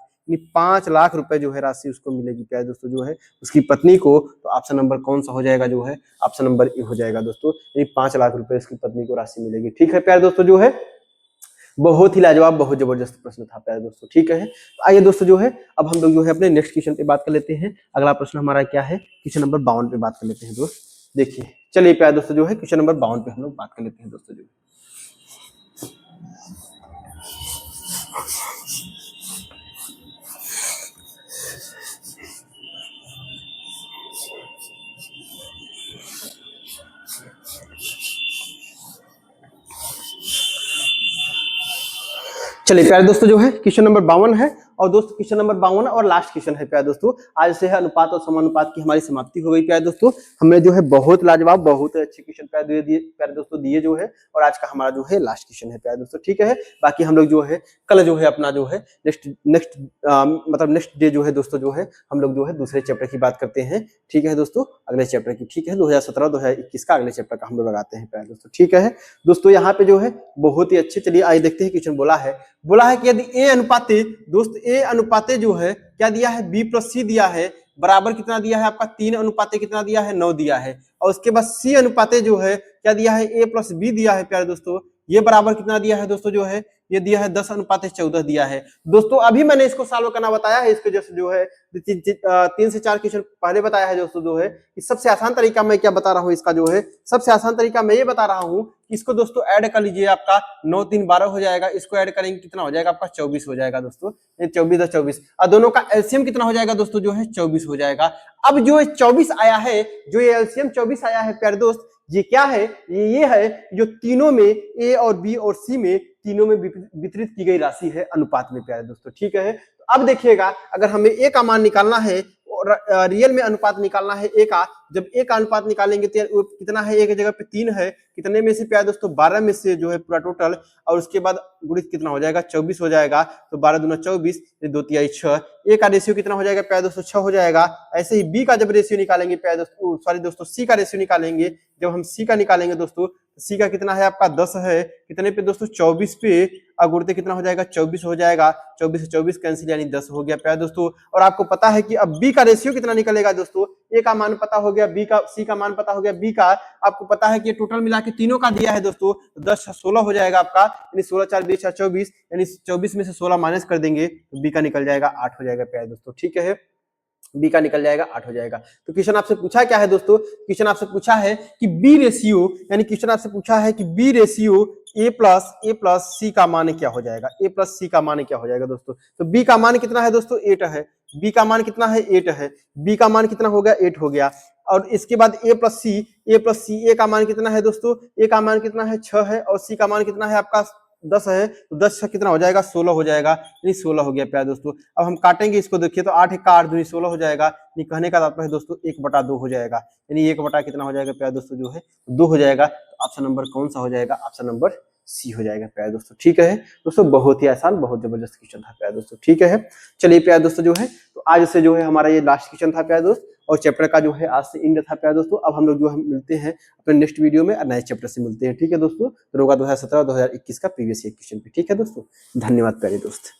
S1: 5 लाख रुपए जो है राशि उसको मिलेगी प्यारे दोस्तों जो है उसकी पत्नी को। तो ऑप्शन नंबर कौन सा हो जाएगा जो है, ऑप्शन नंबर ए हो जाएगा दोस्तों, यानी 5 लाख रुपए उसकी पत्नी को राशि मिलेगी। ठीक है प्यारे दोस्तों जो है, बहुत ही लाजवाब बहुत जबरदस्त प्रश्न था प्यारे दोस्तों। ठीक है, तो आइए दोस्तों जो है अब हम लोग जो है अपने नेक्स्ट क्वेश्चन पे बात कर लेते हैं। अगला प्रश्न हमारा क्या है, क्वेश्चन नंबर 52 पे बात कर लेते हैं दोस्त। देखिए चलिए प्यारे दोस्तों जो है क्वेश्चन नंबर 52 पे हम लोग बात कर लेते हैं दोस्तों जो। चलिए प्यारे दोस्तों जो है क्वेश्चन नंबर 52 है, और दोस्तों क्वेश्चन नंबर 52 और लास्ट क्वेश्चन है प्यारे दोस्तों। आज से है अनुपात और समानुपात की हमारी समाप्ति हो गई प्यारे दोस्तों। हमने जो है बहुत लाजवाब बहुत अच्छे क्वेश्चन प्यारे दोस्तों दिए जो है, और आज का हमारा जो है लास्ट क्वेश्चन है प्यारे दोस्तों। ठीक है, बाकी हम लोग जो है कल जो है अपना जो है नेक्स्ट डे जो है दोस्तों जो है हम लोग जो है दूसरे चैप्टर की बात करते हैं। ठीक है दोस्तों, अगले चैप्टर की। ठीक है, 2017-2021 का अगले चैप्टर का हम लोग लगाते हैं प्यारे दोस्तों। ठीक है दोस्तों, यहाँ पे जो है बहुत ही अच्छे, चलिए आइए देखते हैं क्वेश्चन बोला है कि यदि ए अनुपाते दोस्त ए अनुपाते जो है क्या दिया है बी प्लस सी दिया है, बराबर कितना दिया है आपका 3 अनुपाते कितना दिया है 9 दिया है, और उसके बाद सी अनुपाते जो है क्या दिया है ए प्लस बी दिया है प्यारे दोस्तों, ये बराबर कितना दिया है दोस्तों जो है, ये दिया है 10:14 दिया है दोस्तों। अभी मैंने इसको सॉल्व करना बताया है, इसको जैसे जो है 3 से 4 क्वेश्चन पहले बताया है दोस्तों जो है। सबसे आसान तरीका मैं क्या बता रहा हूँ इसका जो है, सबसे आसान तरीका मैं ये बता रहा हूँ कि इसको दोस्तों ऐड कर लीजिए, आपका 9 3 12 हो जाएगा, इसको ऐड करेंगे कितना हो जाएगा आपका 24 हो जाएगा दोस्तों, 24 और 24, और दोनों का एलसीएम कितना हो जाएगा दोस्तों जो है 24 हो जाएगा। अब जो 24 आया है, जो ये एलसीएम 24 आया है प्यारे दोस्त, ये क्या है, ये है जो तीनों में ए और बी और सी में तीनों में वितरित की गई राशि है अनुपात में प्यारे दोस्तों। ठीक है, तो अब देखिएगा अगर हमें ए का मान निकालना है और रियल में अनुपात निकालना है ए का, जब ए का अनुपात निकालेंगे तो कितना है, ए की जगह पे 3 है, कितने में से प्यारे दोस्तों 12 में से जो है पूरा टोटल, और उसके बाद गुणित कितना हो जाएगा 24 हो जाएगा, तो 12 दूना 24, 2 तिहाई 6, ए का रेशियो कितना हो जाएगा प्यारे दोस्तों 6 हो जाएगा। ऐसे ही बी का जब रेशियो निकालेंगे प्यारे दोस्तों, सॉरी दोस्तों सी का रेशियो निकालेंगे, जब हम सी का निकालेंगे दोस्तों, सी का कितना है आपका 10 है, कितने पे दोस्तों 24 पे, गुणित कितना हो जाएगा 24 हो जाएगा, 24 से 24 कैंसिल यानी 10 हो गया प्यारे दोस्तों। और आपको पता है कि अब बी का रेशियो कितना निकलेगा दोस्तों, ए का मान पता हो गया, बी का सी का मान पता हो गया, बी का आपको पता है कि टोटल मिला के तीनों का दिया है दोस्तों, 10 16 हो जाएगा आपका, यानी 16 4 20 24, यानी 24 में से 16 माइनस कर देंगे तो बी का निकल जाएगा 8 हो जाएगा प्यारे दोस्तों। ठीक है, बी का निकल जाएगा 8 हो जाएगा। तो क्वेश्चन आपसे पूछा क्या है दोस्तों, क्वेश्चन आपसे पूछा है कि बी रेशियो, यानी क्वेश्चन आपसे पूछा है कि बी रेशियो ए प्लस सी का मान क्या हो जाएगा, ए प्लस सी का मान क्या हो जाएगा दोस्तों। तो बी का मान कितना है दोस्तों, 8 है, बी का मान कितना है 8 है, बी का मान कितना हो गया 8 हो गया। और इसके बाद ए प्लस सी, ए का मान कितना है दोस्तों, ए का मान कितना है 6 है, और सी का मान कितना है आपका 10 है, तो 10 से कितना हो जाएगा 16 हो जाएगा, यानी 16 हो गया प्यारे दोस्तों। अब हम काटेंगे इसको, देखिए तो 8 का 8 दूनी 16 हो जाएगा, यानी कहने का तात्पर्य दोस्तों 1/2 हो जाएगा, यानी 1 कितना हो जाएगा प्यारे दोस्तों जो है 2 हो जाएगा। तो ऑप्शन नंबर कौन सा हो जाएगा, ऑप्शन नंबर सी हो जाएगा प्यारे दोस्तों। ठीक है दोस्तों, बहुत ही आसान, बहुत जबरदस्त क्वेश्चन था प्यारे दोस्तों। ठीक है, चलिए प्यारे दोस्तों जो है, तो आज से जो है हमारा ये लास्ट क्वेश्चन था प्यारे दोस्त, और चैप्टर का जो है आज से एंड था प्यारे दोस्तों। अब हम लोग जो है मिलते हैं अपने नेक्स्ट वीडियो में, नए चैप्टर से मिलते हैं। ठीक है दोस्तों, होगा 2017-2021 का प्रीवियस ईयर क्वेश्चन पे। ठीक है दोस्तों, धन्यवाद प्यारे दोस्त।